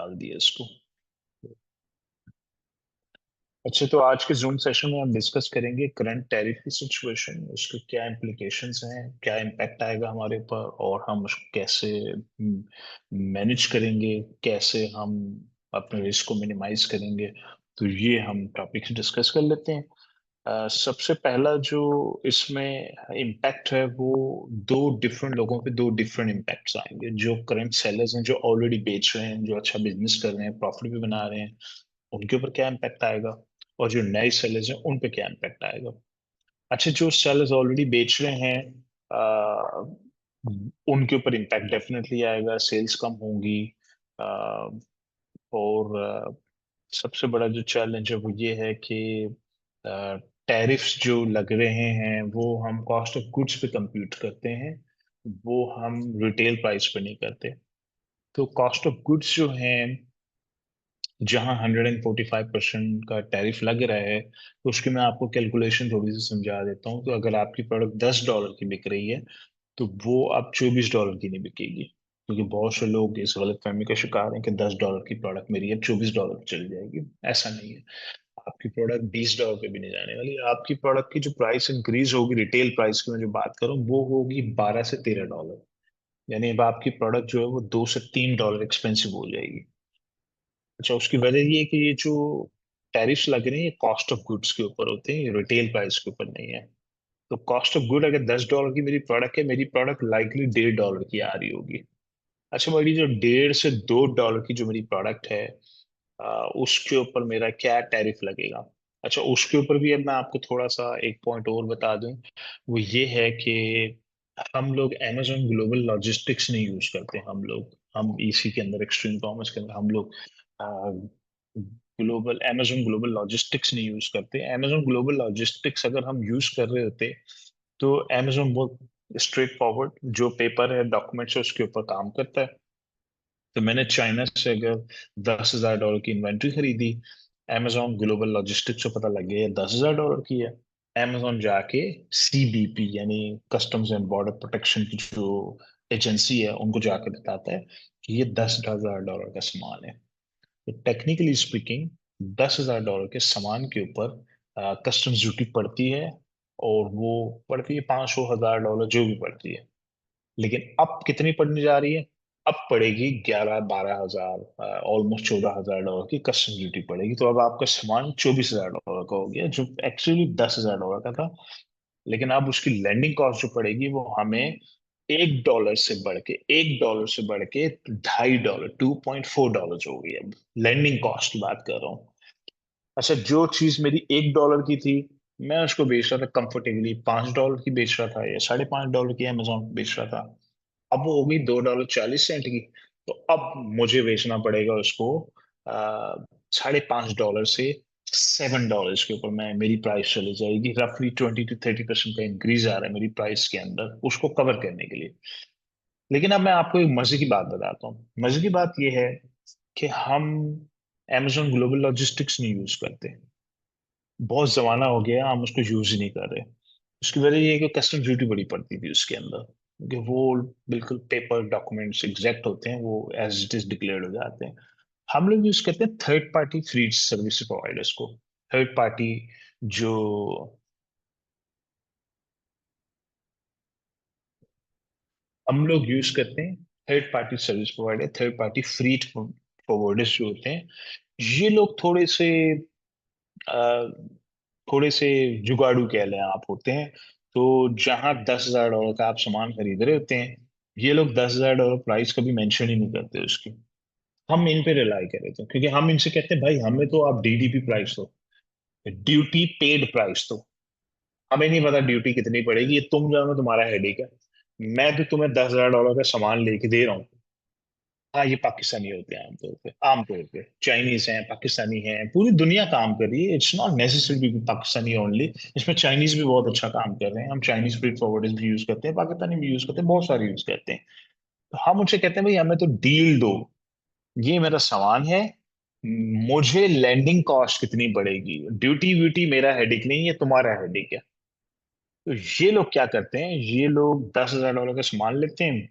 डाल दिया इसको। अच्छा, तो आज के जूम सेशन में हम डिस्कस करेंगे करंट टैरिफ की सिचुएशन, उसके क्या इम्प्लीकेशंस हैं, क्या इम्पैक्ट आएगा हमारे ऊपर, और हम उसको कैसे मैनेज करेंगे, कैसे हम अपने रिस्क को मिनिमाइज करेंगे। तो ये हम टॉपिक्स डिस्कस कर लेते हैं। सबसे पहला जो इसमें इम्पैक्ट है वो दो डिफरेंट लोगों पे दो डिफरेंट इम्पैक्ट्स आएंगे। जो करंट सेलर्स हैं, जो ऑलरेडी बेच रहे हैं, जो अच्छा बिजनेस कर रहे हैं, प्रॉफिट भी बना रहे हैं, उनके ऊपर क्या इम्पैक्ट आएगा। और जो नए सेलर्स हैं उन पे क्या इम्पैक्ट आएगा। अच्छा, जो सेलर्स ऑलरेडी बेच रहे हैं, आ, उनके ऊपर इम्पैक्ट डेफिनेटली आएगा, सेल्स कम होंगी। आ, और सबसे बड़ा जो चैलेंज है वो ये है कि टैरिफ्स जो लग रहे हैं वो हम कॉस्ट ऑफ गुड्स पे कंप्यूट करते हैं, वो हम रिटेल प्राइस पे नहीं करते। तो कॉस्ट ऑफ गुड्स जो है, जहां 145% का टैरिफ लग रहा है, तो उसकी मैं आपको कैलकुलेशन थोड़ी सी समझा देता हूँ। तो अगर आपकी प्रोडक्ट $10 की बिक रही है, तो वो अब $24 की नहीं बिकेगी, क्योंकि बहुत से लोग इस गलतफहमी का शिकार हैं कि $10 की प्रोडक्ट मेरी अब $24 की चली जाएगी। ऐसा नहीं है। आपकी प्रोडक्ट $20 पे भी नहीं जाने वाली। आपकी प्रोडक्ट की जो प्राइस इंक्रीज होगी, रिटेल प्राइस की मैं जो बात करूँ, वो होगी $12 से $13। यानी अब आपकी प्रोडक्ट जो है वो $2 से $3 एक्सपेंसिव हो जाएगी। अच्छा, उसकी वजह ये है कि ये जो टैरिफ्स लग रहे हैं, ये कॉस्ट ऑफ गुड्स के ऊपर होते हैं, ये रिटेल प्राइस के ऊपर नहीं है। तो कॉस्ट ऑफ गुड, अगर $10 की मेरी प्रोडक्ट है, मेरी प्रोडक्ट लाइकली $1.5 की आ रही होगी। अच्छा, मेरी जो 1.5 से $2 की जो मेरी प्रोडक्ट है, उसके ऊपर मेरा क्या टैरिफ लगेगा। अच्छा, उसके ऊपर भी अब मैं आपको थोड़ा सा एक पॉइंट और बता दूं। वो ये है कि हम लोग अमेजोन ग्लोबल लॉजिस्टिक्स नहीं यूज करते। हम इसी के अंदर, एक्सट्रीम कॉमर्स के अंदर, हम लोग ग्लोबल अमेजोन ग्लोबल लॉजिस्टिक्स नहीं यूज करते। अमेजोन ग्लोबल लॉजिस्टिक्स अगर हम यूज कर रहे होते, तो अमेजोन बहुत स्ट्रेट फॉरवर्ड जो पेपर है, डॉक्यूमेंट्स है, उसके ऊपर काम करता है। तो मैंने चाइना से अगर $10,000 की इन्वेंट्री खरीदी, amazon ग्लोबल लॉजिस्टिक्स को पता लग गया ये $10,000 की है, amazon जाके CBP यानी कस्टम्स एंड बॉर्डर प्रोटेक्शन की जो एजेंसी है, उनको जाके बताता है कि ये $10,000 का सामान है। तो टेक्निकली स्पीकिंग, $10,000 के सामान के ऊपर कस्टम्स ड्यूटी पड़ती है, और वो पड़ती है $500-1,000, जो भी पड़ती है। लेकिन अब कितनी पड़ने जा रही है? अब पड़ेगी 11-12 हजार, ऑलमोस्ट $14,000 की कस्टम ड्यूटी पड़ेगी। तो अब आपका सामान $24,000 का हो गया, जो एक्चुअली $10,000 का था। लेकिन अब उसकी लैंडिंग कॉस्ट जो पड़ेगी, वो हमें $1 से बढ़ के $2.5, $2.4 हो गई। अब लैंडिंग कॉस्ट की बात कर रहा हूँ। अच्छा, जो चीज मेरी $1 की थी, मैं उसको बेच रहा था कंफर्टेबली $5 की बेच रहा था, या $5.5 की अमेजोन बेच रहा था। अब वो हो गई $2.40 की। तो अब मुझे बेचना पड़ेगा उसको $5.5 से $7 के ऊपर। मैं मेरी प्राइस चली जाएगी, रफली 20 to 30% का इंक्रीज आ रहा है मेरी प्राइस के अंदर, उसको कवर करने के लिए। लेकिन अब मैं आपको एक मजे की बात बताता हूँ। मजे की बात यह है कि हम Amazon ग्लोबल लॉजिस्टिक्स नहीं यूज करते। बहुत जमाना हो गया, हम उसको यूज ही नहीं कर रहे। उसकी वजह ये है कि कस्टम ड्यूटी बड़ी पड़ती थी उसके अंदर, क्योंकि वो बिल्कुल पेपर डॉक्यूमेंट्स एग्जैक्ट होते हैं, वो एज इट इज डिक्लेयर्ड हो जाते हैं। हम लोग यूज करते हैं third party freight service providers को। थर्ड पार्टी जो हम लोग यूज करते हैं, third party service provider, third party freight forwarders जो होते हैं, ये लोग अ, थोड़े से जुगाड़ू कह लें आप, होते हैं। तो जहां $10,000 का आप सामान खरीद रहे होते हैं, ये लोग $10,000 प्राइस कभी मेंशन ही नहीं करते उसकी। हम इन पे रिलाई कर रहे थे, क्योंकि हम इनसे कहते हैं भाई हमें तो आप DDP प्राइस दो, ड्यूटी पेड प्राइस दो। हमें नहीं पता ड्यूटी कितनी पड़ेगी, ये तुम जानो, तुम्हारा हेडेक है। मैं तो तुम्हें $10,000 का सामान लेके दे रहा हूँ। हाँ, ये पाकिस्तानी होते हैं आमतौर पे चाइनीज हैं, पाकिस्तानी हैं, पूरी दुनिया काम कर रही है। It's not necessary Pakistani only. इसमें चाइनीज भी बहुत अच्छा काम कर रहे हैं। हम चाइनीज फ्रीट फॉरवर्डर्स भी यूज करते हैं, पाकिस्तानी भी यूज करते हैं, बहुत सारे यूज करते हैं। तो हम उनसे कहते हैं भाई हमें तो डील दो, ये मेरा सामान है, मुझे लैंडिंग कॉस्ट कितनी पड़ेगी, ड्यूटी व्यूटी मेरा हेडेक नहीं है, तुम्हारा हेडेक है। तो ये लोग क्या करते हैं, ये लोग $10,000 का सामान लेते हैं,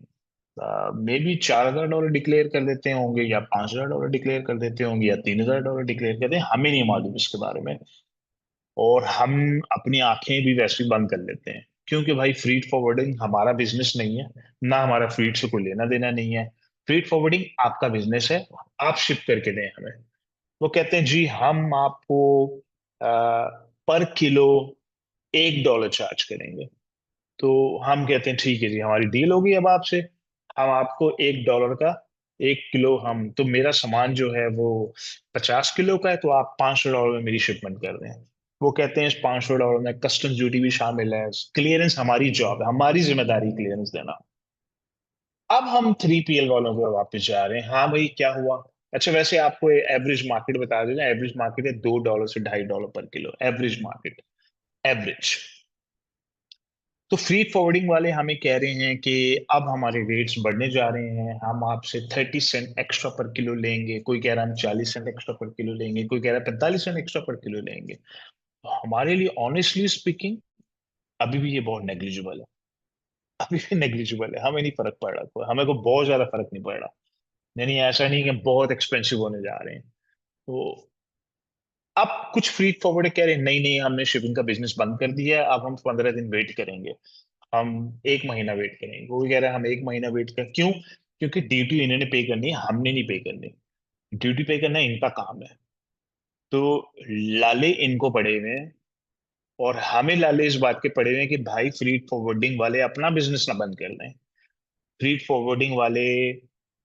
मे बी $4,000 डिक्लेयर कर देते होंगे, या $5,000 डिक्लेयर कर देते होंगे, या $3,000 डिक्लेयर करते हैं, हमें नहीं मालूम इसके बारे में। और हम अपनी आंखें भी वैसे ही बंद कर लेते हैं, क्योंकि भाई फ्रीट फॉरवर्डिंग हमारा बिजनेस नहीं है, ना हमारा फ्रीट से कोई लेना देना नहीं है। फ्रीट फॉरवर्डिंग आपका बिजनेस है, आप शिप करके दें हमें। वो कहते हैं जी हम आपको पर किलो $1 चार्ज करेंगे। तो हम कहते हैं ठीक है जी, हमारी डील होगी अब आपसे। हम आपको $1 का 1 किलो, हम तो मेरा सामान जो है वो 50 किलो का है, तो आप $500 में मेरी शिपमेंट कर दें। वो कहते हैं इस $500 में कस्टम्स ड्यूटी भी शामिल है, क्लियरेंस हमारी जॉब है, हमारी जिम्मेदारी क्लियरेंस देना। अब हम 3PL वालों को वापस जा रहे हैं, हाँ भाई क्या हुआ। अच्छा, वैसे आपको एवरेज मार्केट बता देना, एवरेज मार्केट है $2 से $2.5 पर किलो, एवरेज मार्केट, एवरेज। तो फ्री फॉरवर्डिंग वाले हमें कह रहे हैं कि अब हमारे रेट्स बढ़ने जा रहे हैं, हम आपसे 30 सेंट एक्स्ट्रा पर किलो लेंगे, कोई कह रहा है हम 40 सेंट एक्स्ट्रा पर किलो लेंगे, कोई कह रहा है 45 सेंट एक्स्ट्रा पर किलो लेंगे। तो हमारे लिए ऑनेस्टली स्पीकिंग अभी भी ये बहुत नेग्लिजिबल है, अभी भी नेग्लिजिबल है, हमें नहीं फर्क पड़ रहा, कोई हमें को बहुत ज्यादा फर्क नहीं पड़ रहा। यानी ऐसा नहीं कि बहुत एक्सपेंसिव होने जा रहे हैं। तो अब कुछ फ्री फॉरवर्ड कह रहे हैं नहीं नहीं, हमने शिपिंग का बिजनेस बंद कर दिया है, अब हम 15 दिन वेट करेंगे, हम 1 महीना वेट करेंगे। वो भी कह रहा है हम 1 महीना वेट कर, क्यों? क्योंकि ड्यूटी इन्होंने पे करनी है, हमने नहीं पे करनी। ड्यूटी पे करना इनका काम है। तो लाले इनको पड़े हुए हैं, और हमें लाले इस बात के पड़े हुए हैं कि भाई फ्रीट फॉरवर्डिंग वाले अपना बिजनेस ना बंद कर दें। फ्रीट फॉरवर्डिंग वाले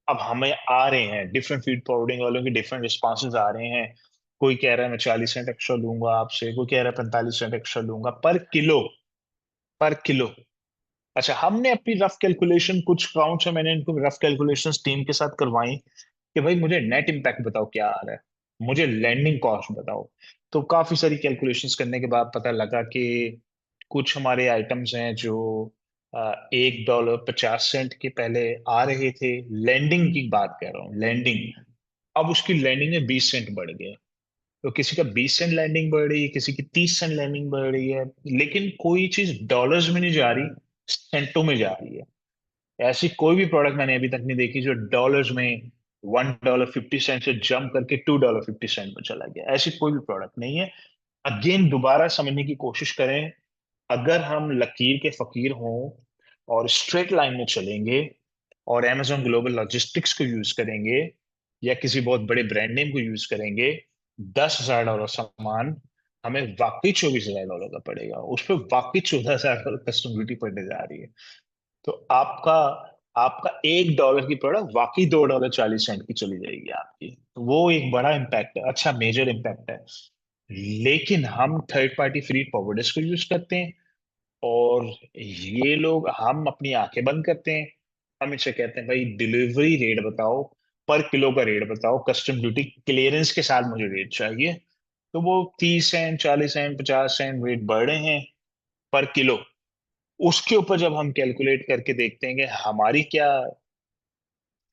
अब हमें आ रहे हैं, डिफरेंट फ्रीट फॉरवर्डिंग वालों के डिफरेंट रिस्पॉन्सेज आ रहे हैं। कोई कह रहा है मैं 40 सेंट एक्स्ट्रा लूंगा आपसे, कोई कह रहा है 45 सेंट एक्स्ट्रा लूंगा पर किलो, पर किलो। अच्छा, हमने अपनी रफ कैलकुलेशन, कुछ अकाउंट्स है मैंने इनको रफ कैलकुलेशंस टीम के साथ करवाई, कि भाई मुझे नेट इम्पैक्ट बताओ क्या आ रहा है, मुझे लैंडिंग कॉस्ट बताओ। तो काफी सारी कैलकुलेशंस करने के बाद पता लगा कि कुछ हमारे आइटम्स हैं जो $1.50 के पहले आ रहे थे। लैंडिंग की बात कर रहा हूँ, लैंडिंग। अब उसकी लैंडिंग में 20 सेंट बढ़ गया। तो किसी का 20 सेंट लैंडिंग बढ़ रही है, किसी की 30 सेंट लैंडिंग बढ़ रही है, लेकिन कोई चीज डॉलर्स में नहीं जा रही, सेंटों में जा रही है। ऐसी कोई भी प्रोडक्ट मैंने अभी तक नहीं देखी जो डॉलर्स में $1.50 से जंप करके $2.50 में चला गया, ऐसी कोई भी प्रोडक्ट नहीं है। अगेन दोबारा समझने की कोशिश करें, अगर हम लकीर के फकीर हों और स्ट्रेट लाइन में चलेंगे और amazon ग्लोबल लॉजिस्टिक्स को यूज करेंगे, या किसी बहुत बड़े ब्रांड नेम को यूज करेंगे, $10,000 सामान हमें वाकई $24,000 का पड़ेगा, उस पर वाकई $14,000 कस्टम ड्यूटी पड़ने जा रही है। तो आपका आपका $1 की प्रोडक्ट वाकई $2.40 की चली जाएगी आपकी। तो वो एक बड़ा इम्पैक्ट है, अच्छा मेजर इम्पैक्ट है। लेकिन हम थर्ड पार्टी फ्री फॉरवर्डर्स को यूज करते हैं, और ये लोग, हम अपनी आंखें बंद करते हैं। हम इनसे कहते हैं भाई डिलीवरी रेट बताओ, पर किलो का रेट बताओ, कस्टम ड्यूटी क्लियरेंस के साथ मुझे रेट चाहिए। तो वो 30 सेंट, 40 सेंट, 50 सेंट रेट बढ़ रहे हैं पर किलो। उसके ऊपर जब हम कैलकुलेट करके देखते हैं कि हमारी क्या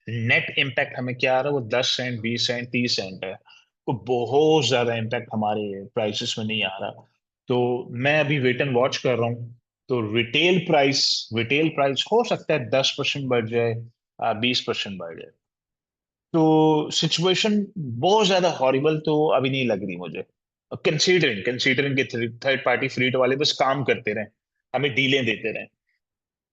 नेट इम्पैक्ट, हमें क्या आ रहा है, वो 10 सेंट, 20 सेंट, 30 सेंट है। तो बहुत ज्यादा इम्पैक्ट हमारे प्राइसेस में नहीं आ रहा। तो मैं अभी वेट एंड वॉच कर रहा हूँ। तो रिटेल प्राइस हो सकता है 10% बढ़ जाए, 20% बढ़ जाए। तो सिचुएशन बहुत ज्यादा हॉरिबल तो अभी नहीं लग रही मुझे, कंसीडरिंग कंसीडरिंग के थर्ड पार्टी फ्रीट वाले बस काम करते रहे, हमें डीलें देते रहे।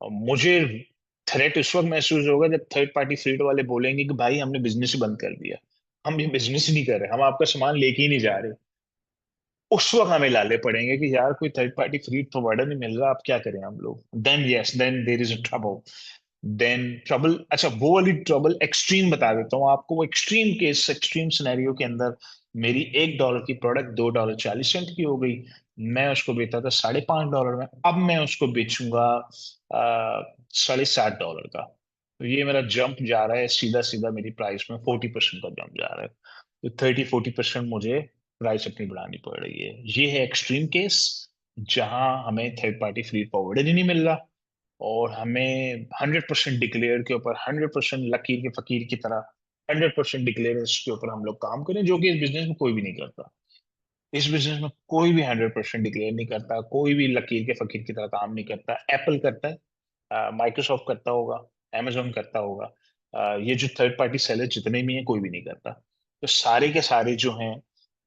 और मुझे थ्रेट उस वक्त महसूस होगा जब थर्ड पार्टी फ्लीट वाले बोलेंगे कि भाई हमने बिजनेस ही बंद कर दिया, हम ये बिजनेस ही नहीं कर रहे, हम आपका सामान लेके ही नहीं जा रहे। उस वक्त हमें लाले पड़ेंगे कि यार कोई थर्ड पार्टी फ्लीट प्रोवाइडर नहीं मिल रहा, अब क्या करें हम लोग। Then yes, then there is a trouble. Then trouble, अच्छा वो वाली ट्रबल एक्सट्रीम बता देता हूँ आपको। वो एक्सट्रीम केस, एक्सट्रीम सिनेरियो के अंदर मेरी $1 की प्रोडक्ट $2.40 की हो गई। मैं उसको बेचा था $5.5 में, अब मैं उसको बेचूंगा $7.5 का। तो ये मेरा जंप जा रहा है, सीधा सीधा मेरी प्राइस में 40% का जंप जा रहा है। तो 30-40% मुझे प्राइस अपनी बढ़ानी पड़ रही है। ये है एक्सट्रीम केस, जहां हमें थर्ड पार्टी फ्री फॉरवर्ड ही नहीं मिल रहा, और हमें 100% डिक्लेयर के ऊपर, 100% लकीर के फकीर की तरह 100% डिक्लेयर के ऊपर हम लोग काम करें, जो कि इस बिजनेस में कोई भी नहीं करता। इस बिजनेस में कोई भी 100% डिक्लेयर नहीं करता, कोई भी लकीर के फकीर की तरह काम नहीं करता। एप्पल करता है, माइक्रोसॉफ्ट करता होगा, amazon करता होगा, ये जो थर्ड पार्टी सेलर जितने भी हैं कोई भी नहीं करता। तो सारे के सारे जो हैं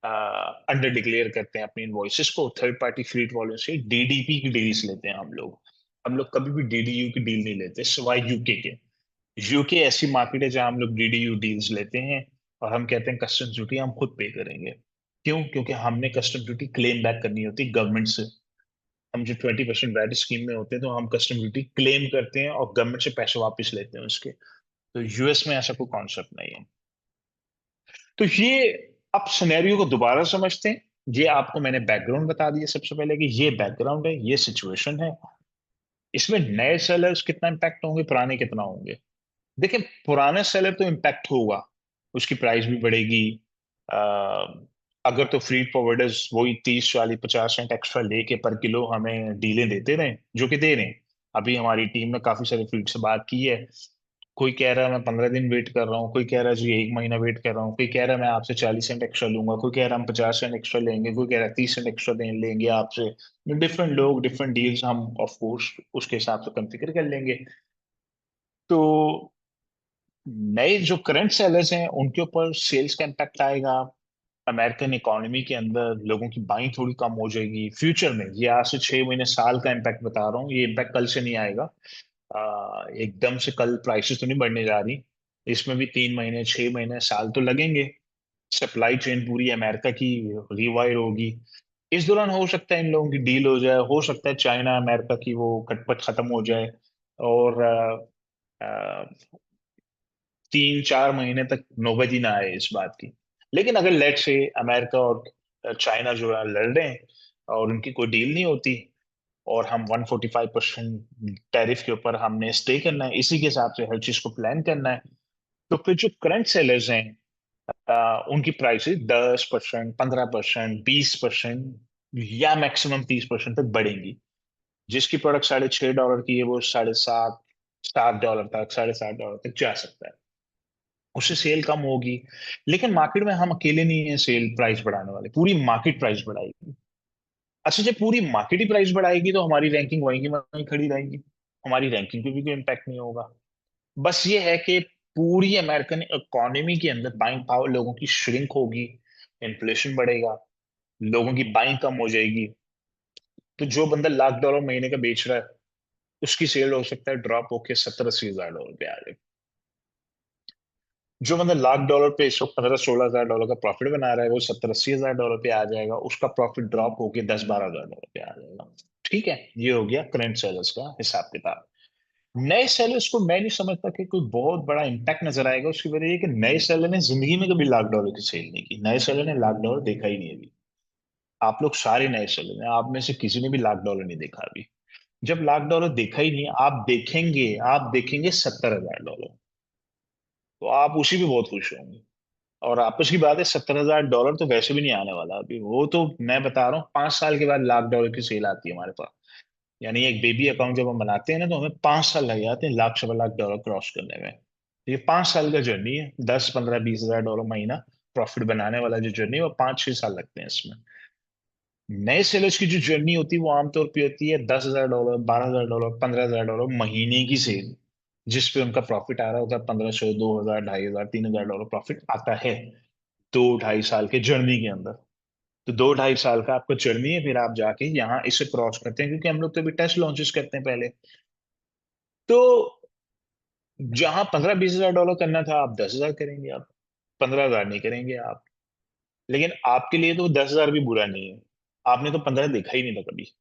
अंडर डिक्लेयर करते हैं अपनी इनवॉइसेस को थर्ड पार्टी फ्लीट वॉलेट से, डीडीपी की डील्स लेते हैं हम लोग। हम लोग कभी भी डीडीयू की डील नहीं लेते सिवाय यूके के। यूके ऐसी मार्केट है जहां हम लोग डीडीयू डील्स लेते हैं, और हम कहते हैं कस्टम ड्यूटी हम खुद पे करेंगे। क्यों? क्योंकि हमने कस्टम ड्यूटी क्लेम बैक करनी होती है गवर्नमेंट से। हम जो 20% वैट स्कीम में होते हैं तो हम कस्टम ड्यूटी क्लेम करते हैं और गवर्नमेंट से पैसे वापस लेते हैं उसके। तो यूएस में ऐसा कोई कॉन्सेप्ट नहीं है। तो ये, आप सिनेरियो को दोबारा समझते हैं। ये आपको मैंने बैकग्राउंड बता दिया सबसे पहले कि ये बैकग्राउंड है, ये सिचुएशन है। इसमें नए सेलर्स कितना इम्पैक्ट होंगे, पुराने कितना होंगे? देखिए, पुराने सेलर तो इम्पैक्ट होगा, उसकी प्राइस भी बढ़ेगी। अ, अगर तो फ्रीट फॉरवर्डर्स वही 30 40 50 सेंट एक्स्ट्रा लेके पर किलो हमें डीलें देते रहे, जो कि दे रहे हैं। अभी हमारी टीम ने काफी सारे फ्लीट से बात की है। कोई कह रहा है मैं 15 दिन वेट कर रहा हूँ, कोई कह रहा है जी 1 महीना वेट कर रहा हूँ, कोई कह रहा है मैं आपसे 40 सेंट एक्स्ट्रा लूंगा, कोई कह रहा है हम 50 सेंट एक्स्ट्रा लेंगे, कोई कह रहा है 30 सेंट एक्स्ट्रा लेंगे आपसे। डिफरेंट लोग डिफरेंट डील्स, हम ऑफ कोर्स उसके हिसाब से कॉन्फ़िगर कर लेंगे। तो नए जो करंट सेलर्स हैं उनके ऊपर सेल्स का इम्पैक्ट आएगा। अमेरिकन इकोनॉमी के अंदर लोगों की बाइंग थोड़ी कम हो जाएगी फ्यूचर में। ये आज से 6 महीने साल का इम्पैक्ट बता रहा हूँ, ये इम्पैक्ट कल से नहीं आएगा। एकदम से कल प्राइसेस तो नहीं बढ़ने जा रही। इसमें भी 3 महीने 6 महीने साल तो लगेंगे। सप्लाई चेन पूरी अमेरिका की रिवाइव होगी। इस दौरान हो सकता है इन लोगों की डील हो जाए, हो सकता है चाइना अमेरिका की वो खटपट खत्म हो जाए, और 3 4 महीने तक नौबत ही ना आए इस बात की। लेकिन अगर लेट से अमेरिका और चाइना जो है लड़ रहे हैं और उनकी कोई डील नहीं होती, और हम 145% टैरिफ के ऊपर हमने स्टे करना है, इसी के हिसाब से हर चीज को प्लान करना है, तो फिर जो करंट सेलर्स हैं उनकी प्राइसेस 10% 15% 20% या मैक्सिमम 30% तक बढ़ेंगी। जिसकी प्रोडक्ट $6.5 की है वो 7.5 $7 तक, $7.5 तक जा सकता है। उससे सेल कम होगी। लेकिन मार्केट में हम अकेले नहीं है सेल प्राइस बढ़ाने वाले, पूरी मार्केट प्राइस बढ़ाएगी। अच्छा, जब पूरी मार्केट ही प्राइस बढ़ाएगी तो हमारी रैंकिंग वहीं की वहीं खड़ी रहेगी, हमारी रैंकिंग पे भी कोई इम्पैक्ट नहीं होगा। बस ये है कि पूरी अमेरिकन इकोनॉमी के अंदर बाइंग पावर लोगों की श्रिंक होगी, इन्फ्लेशन बढ़ेगा, लोगों की बाइंग कम हो जाएगी। तो जो बंदा $1 लाख महीने का बेच रहा है उसकी सेल हो सकता है ड्रॉप होके 70 80 हजार डॉलर पे आ जाए। जो बंदा $1 लाख पे इस वक्त 15 16 हजार डॉलर का प्रॉफिट बना रहा है वो 70 80 हजार डॉलर पे आ जाएगा, उसका प्रॉफिट ड्रॉप होके 10 12 हजार डॉलर पे आ जाएगा। ठीक है, ये हो गया करंट सेलर्स का हिसाब किताब। नए सेलर्स को मैं नहीं समझता कि कोई बहुत बड़ा इम्पैक्ट नजर आएगा। उसकी वजह ये कि नए सेलर ने जिंदगी में कभी $1 लाख की सेल नहीं की, नए सेलर ने $1 लाख देखा ही नहीं अभी। आप लोग सारे नए सेलर हैं, आप में से किसी ने भी $1 लाख नहीं देखा अभी। जब $1 लाख देखा ही नहीं, आप देखेंगे $70 हजार, तो आप उसी पे बहुत खुश होंगे। और आपस की बात है, $70 हजार तो वैसे भी नहीं आने वाला अभी, वो तो मैं बता रहा हूँ 5 साल के बाद $1 लाख की सेल आती है हमारे पास। यानी एक बेबी अकाउंट जब हम बनाते हैं ना तो हमें 5 साल लग जाते हैं $1 लाख 1.25 लाख क्रॉस करने में। ये 5 साल का जर्नी है, 10 15 20 हजार डॉलर महीना प्रॉफिट बनाने वाला जो जर्नी है वो 5 6 साल लगते हैं इसमें। नए सेलर्स की जो जर्नी होती है वो आमतौर पे होती है $10 हजार, $12 हजार, $15 हजार महीने की सेल, जिसपे उनका प्रॉफिट आ रहा होता है 1500 2000 2500 $3000 प्रॉफिट आता है 2 2.5 साल के जर्नी के अंदर। तो 2 2.5 साल का आपका जर्नी है, फिर आप जाके यहाँ इसे क्रॉस करते हैं, क्योंकि हम लोग तो अभी टेस्ट लॉन्चेस करते हैं पहले। तो जहां 15 20 हजार डॉलर करना था आप 10 हजार करेंगे, आप 15 हजार नहीं करेंगे आप। लेकिन आपके लिए तो 10 हजार भी बुरा नहीं है, आपने तो 15 देखा ही नहीं था कभी।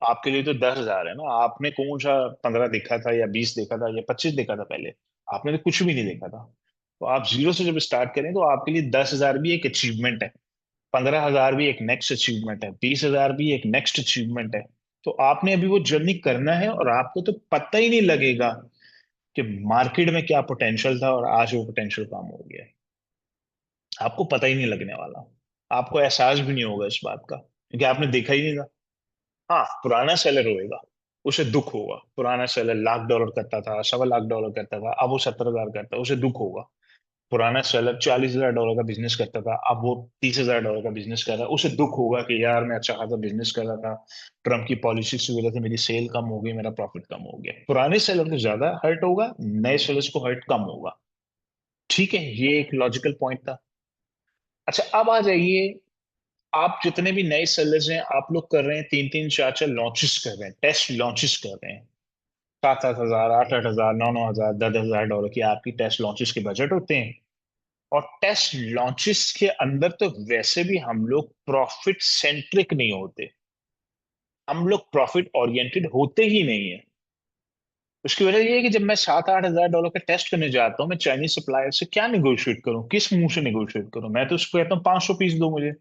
आपके लिए तो 10 हजार है ना, आपने कौन सा 15 देखा था या 20 देखा था या 25 देखा था पहले? आपने तो कुछ भी नहीं देखा था। तो आप जीरो से जब स्टार्ट करें तो आपके लिए 10 हजार भी एक अचीवमेंट है, 15 हजार भी एक नेक्स्ट अचीवमेंट है, 20 हजार भी एक नेक्स्ट अचीवमेंट है। तो आपने अभी वो जर्नी करना है, और आपको तो पता ही नहीं लगेगा कि मार्केट में क्या पोटेंशियल था और आज वो पोटेंशियल कम हो गया है। आपको पता ही नहीं लगने वाला, आपको एहसास भी नहीं होगा इस बात का, क्योंकि आपने देखा ही नहीं था। हाँ, पुराना सेलर होएगा, उसे दुख होगा। पुराना सेलर $1 लाख करता था, $1.25 लाख करता था, अब वो 70 हजार करता है, उसे दुख होगा। पुराना सेलर $40,000 का बिजनेस करता था, अब वो $30,000 का बिजनेस कर रहा है। उसे दुख होगा कि यार मैं अच्छा खासा बिजनेस कर रहा था, ट्रम्प की पॉलिसी की वजह से मेरी सेल कम हो गई, मेरा प्रॉफिट कम हो गया। पुराने सेलर को ज्यादा हर्ट होगा, नए सेलर्स को हर्ट कम होगा। ठीक है, ये एक लॉजिकल पॉइंट था। अच्छा, अब आ जाइए, आप जितने भी नए सेलर्स हैं, आप लोग कर रहे हैं तीन तीन चार चार लॉन्चेस कर रहे हैं, टेस्ट लॉन्चेस कर रहे हैं। 7-7 हजार, 8-8 हजार, 9-9 हजार, 10-10 हजार डॉलर की आपकी टेस्ट लॉन्चेस के बजट होते हैं। और टेस्ट लॉन्चेस के अंदर तो वैसे भी हम लोग प्रॉफिट सेंट्रिक नहीं होते, हम लोग प्रॉफिट ओरिएंटेड होते ही नहीं है। उसकी वजह ये है कि जब मैं 7-8 हजार डॉलर का टेस्ट करने जाता हूँ, मैं चाइनीज सप्लायर से क्या निगोशिएट करूँ, किस मुंह से निगोशिएट करूँ? मैं तो उसको कहता हूँ 500 पीस दो मुझे।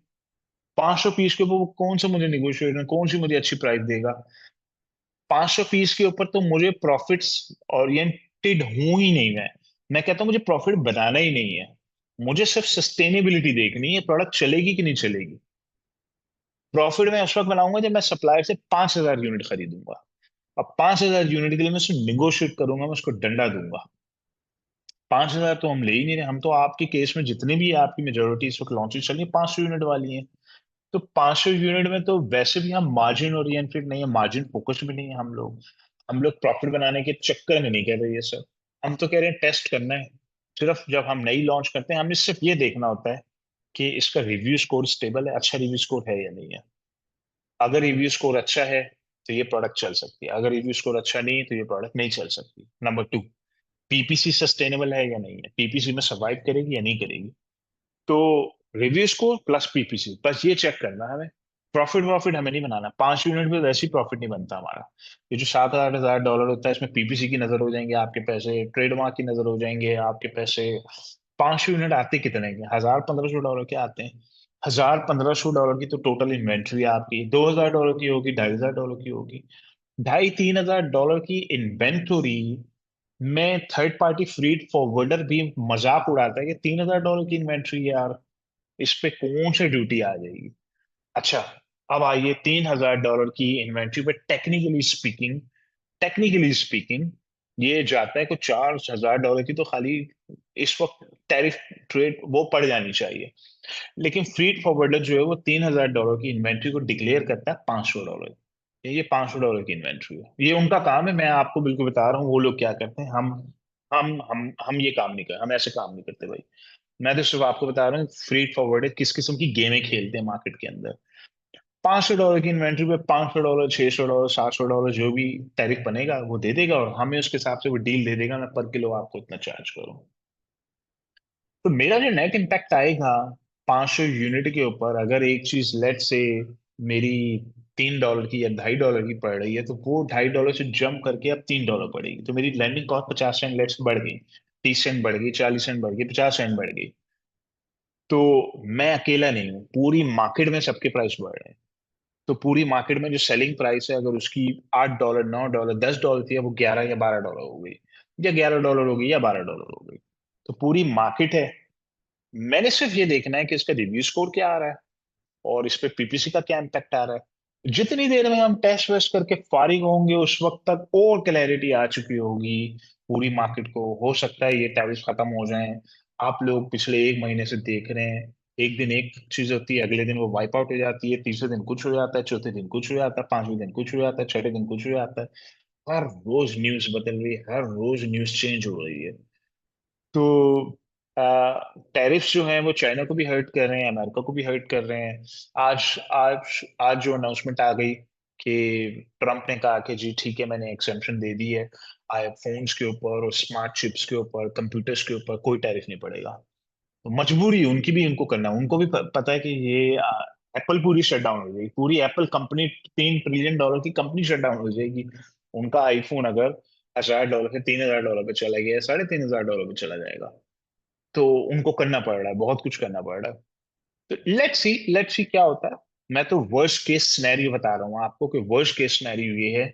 500 पीस के ऊपर वो कौन सा मुझे निगोशिएट, कौन सी मुझे अच्छी प्राइस देगा? 500 पीस के ऊपर तो मुझे प्रॉफिट्स ओरिएंटेड हूं ही नहीं मैं कहता हूँ मुझे प्रॉफिट बनाना ही नहीं है। मुझे सिर्फ सस्टेनेबिलिटी देखनी है, प्रोडक्ट चलेगी कि नहीं चलेगी। प्रॉफिट मैं उस वक्त बनाऊंगा जब मैं सप्लायर से 5,000 यूनिट खरीदूंगा। अब 5,000 यूनिट के लिए मैं उससे निगोशिएट करूंगा, मैं उसको डंडा दूंगा। 5,000 तो हम ले ही नहीं रहे, हम तो आपके केस में जितने भी आपकी मेजोरिटी इस वक्त लॉन्चेस चल रही है 500 यूनिट वाली है। तो 500 यूनिट में तो वैसे भी हम मार्जिन ओरिएंटेड नहीं है, मार्जिन फोकस भी नहीं है हम लोग। हम लोग प्रॉफिट बनाने के चक्कर में नहीं कर रहे ये सब। हम तो कह रहे हैं टेस्ट करना है। सिर्फ जब हम नई लॉन्च करते हैं, हमें सिर्फ ये देखना होता है कि इसका रिव्यू स्कोर स्टेबल है, अच्छा रिव्यू स्कोर है या नहीं है। अगर रिव्यू स्कोर अच्छा है तो ये प्रोडक्ट चल सकती है, अगर रिव्यू स्कोर अच्छा नहीं है तो ये प्रोडक्ट नहीं चल सकती। नंबर 2, पीपीसी सस्टेनेबल है या नहीं है, पीपीसी में सर्वाइव करेगी या नहीं करेगी। तो रिव्यू स्कोर प्लस पीपीसी, बस ये चेक करना है हमें। प्रॉफिट प्रॉफिट हमें नहीं बनाना, 5 यूनिट में वैसे ही प्रॉफिट नहीं बनता हमारा। ये जो 7-8 हजार डॉलर होता है, इसमें पीपीसी की नजर हो जाएंगे आपके पैसे, ट्रेडमार्क की नजर हो जाएंगे आपके पैसे। 500 यूनिट आते कितने के, 1,000-1,500 डॉलर के आते हैं। 1,000-1,500 डॉलर की तो टोटल इन्वेंट्री आपकी 2,000 डॉलर की होगी, 2,500 डॉलर की होगी। 2,500-3,000 डॉलर की इन्वेंटरी में थर्ड पार्टी फ्रीड फॉरवर्डर भी मजाक उड़ाता है कि 3,000 डॉलर की इन्वेंट्री यार, इस पे कौन सी ड्यूटी आ जाएगी। अच्छा, अब आइए 3,000 डॉलर की इन्वेंट्री पे टेक्निकली स्पीकिंग ये जाता है कुछ 4,000 डॉलर की, तो खाली इस वक्त टैरिफ ट्रेड वो पड़ जानी चाहिए। लेकिन फ्रीड फॉरवर्डर जो है वो 3,000 डॉलर की इन्वेंट्री को डिक्लेयर करता है 500 डॉलर। ये 500 डॉलर की इन्वेंट्री है, ये उनका काम है। मैं आपको बिल्कुल बता रहा हूँ वो लोग क्या करते हैं। हम ये काम नहीं कर, हम ऐसे काम नहीं करते भाई। मैं तो सिर्फ आपको बता रहा हूँ फ्रीड फॉरवर्ड किस किस्म की गेमें खेलते हैं मार्केट के अंदर। 500 डॉलर की इन्वेंट्री पे 500 डॉलर, 600 डॉलर, 700 डॉलर जो भी टैरिफ बनेगा वो दे देगा, और हमें उसके हिसाब से वो डील दे देगा, मैं पर किलो आपको इतना चार्ज करूँ। तो मेरा जो नेट इम्पैक्ट आएगा 500 यूनिट के ऊपर, अगर एक चीज लेट से मेरी $3 की या $2.5 की पड़ रही है, तो वो $2.5 से जंप करके अब $3 पड़ेगी, तो मेरी लैंडिंग कॉस्ट 50 सेंट लेट्स बढ़ गई, 30 सेंट बढ़ गई, 40 सेंट बढ़ गई, 50 सेंट बढ़ गई। तो मैं अकेला नहीं हूँ, पूरी मार्केट में सबके प्राइस बढ़ रहे हैं। तो पूरी मार्केट में जो सेलिंग प्राइस है, अगर उसकी $8, $9, $10 थी, अब वो 11 या $12 हो गई, या $11 हो गई, या $12 हो गई। तो पूरी मार्केट है। मैंने सिर्फ ये देखना है कि इसका रिव्यू स्कोर क्या आ रहा है, और इस पे पीपीसी का क्या इम्पैक्ट आ रहा है। जितनी देर में हम टेस्ट वेस्ट करके फारिग होंगे, उस वक्त तक और क्लैरिटी आ चुकी होगी पूरी मार्केट को। हो सकता है ये टैरिफ खत्म हो जाएं। आप लोग पिछले एक महीने से देख रहे हैं, एक दिन एक चीज होती है, अगले दिन वो वाइप आउट हो जाती है, तीसरे दिन कुछ हो जाता है, चौथे दिन कुछ हो जाता है, पांचवें दिन कुछ हो जाता है, छठे दिन कुछ हो जाता है। हर रोज न्यूज बदल रही है, हर रोज न्यूज चेंज हो रही है। तो टैरिफ्स जो हैं वो चाइना को भी हर्ट कर रहे हैं, अमेरिका को भी हर्ट कर रहे हैं। आज आज आज जो अनाउंसमेंट आ गई कि ट्रम्प ने कहा कि जी ठीक है, मैंने एक्सेम्पशन दे दी है, आईफोन्स के ऊपर और स्मार्ट चिप्स के ऊपर, कंप्यूटर्स के ऊपर कोई टैरिफ नहीं पड़ेगा। तो मजबूरी उनकी भी, उनको करना, उनको भी पता है कि ये एप्पल पूरी शट डाउन हो जाएगी, पूरी एप्पल कंपनी $3 ट्रिलियन की कंपनी शट डाउन हो जाएगी। उनका आईफोन अगर $1,000 से $3,000 पे चला गया, $3,500 पे चला जाएगा। तो उनको करना पड़ रहा है, बहुत कुछ करना पड़ रहा है। तो लेट्स सी क्या होता है। मैं तो वर्स्ट केस सिनेरियो बता रहा हूँ आपको, कि वर्स्ट केस सिनेरियो ये है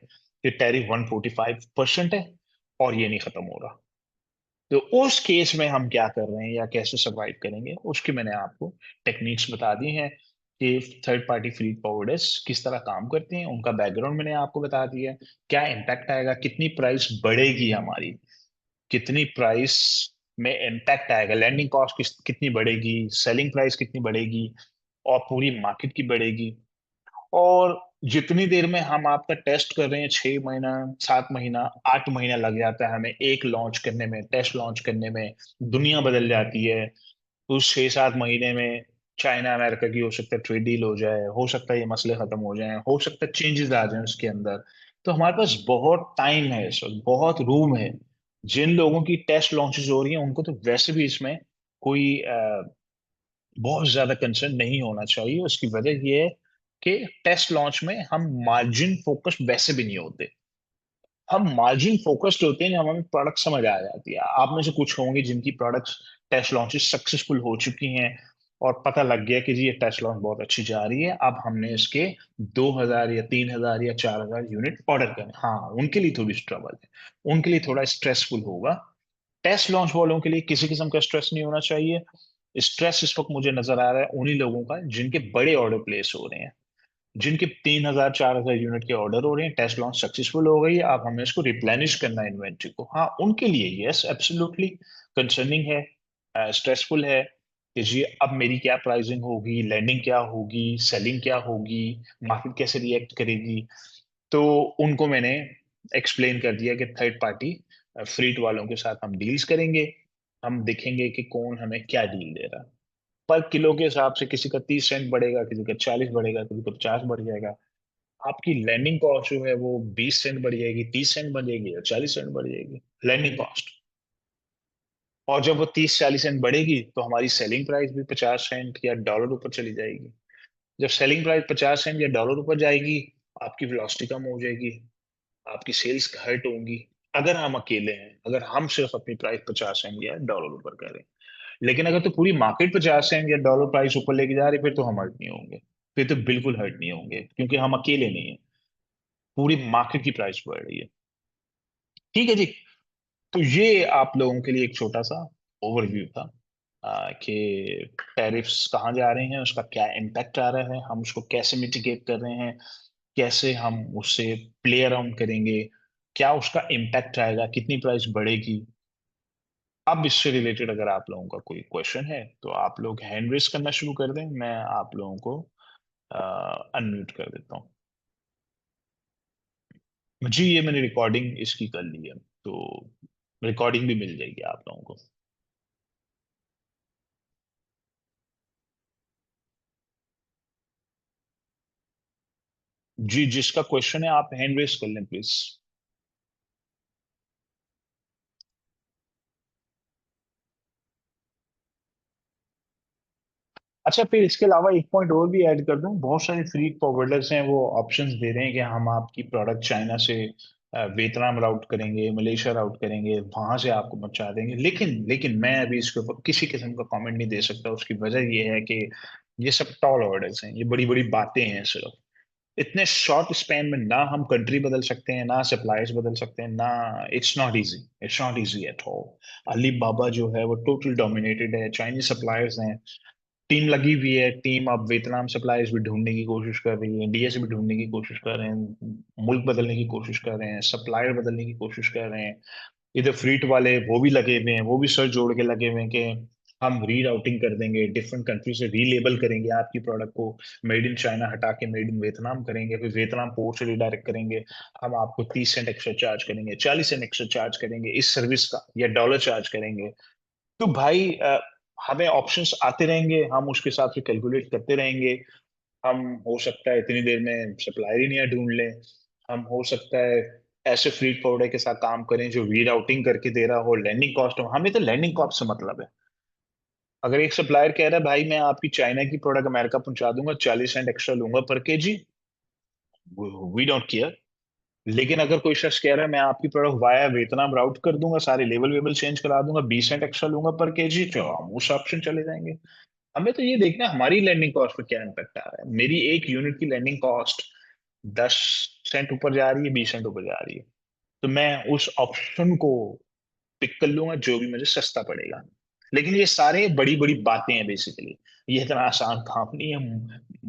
कि टैरिफ 145% है और ये नहीं खत्म हो रहा। तो उस केस में हम क्या कर रहे हैं या कैसे सरवाइव करेंगे, उसकी मैंने आपको टेक्निक्स बता दी हैं कि थर्ड पार्टी फीड फॉरवर्डर्स किस तरह काम करते हैं, उनका बैकग्राउंड मैंने आपको बता दिया है, क्या इम्पैक्ट आएगा, कितनी प्राइस बढ़ेगी हमारी, कितनी प्राइस में इम्पैक्ट आएगा, लैंडिंग कॉस्ट कितनी बढ़ेगी, सेलिंग प्राइस कितनी बढ़ेगी, और पूरी मार्केट की बढ़ेगी। और जितनी देर में हम आपका टेस्ट कर रहे हैं, 6 महीना, 7 महीना, 8 महीना लग जाता है हमें एक लॉन्च करने में, टेस्ट लॉन्च करने में, दुनिया बदल जाती है। उस 6-7 महीने में चाइना अमेरिका की हो सकता है ट्रेड डील हो जाए, हो सकता है ये मसले खत्म हो जाएं, हो सकता है चेंजेस आ जाएं उसके अंदर। तो हमारे पास बहुत टाइम है, इस वक्त बहुत रूम है। जिन लोगों की टेस्ट लॉन्चेस हो रही हैं उनको तो वैसे भी इसमें कोई बहुत ज्यादा कंसर्न नहीं होना चाहिए। उसकी वजह ये है कि टेस्ट लॉन्च में हम मार्जिन फोकस वैसे भी नहीं होते। हम मार्जिन फोकस्ड होते हैं जब हमें प्रोडक्ट समझ आ जाती है। आप में से कुछ होंगे जिनकी प्रोडक्ट्स टेस्ट लॉन्चेस सक्सेसफुल हो चुकी हैं, और पता लग गया कि जी ये टेस्ट लॉन्च बहुत अच्छी जा रही है, अब हमने इसके 2,000 या 3,000 या 4,000 यूनिट ऑर्डर करें। हाँ, उनके लिए थोड़ी ट्रबल है, उनके लिए थोड़ा स्ट्रेसफुल होगा। टेस्ट लॉन्च वालों के लिए किसी किस्म का स्ट्रेस नहीं होना चाहिए। स्ट्रेस इस वक्त मुझे नजर आ रहा है उन्हीं लोगों का जिनके बड़े ऑर्डर प्लेस हो रहे हैं, जिनके 3,000 4,000 यूनिट के ऑर्डर हो रहे हैं, टेस्ट लॉन्च सक्सेसफुल हो गई है, अब हमें इसको रिप्लेनिश करना है इन्वेंट्री को। हाँ, उनके लिए यस एब्सोल्युटली कंसर्निंग है, स्ट्रेसफुल है कि जी अब मेरी क्या प्राइसिंग होगी, लैंडिंग क्या होगी, सेलिंग क्या होगी, मार्केट कैसे रिएक्ट करेगी। तो उनको मैंने एक्सप्लेन कर दिया कि थर्ड पार्टी फ्रीट वालों के साथ हम डील्स करेंगे। हम देखेंगे कि कौन हमें क्या डील दे रहा है। पर किलो के हिसाब से किसी का 30 सेंट बढ़ेगा, किसी का 40 बढ़ेगा, किसी का 50 बढ़ जाएगा। आपकी लैंडिंग कॉस्ट जो है वो 20 सेंट बढ़ जाएगी, 30 सेंट बढ़ जाएगी, या 40 सेंट बढ़ जाएगी लैंडिंग कॉस्ट। और जब वो 30-40 सेंट बढ़ेगी तो हमारी सेलिंग प्राइस भी 50 सेंट या डॉलर ऊपर चली जाएगी। जब सेलिंग प्राइस 50 सेंट या डॉलर ऊपर जाएगी, आपकी वेलोसिटी कम हो जाएगी, आपकी सेल्स हर्ट होंगी। अगर हम अकेले हैं, अगर हम सिर्फ अपनी प्राइस 50 सेंट या डॉलर ऊपर करें। लेकिन अगर तो पूरी मार्केट 50 सेंट या डॉलर प्राइस ऊपर लेके जा रही, फिर तो हम हर्ट नहीं होंगे। फिर तो बिल्कुल हर्ट नहीं होंगे, क्योंकि हम अकेले नहीं है, पूरी मार्केट की प्राइस बढ़ रही है। ठीक है जी। तो ये आप लोगों के लिए एक छोटा सा ओवरव्यू था कि टैरिफ्स कहाँ जा रहे हैं, उसका क्या इम्पैक्ट आ रहा है, हम उसको कैसे मिटिगेट कर रहे हैं, कैसे हम उससे प्ले अराउंड करेंगे, क्या उसका इम्पैक्ट आएगा, कितनी प्राइस बढ़ेगी। अब इससे रिलेटेड अगर आप लोगों का कोई क्वेश्चन है तो आप लोग हैंड रेस करना शुरू कर दें, मैं आप लोगों को अनम्यूट कर देता हूँ। जी, ये मैंने रिकॉर्डिंग इसकी कर ली है, तो रिकॉर्डिंग भी मिल जाएगी आप लोगों को। जी, जिसका क्वेश्चन है आप हैंड रेस कर लें प्लीज। अच्छा, फिर इसके अलावा एक पॉइंट और भी ऐड कर दूं, बहुत सारे फ्री फॉरवर्डर्स हैं, वो ऑप्शंस दे रहे हैं कि हम आपकी प्रोडक्ट चाइना से वियतनाम राउट करेंगे, मलेशिया राउट करेंगे, वहां से आपको पहुंचा देंगे। लेकिन लेकिन मैं अभी इसके ऊपर किसी किस्म का कमेंट नहीं दे सकता। उसकी वजह ये है कि ये सब टॉल ऑर्डर्स हैं, ये बड़ी बड़ी बातें हैं सिर्फ। इतने शॉर्ट स्पैन में ना हम कंट्री बदल सकते हैं, ना सप्लायर्स बदल सकते हैं, ना। It's not easy at all. Alibaba जो है वो टोटल डोमिनेटेड है, चाइनीज सप्लायर्स हैं। टीम लगी हुई है, टीम अब वियतनाम सप्लायर्स भी ढूंढने की कोशिश कर रही है, इंडिया से भी ढूंढने की कोशिश कर रहे हैं, मुल्क बदलने की कोशिश कर रहे हैं, सप्लायर बदलने की कोशिश कर रहे हैं। इधर फ्रीट वाले वो भी लगे हुए हैं, वो भी सर जोड़ के लगे हुए हैं कि हम रीराउटिंग कर देंगे, डिफरेंट कंट्री से रीलेबल करेंगे आपकी प्रोडक्ट को, मेड इन चाइना हटा के मेड इन वियतनाम करेंगे, फिर वियतनाम पोर्ट से रिडायरेक्ट करेंगे। हम आपको 30 सेंट एक्स्ट्रा चार्ज करेंगे, 40 सेंट एक्स्ट्रा चार्ज करेंगे इस सर्विस का, या डॉलर चार्ज करेंगे। तो भाई हमें ऑप्शंस आते रहेंगे, हम उसके हिसाब से कैलकुलेट करते रहेंगे। हम हो सकता है इतनी देर में सप्लायर ही नहीं ढूंढ लें। हम हो सकता है ऐसे फ्रीट फॉरवर्डर के साथ काम करें जो रीराउटिंग करके दे रहा हो, लैंडिंग कॉस्ट हो। हमें तो लैंडिंग कॉस्ट से मतलब है। अगर एक सप्लायर कह रहा है भाई मैं आपकी चाइना की प्रोडक्ट अमेरिका पहुंचा दूंगा, 40 सेंट एक्स्ट्रा लूंगा पर केजी, वी डोंट केयर। लेकिन अगर कोई शख्स कह रहा है मैं आपकी प्रोडक्ट वाया वियतनाम राउट कर दूंगा, सारे लेवल वेबल चेंज करा दूंगा, 20 सेंट एक्स्ट्रा लूंगा पर केजी, तो हम उस ऑप्शन चले जाएंगे। हमें तो ये देखना है हमारी लैंडिंग कॉस्ट पे क्या इम्पैक्ट आ रहा है। मेरी एक यूनिट की लैंडिंग कॉस्ट 10 सेंट ऊपर जा रही है, 20 सेंट ऊपर जा रही है, तो मैं उस ऑप्शन को पिक कर लूंगा जो भी मुझे सस्ता पड़ेगा। लेकिन ये सारे बड़ी बड़ी बातें हैं बेसिकली। ये इतना आसान काम नहीं है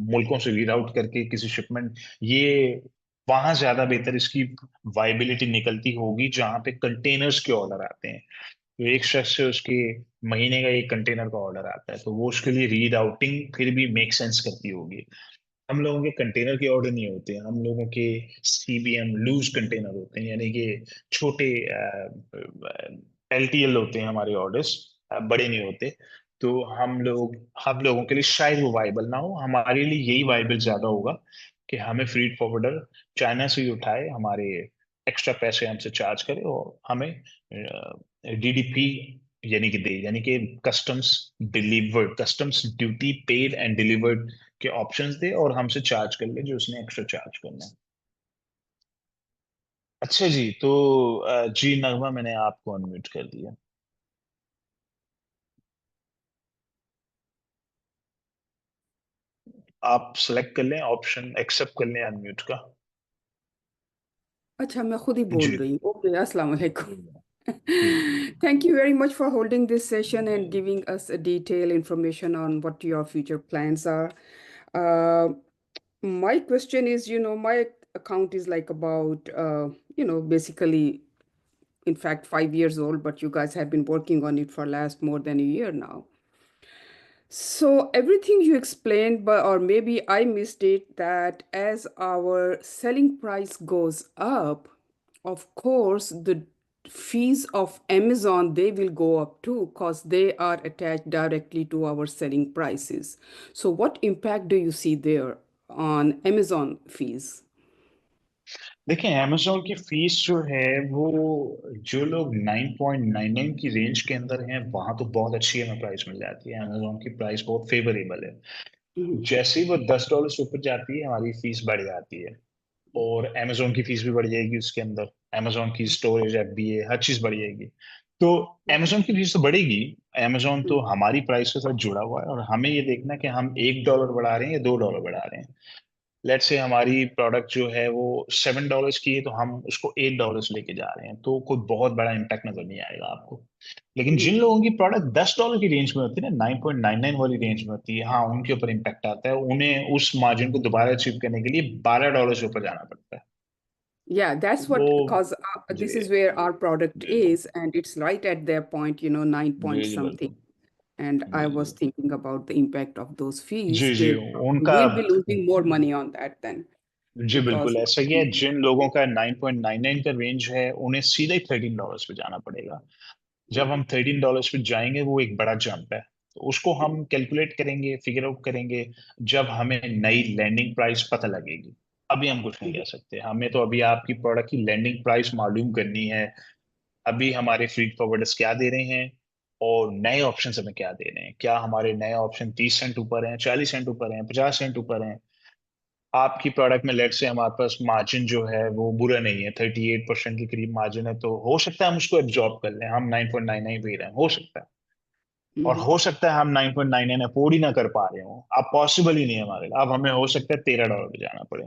मुल्कों से रीड आउट करके किसी शिपमेंट। ये वहां ज्यादा बेहतर इसकी वायबिलिटी निकलती होगी जहां पे कंटेनर्स के ऑर्डर आते हैं। तो एक शख्स से उसके महीने का एक कंटेनर का ऑर्डर आता है, तो वो उसके लिए रीडाउटिंग फिर भी मेक सेंस करती होगी। हम लोगों के कंटेनर के ऑर्डर नहीं होते हैं, हम लोगों के सीबीएम लूज कंटेनर होते हैं, यानी कि छोटे एलटीएल होते हैं हमारे ऑर्डर्स, बड़े नहीं होते। तो हम लोगों के लिए शायद वो वाइबल ना हो, हमारे लिए यही वाइबल ज्यादा होगा कि हमें फ्रीट फॉरवर्डर चाइना से ही उठाए, हमारे एक्स्ट्रा पैसे हमसे चार्ज करे और हमें डीडीपी यानी कि दे, यानी कि customs duty paid and delivered के ऑप्शंस दे और हमसे चार्ज कर ले जो उसने एक्स्ट्रा चार्ज करना है। अच्छा जी, तो जी नगमा, मैंने आपको अनम्यूट कर दिया। आप सेलेक्ट कर लें ऑप्शन, एक्सेप्ट कर लें अनम्यूट का। अच्छा, मैं खुद ही जी बोल रही हूँ। ओके, अस्सलाम वालेकुम। जी Thank you very much for holding this session and giving us a detailed information on what your future plans are. Uh, my question is, my account is like about, basically, in fact, 5 years old, but you guys have been working on it for last more than a year now. So everything you explained, but or maybe I missed it, that as our selling price goes up, of course, the fees of Amazon, they will go up too, because they are attached directly to our selling prices. So what impact do you see there on Amazon fees? देखिए, Amazon की fees जो है वो, जो लोग 9.99 की range के अंदर हैं वहां तो बहुत अच्छी हमें प्राइस मिल जाती है, अमेजोन की प्राइस बहुत फेवरेबल है। Mhm. जैसे ही वो $10 से ऊपर जाती है हमारी फीस बढ़ जाती है, और अमेजोन की फीस भी बढ़ जाएगी उसके अंदर, अमेजोन की स्टोरेज एफबीए हर चीज बढ़ जाएगी। तो अमेजोन की फीस तो बढ़ेगी, अमेजोन तो हमारी प्राइस के साथ जुड़ा हुआ है और हमें ये देखना है कि हम $1 बढ़ा रहे हैं या $2 बढ़ा रहे हैं। लेट्स से हमारी प्रोडक्ट जो है वो $7 की है, तो हम उसको $8 लेके जा रहे हैं, तो कोई बहुत बड़ा इम्पैक्ट नजर नहीं आएगा आपको। लेकिन जिन Mhm. लोगों की प्रोडक्ट $10 की रेंज में होती है ना, 9.99 वाली रेंज में होती है, हाँ उनके ऊपर इम्पैक्ट आता है, उन्हें उस मार्जिन को दोबारा अचीव करने के लिए $12 से ऊपर जाना पड़ता है। Yeah, that's वो what, because ji this is where our product ji is, and it's right at their point, 9 point ji something. बिल्कुल। And I ji was ji thinking about the impact of those fees. Ji ji They उनका, will be losing more money on that then, ji because बिल्कुल ऐसा ही है। जिन लोगों का 9.99 का range है उन्हें सीधे ही $13 पे जाना पड़ेगा। जब हम $13 पे जाएंगे वो एक बड़ा जंप है, तो उसको हम कैलकुलेट करेंगे, फिगर आउट करेंगे जब हमें नई लैंडिंग प्राइस पता लगेगी। अभी हम कुछ नहीं कह सकते, हमें तो अभी आपकी प्रोडक्ट की लैंडिंग प्राइस मालूम करनी है। अभी हमारे फीड फॉरवर्डर्स क्या दे रहे हैं और नए ऑप्शन हमें क्या दे रहे हैं, क्या हमारे नए ऑप्शन 30 सेंट ऊपर हैं, 40 सेंट ऊपर हैं, 50 सेंट ऊपर हैं। आपकी प्रोडक्ट में लेट से हमारे पास मार्जिन जो है वो बुरा नहीं है, 38% के करीब मार्जिन है, तो हो सकता है हम उसको एब्जॉर्ब कर लें, हम 9.99 पे रहे हैं, हो सकता है। और Mhm. हो सकता है हम 9.99 अफोर्ड ही ना कर पा रहे हो, अब पॉसिबल ही नहीं है हमारे लिए, अब हमें हो सकता है $13 पे जाना पड़े।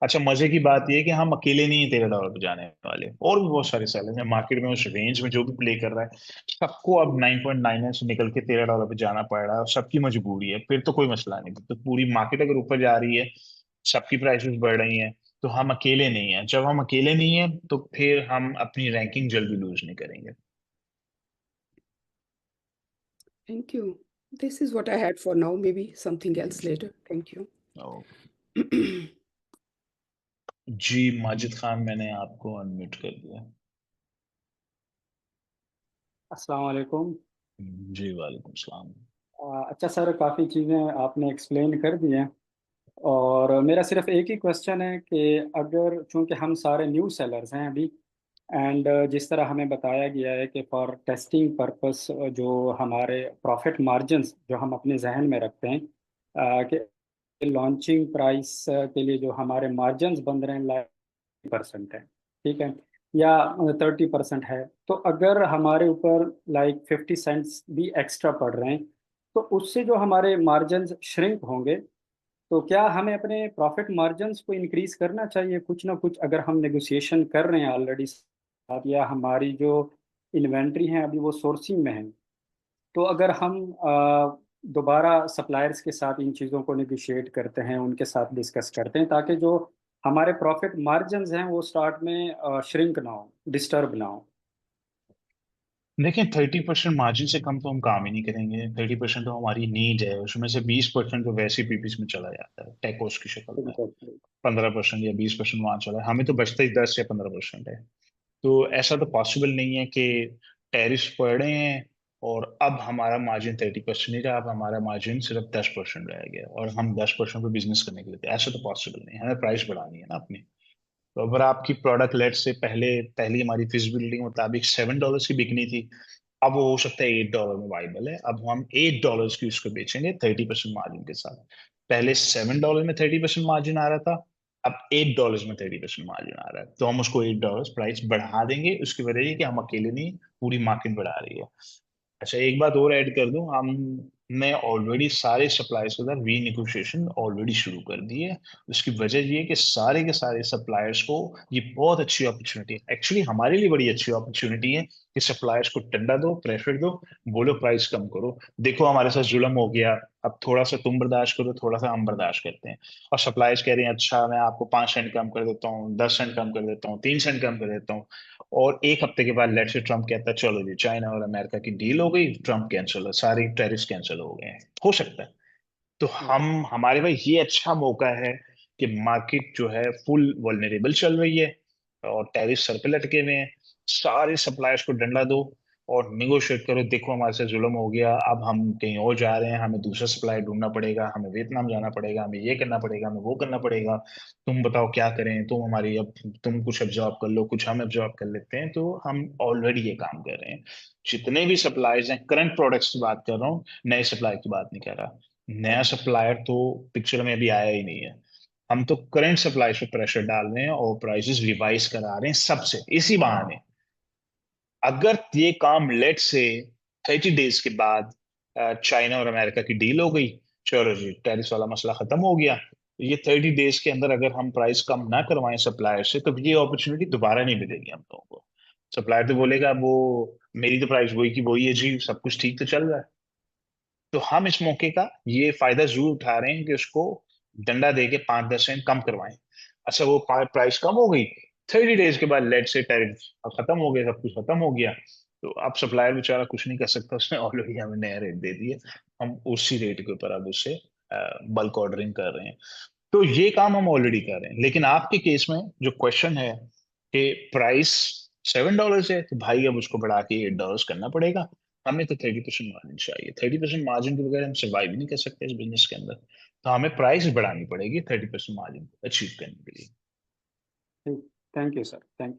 अच्छा, मजे की बात यह है कि हम अकेले नहीं है $13 पे जाने वाले, और भी बहुत सारे सेलर हैं मार्केट में उस रेंज में जो भी प्ले कर रहा है, सबको अब 9.99 से निकल के $13 पे जाना पड़ रहा है, और सबकी मजबूरी है, फिर तो कोई मसला नहीं, तो पूरी मार्केट अगर ऊपर जा रही है, सबकी प्राइसेस बढ़ रही हैं, तो हम अकेले नहीं हैं। जब हम अकेले नहीं हैं तो फिर हम अपनी रैंकिंग जल्दी लूज नहीं करेंगे। Thank you. This is what I had for now. Maybe something else later. Thank you. Okay जी, माजिद खान, मैंने आपको अनम्यूट कर दिया। अस्सलाम वालेकुम। जी वालेकुम सलाम। अच्छा सर, काफ़ी चीज़ें आपने एक्सप्लेन कर दी हैं और मेरा सिर्फ एक ही क्वेश्चन है कि अगर, चूंकि हम सारे न्यू सेलर्स हैं अभी, एंड जिस तरह हमें बताया गया है कि फॉर टेस्टिंग पर्पस जो हमारे प्रॉफिट मार्जिन्स जो हम अपने जहन में रखते हैं, कि लॉन्चिंग प्राइस के लिए जो हमारे मार्जिन्स बन रहे हैं 30% है, ठीक है, या 30% है, तो अगर हमारे ऊपर लाइक 50 सेंट्स भी एक्स्ट्रा पड़ रहे हैं, तो उससे जो हमारे मार्जिन्स श्रिंक होंगे, तो क्या हमें अपने प्रॉफिट मार्जिन्स को इंक्रीज करना चाहिए कुछ ना कुछ, अगर हम नेगोशिएशन कर रहे हैं ऑलरेडी साथ, या हमारी जो इन्वेंट्री है अभी वो सोर्सिंग में है, तो अगर हम दोबारा सप्लायर्स के साथ इन चीज़ों को नेगोशिएट करते हैं, उनके साथ डिस्कस करते हैं, ताकि जो हमारे प्रॉफिट मार्जिन्स हैं वो स्टार्ट में श्रिंक ना हो, डिस्टर्ब ना हो। देखिए 30% मार्जिन से कम तो हम काम ही नहीं करेंगे। 30% तो हमारी नीड है, उसमें से 20% तो वैसे ही पीपीस में चला जाता है टेक कोस्ट की शक्ल में। एग्जैक्टली। 15% या 20% वहां चला है, हमें तो बचता ही 10 या 15% है। तो ऐसा तो पॉसिबल नहीं है कि टैरिफ पड़े हैं और अब हमारा मार्जिन 30% नहीं रहा, अब हमारा मार्जिन सिर्फ 10% रह गया और हम 10% पे बिजनेस करने के लिए थे। ऐसा तो पॉसिबल नहीं है, हमें प्राइस बढ़ानी है ना अपनी। तो अगर आपकी प्रोडक्ट लेट से पहली हमारी फिजिबिलिटी के मुताबिक $7 की बिकनी थी, अब वो हो सकता है $8 में वाइबल है, अब हम $8 की उसको बेचेंगे 30% मार्जिन के साथ। पहले $7 में 30% मार्जिन आ रहा था, अब $8 में 30% मार्जिन आ रहा है, तो हम उसको $8 प्राइस बढ़ा देंगे। उसकी वजह ये कि हम अकेले नहीं, पूरी मार्केट बढ़ा रही है। अच्छा, एक बात और ऐड कर दूं, हमने ऑलरेडी सारे सप्लायर्स के साथ रीनेगोशिएशन ऑलरेडी शुरू कर दी है। उसकी वजह ये है कि सारे के सारे सप्लायर्स को ये बहुत अच्छी अपॉर्चुनिटी है, एक्चुअली हमारे लिए बड़ी अच्छी अपॉर्चुनिटी है कि सप्लायर्स को डंडा दो, प्रेशर दो, बोलो प्राइस कम करो। देखो हमारे साथ जुल्म हो गया, अब थोड़ा सा तुम बर्दाश्त करो, थोड़ा सा हम बर्दाश्त करते हैं। और सप्लायर्स कह रहे हैं अच्छा मैं आपको 5 सेंट कम कर देता हूँ, 10 सेंट कम कर देता हूँ, 3 सेंट कम कर देता हूँ। और एक हफ्ते के बाद लेट से ट्रम्प कहता है चलो जी चाइना और अमेरिका की डील हो गई, ट्रम्प कैंसिल है, सारी टैरिफ कैंसिल हो गए हैं, हो सकता है। तो हमारे भाई ये अच्छा मौका है कि मार्केट जो है फुल वल्नरेबल चल रही है और टैरिफ सर पे लटके हुए हैं। सारे सप्लायर्स को डंडा दो और निगोशिएट करो, देखो हमारे साथ जुल्म हो गया, अब हम कहीं और जा रहे हैं, हमें दूसरा सप्लाई ढूंढना पड़ेगा, हमें वियतनाम जाना पड़ेगा, हमें ये करना पड़ेगा, हमें वो करना पड़ेगा। तुम बताओ क्या करें, तुम हमारी अब तुम कुछ अब्जॉर्ब कर लो, कुछ हम अब्जॉर्ब कर लेते हैं। तो हम ऑलरेडी ये काम कर रहे हैं। जितने भी सप्लायर्स हैं, करंट प्रोडक्ट्स की बात कर रहा हूँ, नए सप्लाई की बात नहीं कर रहा। नया सप्लायर तो पिक्चर में अभी आया ही नहीं है। हम तो करंट सप्लाई पे प्रेशर डाल रहे हैं और प्राइसेस रिवाइज करा रहे हैं सबसे, इसी बहाने। अगर ये काम लेट से 30 डेज के बाद चाइना और अमेरिका की डील हो गई, चलो जी टैरिफ वाला मसला खत्म हो गया, तो ये 30 डेज के अंदर अगर हम प्राइस कम ना करवाएं सप्लायर से, तो ये अपॉर्चुनिटी दोबारा नहीं मिलेगी हम लोगों को। सप्लायर तो बोलेगा वो मेरी तो प्राइस वही की वही है जी, सब कुछ ठीक तो चल रहा है। तो हम इस मौके का ये फायदा जरूर उठा रहे हैं कि उसको डंडा दे के 5-10 सेंट कम करवाएं। अच्छा वो प्राइस कम हो गई, 30 डेज के बाद लेट से टैरिफ खत्म हो गया, सब कुछ खत्म हो गया, तो अब सप्लायर बेचारा कुछ नहीं कर सकता, उसने ऑलरेडी हमें नया रेट दे दिया। हम उसी रेट के ऊपर अब उससे बल्क ऑर्डरिंग कर रहे हैं। तो ये काम हम ऑलरेडी कर रहे हैं। लेकिन आपके केस में जो क्वेश्चन है कि प्राइस $7 है, तो भाई अब उसको बढ़ा के $8 करना पड़ेगा। हमें तो 30% मार्जिन चाहिए, 30% मार्जिन के बगैर हम सर्वाइव नहीं कर सकते इस बिजनेस के अंदर। तो हमें प्राइस बढ़ानी पड़ेगी 30% मार्जिन अचीव करने के लिए। ठीक। थैंक यू सर, थैंक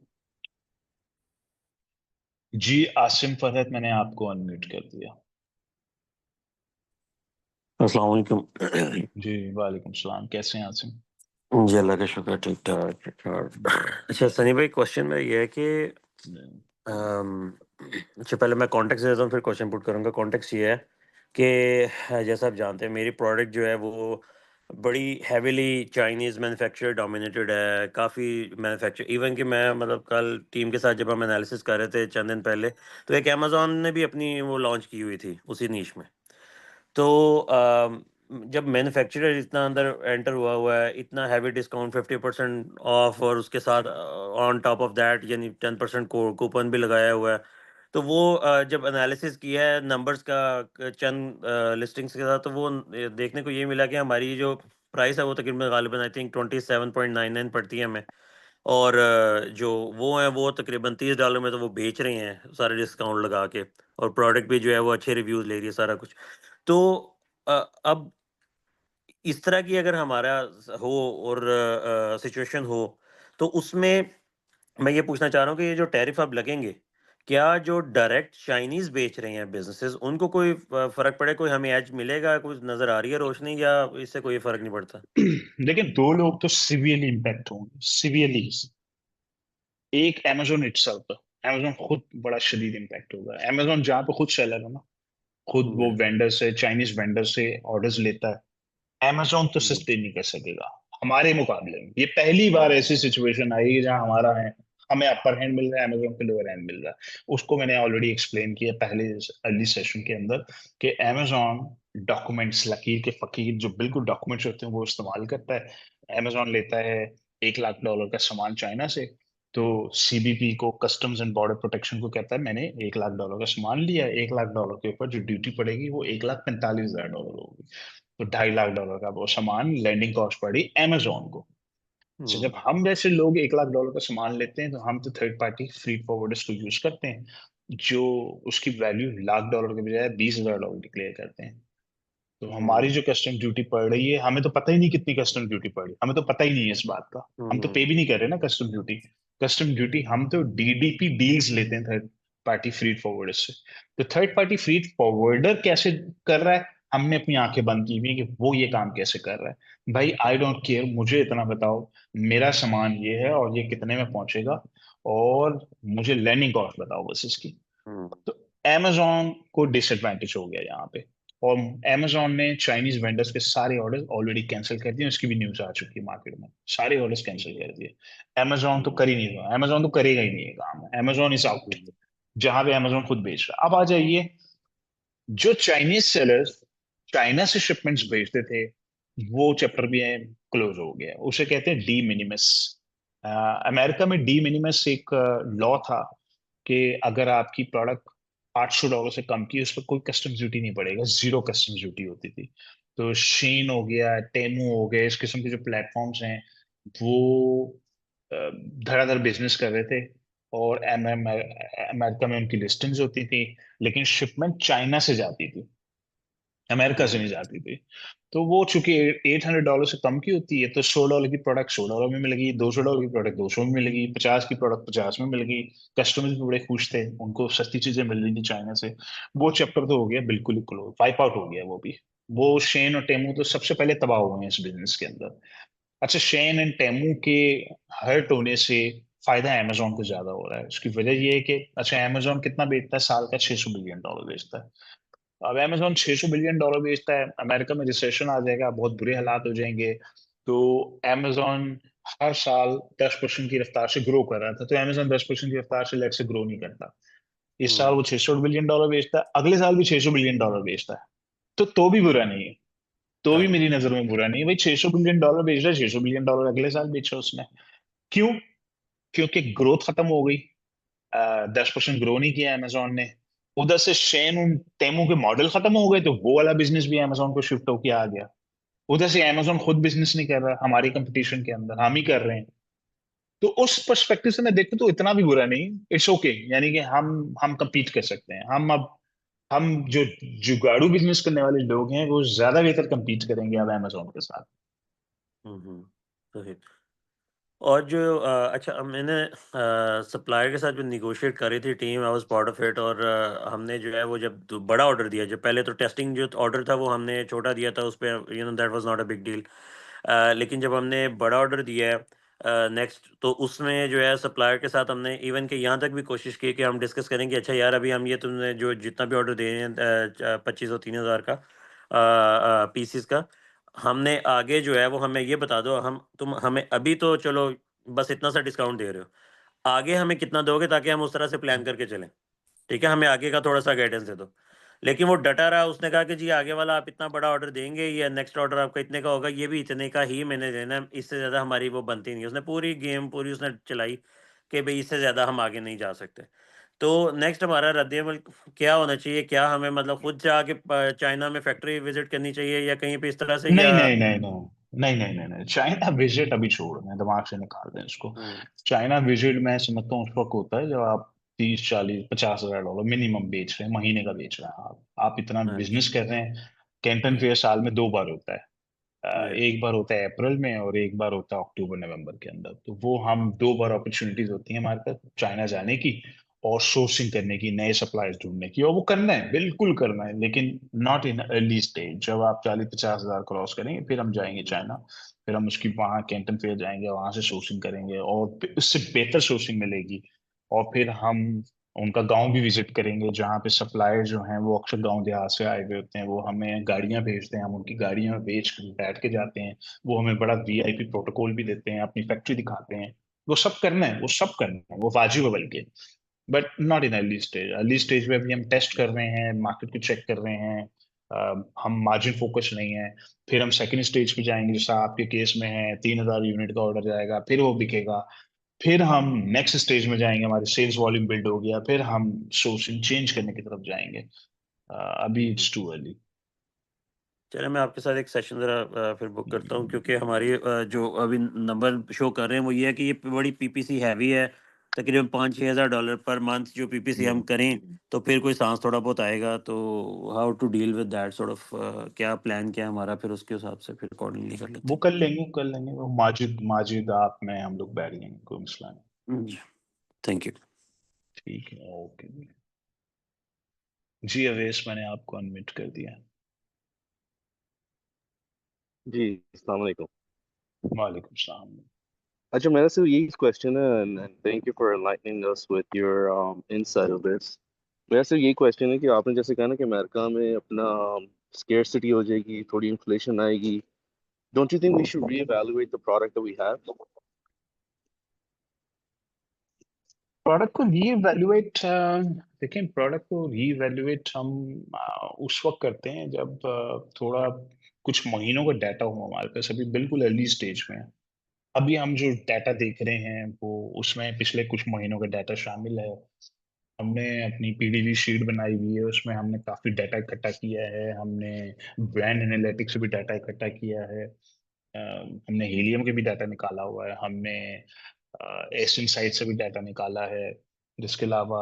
जी आसिम फरहत, मैंने आपको अनम्यूट कर दिया। अस्सलाम वालेकुम। जी वालेकुम सलाम, कैसे हैं आसिम? जी अल्लाह का शुक्र, ठीक ठाक ठीक ठाक। अच्छा सनी भाई, क्वेश्चन में ये है कि अच्छा पहले मैं कॉन्टेक्स्ट देता हूँ फिर क्वेश्चन पुट करूँगा। कॉन्टेक्स्ट ये है कि जैसा आप जानते हैं मेरी प्रोडक्ट जो है वो बड़ी हैवीली चाइनीज़ मैन्युफैक्चर डोमिनेटेड है। काफ़ी मैन्युफैक्चर, इवन कि मैं मतलब कल टीम के साथ जब हम एनालिसिस कर रहे थे चंद दिन पहले, तो एक अमेज़ॉन ने भी अपनी वो लॉन्च की हुई थी उसी नीश में। तो जब मैन्युफैक्चरर इतना अंदर एंटर हुआ है, इतना हैवी डिस्काउंट 50% ऑफ और उसके साथ ऑन टॉप ऑफ दैट यानी 10% कूपन भी लगाया हुआ है। तो वो जब एनालिसिस किया है नंबर्स का चंद लिस्टिंग्स के साथ, तो वो देखने को ये मिला कि हमारी जो प्राइस है वो तकरीबन गालिबन आई थिंक 27.99 पड़ती है हमें। और जो वो हैं वो तकरीबन $30 में तो वो बेच रहे हैं सारे डिस्काउंट लगा के, और प्रोडक्ट भी जो है वो अच्छे रिव्यूज़ ले रही है सारा कुछ। तो अब इस तरह की अगर हमारा हो और सिचुएशन हो, तो उसमें मैं ये पूछना चाह रहा हूँ कि ये जो टैरिफ अब लगेंगे, क्या जो डायरेक्ट चाइनीज बेच रहे हैं बिजनेसेस उनको कोई फर्क पड़े, कोई हमें एज मिलेगा, कुछ नजर आ रही है रोशनी, या इससे कोई फर्क नहीं पड़ता? लेकिन दो लोग तो सिवियरली इम्पैक्ट होंगे, सिवियरली। एक अमेजोन इटसेल्फ, अमेजोन खुद बड़ा शदीद इम्पैक्ट होगा। अमेजोन जहाँ पे खुद सेलर है ना, खुद वो हम्म, वेंडर से, चाइनीज वेंडर से ऑर्डर्स लेता है, अमेजोन तो हम्म, सस्टेन नहीं कर सकेगा हमारे मुकाबले में। ये पहली बार ऐसी सिचुएशन आई है जहां हमारा है, हमें अपर हैंड मिल रहा है, अमेजोन पे लोअर हैंड मिल रहा है। उसको मैंने ऑलरेडी एक्सप्लेन किया पहले अर्ली सेशन के अंदर कि अमेजोन डॉक्यूमेंट्स, लकीर के फकीर जो बिल्कुल डॉक्यूमेंट्स होते हैं वो इस्तेमाल करता है। अमेजोन लेता है $1 लाख का सामान चाइना से, तो सीबीपी को, कस्टम्स एंड बॉर्डर प्रोटेक्शन को कहता है मैंने $1 लाख का सामान लिया, $1 लाख के ऊपर जो ड्यूटी पड़ेगी वो $1,45,000 होगी। तो $2.5 लाख का वो सामान लैंडिंग कॉस्ट पड़ी अमेजोन को। तो जब हम जैसे लोग $1 लाख का सामान लेते हैं तो हम तो थर्ड पार्टी फ्रीट फॉरवर्डर्स को यूज करते हैं, जो उसकी वैल्यू $1 लाख के बजाय $20,000 डिक्लेयर करते हैं। तो हमारी जो कस्टम ड्यूटी पड़ रही है, हमें तो पता ही नहीं कितनी कस्टम ड्यूटी पड़ी, हमें तो पता ही नहीं है इस बात का। हम तो पे भी नहीं कर रहे ना कस्टम ड्यूटी। कस्टम ड्यूटी हम तो डीडीपी डील्स लेते हैं थर्ड पार्टी फ्रीट फॉरवर्डर से। तो थर्ड पार्टी फ्रीट फॉरवर्डर कैसे कर रहा है, हमने अपनी आंखें बंद की हुई है कि वो ये काम कैसे कर रहा है। भाई आई डोंट केयर, मुझे इतना बताओ मेरा सामान ये है और ये कितने में पहुंचेगा, और मुझे लैंडिंग कॉस्ट बताओ बस इसकी। तो amazon को डिसएडवांटेज हो गया यहाँ पे। और amazon ने चाइनीज वेंडर्स के सारे ऑर्डर ऑलरेडी कैंसिल कर दिए, उसकी भी न्यूज आ चुकी है मार्केट में, सारे ऑर्डर्स कैंसिल कर दिए। amazon तो कर ही नहीं रहा, amazon तो करेगा ही नहीं ये काम, amazon इज आउट। जहां पे amazon खुद बेच रहा है। अब आ जाइए, जो चाइनीज सेलर्स चाइना से शिपमेंट्स भेजते थे, वो चैप्टर भी क्लोज हो गया, उसे कहते हैं डी मिनिमस। अमेरिका में डी मिनिमस एक लॉ था कि अगर आपकी प्रोडक्ट $800 से कम की, उस पर कोई कस्टम्स ड्यूटी नहीं पड़ेगा, जीरो कस्टम्स ड्यूटी होती थी। तो शेन हो गया, टेमू हो गया, इस किस्म के जो प्लेटफॉर्म्स हैं वो धड़ाधड़ बिजनेस कर रहे थे, और अमेरिका में उनकी लिस्टिंग्स होती थी, लेकिन शिपमेंट चाइना से जाती थी, अमेरिका से नहीं जाती थी। तो वो चूंकि $800 से कम की होती है, तो $100 की प्रोडक्ट $100 में मिलेगी, $200 की प्रोडक्ट 200 में मिलेगी, 50 की प्रोडक्ट 50 में मिलेगी। कस्टमर्स भी बड़े खुश थे, उनको सस्ती चीजें मिल रही थी चाइना से। वो चैप्टर तो हो गया बिल्कुल ही क्लोज, वाइप आउट हो गया वो भी। वो शेन और टेमू तो सबसे पहले तबाह हुए हैं इस बिजनेस के अंदर। अच्छा, शेन एंड टेमू के हर्ट होने से फायदा अमेजोन को ज्यादा हो रहा है। उसकी वजह ये है कि अच्छा, अमेजोन कितना बेचता है, साल का $600 बिलियन बेचता है। अब अमेजोन $600 बिलियन बेचता है, अमेरिका में रिसेशन आ जाएगा, बहुत बुरे हालात हो जाएंगे, तो अमेजोन हर साल 10% की रफ्तार से ग्रो कर रहा था, तो अमेजोन 10% की रफ्तार से लेट से ग्रो नहीं करता। इस साल वो $600 बिलियन बेचता है, अगले साल भी $600 बिलियन बेचता है, तो भी बुरा नहीं है, तो भी मेरी नजर में बुरा नहीं है। भाई $600 बिलियन बेच रहा है, $600 बिलियन अगले साल बेचा उसने। क्यों? क्योंकि ग्रोथ खत्म हो गई, 10% ग्रो नहीं किया अमेजोन ने। उधर से शेन उन टेमो के मॉडल खत्म हो गए, तो वो वाला बिजनेस भी अमेजोन को शिफ्ट होके आ गया। उधर से अमेजोन खुद बिजनेस नहीं कर रहा, हमारी कंपटीशन के अंदर हम ही कर रहे हैं। तो उस पर्सपेक्टिव से मैं देखूं तो इतना भी बुरा नहीं, इट्स ओके। यानी कि हम compete कर सकते हैं। हम जो जुगाड़ू बिजनेस करने वाले लोग हैं वो ज्यादा बेहतर compete करेंगे अब अमेजोन के साथ। सही। और जो अच्छा, मैंने सप्लायर के साथ जो निगोशिएट करी थी team, I was part of it. और हमने जो है वो जब बड़ा ऑर्डर दिया, जब पहले तो टेस्टिंग जो ऑर्डर था वो हमने छोटा दिया था, उस पर that was not a big deal. लेकिन जब हमने बड़ा ऑर्डर दिया है नेक्स्ट, तो उसमें जो है सप्लायर के साथ हमने इवन के यहाँ तक भी कोशिश की कि हम डिस्कस करें कि अच्छा यार, अभी हम ये तुमने जो जितना भी ऑर्डर दे रहे हैं 2500 3000 का पीसीस का, हमने आगे जो है वो हमें ये बता दो, तुम हमें अभी तो चलो बस इतना सा डिस्काउंट दे रहे हो, आगे हमें कितना दोगे ताकि हम उस तरह से प्लान करके चलें। ठीक है, हमें आगे का थोड़ा सा गाइडेंस दे दो। लेकिन वो डटा रहा, उसने कहा कि जी आगे वाला आप इतना बड़ा ऑर्डर देंगे या नेक्स्ट ऑर्डर आपका इतने का होगा, ये भी इतने का ही मैंने देना है, इससे ज़्यादा हमारी वो बनती नहीं है। उसने पूरी गेम पूरी उसने चलाई कि भाई इससे ज़्यादा हम आगे नहीं जा सकते। तो नेक्स्ट हमारा रद्द-ए-अमल क्या होना चाहिए? क्या हमें मतलब खुद जाके चाइना में फैक्ट्री विजिट करनी चाहिए या कहीं पे इस तरह से, नहीं या नहीं नहीं नहीं नहीं नहीं नहीं नहीं, चाइना विजिट अभी छोड़ दें, दिमाग से निकाल दें इसको। चाइना विजिट मैं समझता हूँ उस वक्त होता है जब आप 30 40 50 हजार डॉलर मिनिमम बेच रहे हैं, महीने का बेच रहे हैं आप इतना बिजनेस अच्छा, कर रहे हैं। कैंटन फेयर साल में 2 बार होता है, एक बार होता है अप्रैल में और एक बार होता है अक्टूबर नवंबर के अंदर। तो वो हम 2 बार अपॉर्चुनिटीज होती है हमारे पास चाइना जाने की और सोर्सिंग करने की, नए सप्लायर्स ढूंढने की, और वो करना है, बिल्कुल करना है, लेकिन नॉट इन अर्ली स्टेज। जब आप 40 50 हजार क्रॉस करेंगे फिर हम जाएंगे चाइना, फिर हम उसकी वहाँ कैंटन फेयर जाएंगे, वहां से सोर्सिंग करेंगे और फिर उससे बेहतर सोर्सिंग मिलेगी। और फिर हम उनका गांव भी विजिट करेंगे, जहाँ पे सप्लायर जो हैं वो अक्सर गांव देहात से आए हुए होते हैं, वो हमें गाड़ियां भेजते हैं, हम उनकी गाड़ियां में बैठ के जाते हैं। वो हमें बड़ा वीआईपी प्रोटोकॉल भी देते हैं, अपनी फैक्ट्री दिखाते हैं। वो सब करना है, वो सब करना है, वो वाजिब है बल्कि। But not in early stage. Early stage में अभी हम टेस्ट कर रहे हैं, मार्केट को चेक कर रहे हैं, हम मार्जिन फोकस नहीं है। फिर हम सेकंड स्टेज पे जाएंगे, जैसा आपके केस में है, 3,000 यूनिट का ऑर्डर जाएगा, फिर वो बिकेगा। फिर हम नेक्स्ट स्टेज में जाएंगे, हमारे सेल्स वॉल्यूम बिल्ड हो गया, फिर हम सोर्सिंग चेंज करने की तरफ जाएंगे। अभी इट्स टू अर्ली। चलिए मैं आपके साथ एक सेशन ज़रा फिर बुक करता हूँ, क्योंकि हमारी जो अभी नंबर शो कर रहे हैं वो ये है कि ये बड़ी पीपीसी हैवी है, तकरीबन $5-6 हज़ार पर मंथ जो पीपीसी हम करें तो फिर कोई सांस थोड़ा बहुत आएगा। तो how to deal with that sort of, क्या प्लान क्या है हमारा, फिर उसके हिसाब से फिर अकॉर्डिंगली कर लेते वो कर लेंगे वो माजिद माजिद आप में हम लोग बैठ लेंगे, कोई मसला नहीं। हैं। Thank you. ठीक है, ओके जी। अवेश, मैंने आपको अनम्यूट कर दिया। जी, अस्सलाम वालेकुम। वालेकुम सलाम। अच्छा, मेरा सिर्फ यही क्वेश्चन है, and thank you for enlightening us with your insight of this. मेरा सिर्फ यही क्वेश्चन है कि आपने जैसे कहा ना कि अमेरिका में अपना स्केर्सिटी हो जाएगी, थोड़ी इन्फ्लेशन आएगी, don't you think we should reevaluate the product that we have? Product को रीइवैल्यूएट, देखिए प्रोडक्ट को रीइवैल्यूएट हम उस वक्त करते हैं जब थोड़ा कुछ महीनों का डाटा हो हमारे पास। अभी बिल्कुल अर्ली स्टेज में है। अभी हम जो डाटा देख रहे हैं वो उसमें पिछले कुछ महीनों का डाटा शामिल है। हमने अपनी पीडीवी शीट बनाई हुई है, उसमें हमने काफी डाटा इकट्ठा किया है। हमने ब्रांड एनालिटिक्स से भी डाटा इकट्ठा किया है। हमने हीलियम के भी डाटा निकाला हुआ है। हमने एसिन साइट से भी डाटा निकाला है। जिसके अलावा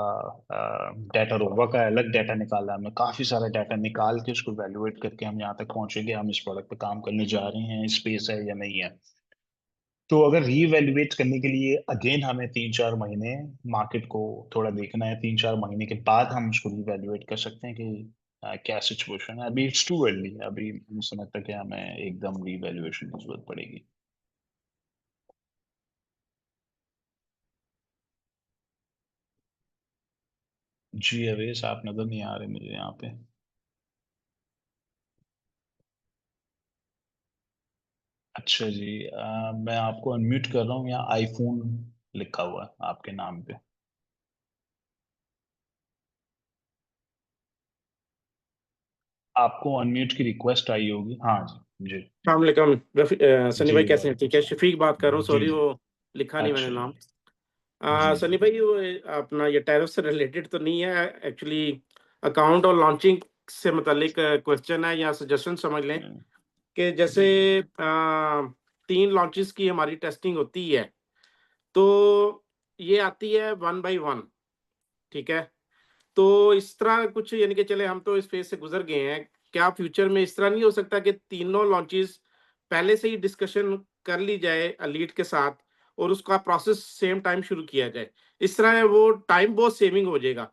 डाटा रोवा का अलग डाटा निकाला है हमने। काफी सारा डाटा निकाल के उसको वैल्यूएट करके हम यहाँ तक पहुंचेंगे, हम इस प्रोडक्ट पे काम करने जा रहे हैं, स्पेस है या नहीं है। तो अगर रीवैल्यूएट करने के लिए अगेन हमें 3-4 महीने मार्केट को थोड़ा देखना है, 3-4 महीने के बाद हम उसको रीवैल्यूएट कर सकते हैं कि क्या सिचुएशन है। अभी इट्स टू अर्ली, अभी मुझे समझता है कि हमें एकदम रीवैल्यूएशन की जरूरत पड़ेगी। जी अवेश, आप नजर नहीं आ रहे मुझे यहाँ पे। अच्छा जी, मैं आपको अनम्यूट कर रहा हूँ। यहाँ आईफोन लिखा हुआ है आपके नाम पे। आपको अनम्यूट की रिक्वेस्ट आई होगी। हाँ जी जी अस्सलाम सनी जी। भाई, कैसे हैं? वालेकुम ठीक है, सलाम। शफीक बात कर रहा हूँ, जी सॉरी जी। वो लिखा नहीं मैंने अच्छा नाम। जी जी सनी भाई, वो अपना ये टैरिफ से रिलेटेड तो नहीं है एक्चुअली, अकाउंट और लॉन्चिंग से मुतालिक क्वेश्चन है या सजेशन समझ लें। जी कि जैसे जी 3 लॉन्चेस की हमारी टेस्टिंग होती है, तो ये आती है 1 बाय 1, ठीक है। तो इस तरह कुछ, यानी कि चले हम तो इस फेज से गुजर गए हैं, क्या फ्यूचर में इस तरह नहीं हो सकता कि तीनों लॉन्चेस पहले से ही डिस्कशन कर ली जाए लीड के साथ और उसका प्रोसेस सेम टाइम शुरू किया जाए? इस तरह है वो टाइम बहुत सेविंग हो जाएगा,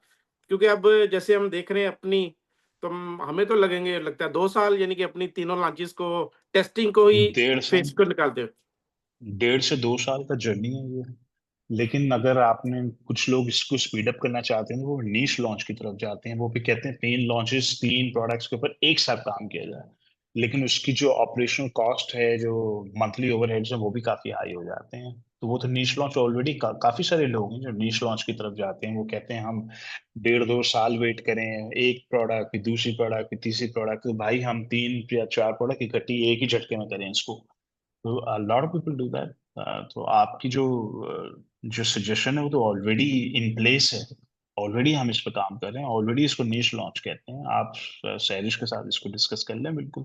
क्योंकि अब जैसे हम देख रहे हैं अपनी, तो हमें तो लगता है 2 साल, यानी कि अपनी तीनों लॉन्चेस को टेस्टिंग को ही डेढ़ साल, फेज को निकालते हुए। 1.5 से 2 साल का जर्नी है ये। लेकिन अगर आपने, कुछ लोग इसको स्पीड अप करना चाहते हैं, वो नीश लॉन्च की तरफ जाते हैं। वो भी कहते हैं 3 लॉन्चेस 3 प्रोडक्ट्स के ऊपर एक साथ काम किया जाए। लेकिन उसकी जो ऑपरेशनल कॉस्ट है, जो मंथली ओवरहेड्स हैं, वो भी काफी हाई हो जाते हैं। तो वो तो नीश लॉन्च ऑलरेडी काफी सारे लोग हैं जो नीश लॉन्च की तरफ जाते हैं। वो कहते हैं हम 1.5-2 साल वेट करें, एक प्रोडक्ट फिर दूसरी प्रोडक्ट फिर तीसरी प्रोडक्ट। तो भाई हम 3 या 4 प्रोडक्ट इकट्ठी एक ही झटके में करें इसको। तो lot of people do that. तो आपकी जो सजेशन है वो तो ऑलरेडी इन प्लेस है। ऑलरेडी हम इस पर काम कर रहे हैं, ऑलरेडी इसको नीश लॉन्च कहते हैं। आप सैरिश के साथ इसको डिस्कस कर लें बिल्कुल।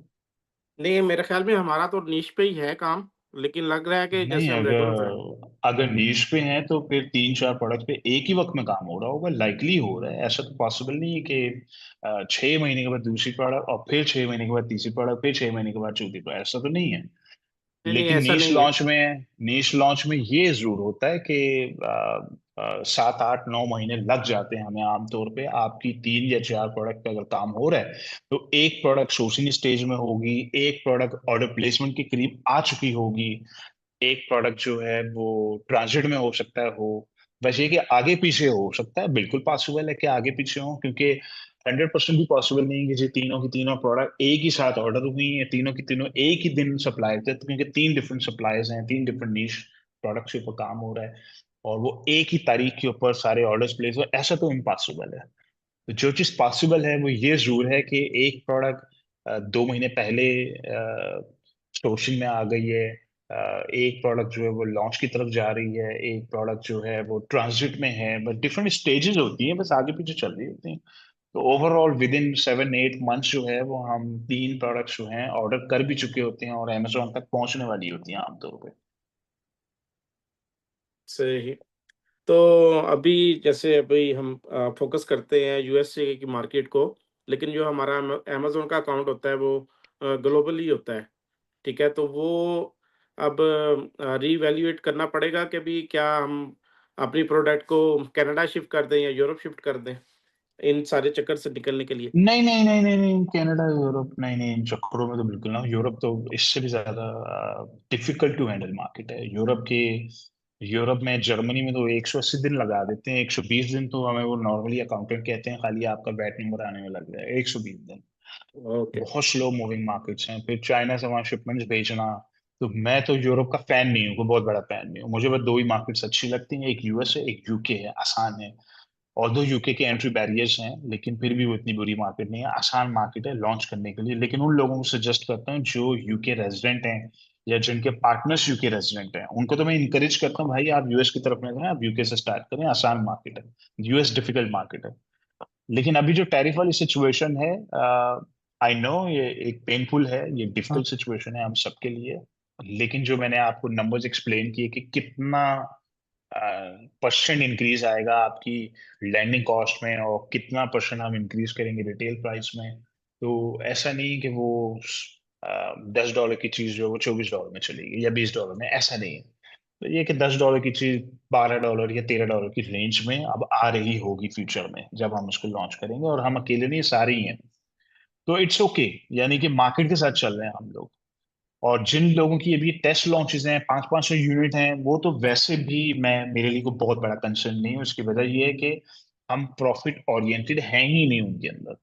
नहीं, मेरे ख्याल में हमारा तो नीश पे ही है काम, लेकिन लग रहा है कि नहीं, जैसे हम रेगुलर। अगर नीश पे हैं तो फिर 3-4 प्रोडक्ट पे एक ही वक्त में काम हो रहा होगा, लाइकली हो रहा है। ऐसा तो पॉसिबल नहीं है कि 6 महीने के बाद दूसरी प्रोडक्ट और फिर 6 महीने के बाद तीसरी प्रोडक्ट फिर 6 महीने के बाद चौथी प्रोडक्ट। ऐसा तो नहीं है। नहीं नहीं, लेकिन ऐसा नहीं है। नीश लॉन्च में ये जरूर होता है कि 7-8-9 महीने लग जाते हैं हमें आमतौर पे। आपकी 3 या 4 प्रोडक्ट पे अगर काम हो रहा है तो एक प्रोडक्ट सोर्सिंग स्टेज में होगी, एक प्रोडक्ट ऑर्डर प्लेसमेंट के करीब आ चुकी होगी, एक प्रोडक्ट जो है वो ट्रांजिट में हो सकता है हो। बस ये कि आगे पीछे हो सकता है, बिल्कुल पॉसिबल है कि आगे पीछे हो, क्योंकि 100% भी पॉसिबल नहीं है कि जी तीनों की तीनों प्रोडक्ट एक ही साथ ऑर्डर हुई है, तीनों की तीनों एक ही दिन सप्लाई थे। तो क्योंकि 3 डिफरेंट सप्लायर्स हैं, 3 डिफरेंट नीश प्रोडक्ट्स के ऊपर काम हो रहा है और वो एक ही तारीख के ऊपर सारे ऑर्डर्स प्लेस हो, ऐसा तो इम्पॉसिबल है। तो जो चीज पॉसिबल है वो ये जरूर है कि एक प्रोडक्ट 2 महीने पहले सोर्सिंग में आ गई है, एक प्रोडक्ट जो है वो लॉन्च की तरफ जा रही है, एक प्रोडक्ट जो है वो ट्रांजिट में है, बट डिफरेंट स्टेजेस होती हैं, बस आगे पीछे चल रही होती हैं। तो ओवरऑल विद इन 7-8 मंथ्स जो है वो हम 3 प्रोडक्ट्स जो हैं ऑर्डर कर भी चुके होते हैं और अमेजोन तक पहुंचने वाली होती हैं आमतौर पे। सही। तो अभी जैसे अभी हम फोकस करते हैं यूएसए की मार्केट को, लेकिन जो हमारा अमेजोन का अकाउंट होता है वो ग्लोबली होता है, ठीक है? तो वो अब रीवैल्यूएट करना पड़ेगा कि अभी क्या हम अपनी प्रोडक्ट को कनाडा शिफ्ट कर दें या यूरोप शिफ्ट कर दें, इन सारे चक्कर से निकलने के लिए? नहीं नहीं नहीं नहीं नहीं, कनाडा यूरोप नहीं नहीं, इन चक्करों में तो बिल्कुल ना। यूरोप तो इससे भी ज्यादा डिफिकल्ट टू हैंडल मार्केट है। यूरोप में जर्मनी में तो 180 दिन लगा देते हैं, 120 दिन तो हमें वो नॉर्मली अकाउंटेंट कहते हैं, खाली आपका वैट नंबर आने में लग जाए 120 दिन। ओके। बहुत स्लो मूविंग मार्केट्स हैं। फिर चाइना से वहां शिपमेंट्स भेजना। तो मैं तो यूरोप का फैन नहीं हूँ, कोई बहुत बड़ा फैन नहीं हूँ। मुझे बस 2 ही मार्केट्स अच्छी लगती हैं, एक यूएस है, एक यूके है, आसान है। और 2 यूके के एंट्री बैरियर्स हैं, लेकिन फिर भी वो इतनी बुरी मार्केट नहीं है, आसान मार्केट है लॉन्च करने के लिए। लेकिन उन लोगों को सजेस्ट करता हूँ जो यूके रेजिडेंट हैं या जिनके पार्टनर्स यूके रेजिडेंट हैं, उनको तो मैं इंकरेज करता हूँ भाई आप यूएस की तरफ ना जाएं, आप यूके से स्टार्ट करें, आसान मार्केट है। यूएस डिफिकल्ट मार्केट है। लेकिन अभी जो टैरिफ वाली सिचुएशन है, आई नो ये एक पेनफुल है, ये डिफिकल्ट सिचुएशन है हम सबके लिए। लेकिन जो मैंने आपको नंबर्स एक्सप्लेन किए कि कितना परसेंट इंक्रीज आएगा आपकी लैंडिंग कॉस्ट में और कितना परसेंट हम इंक्रीज करेंगे रिटेल प्राइस में, तो ऐसा नहीं कि वो $10 की चीज जो है वो $24 में चलेगी या $20 में, ऐसा नहीं है। तो ये कि $10 की चीज $12 या $13 की रेंज में अब आ रही होगी फ्यूचर में जब हम उसको लॉन्च करेंगे, और हम अकेले नहीं, सारे ही हैं। तो इट्स ओके, यानी कि मार्केट के साथ चल रहे हैं हम लोग। और जिन लोगों की अभी टेस्ट लॉन्चेस हैं, 500-500 यूनिट हैं, वो तो वैसे भी मैं, मेरे लिए कोई बहुत बड़ा कंसर्न नहीं है। उसकी वजह ये है कि हम प्रॉफिट ओरिएंटेड हैं ही नहीं उनके अंदर।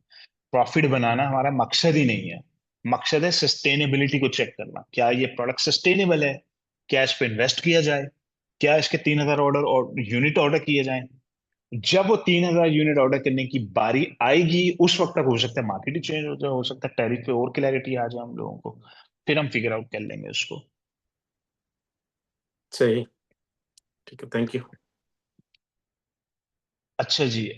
प्रॉफिट बनाना हमारा मकसद ही नहीं है। मकसद है सस्टेनेबिलिटी को चेक करना, क्या ये प्रोडक्ट सस्टेनेबल है, क्या इस पे इन्वेस्ट किया जाए, क्या इसके 3,000 ऑर्डर और यूनिट ऑर्डर किए जाएं। जब वो 3,000 यूनिट ऑर्डर करने की बारी आएगी, उस वक्त तक हो सकता है मार्केट ही चेंज हो जाए, हो सकता है टैरिफ पे और क्लैरिटी आ जाए हम लोगों को, फिर हम फिगर आउट कर लेंगे उसको। सही। ठीक है, थैंक यू। अच्छा जी,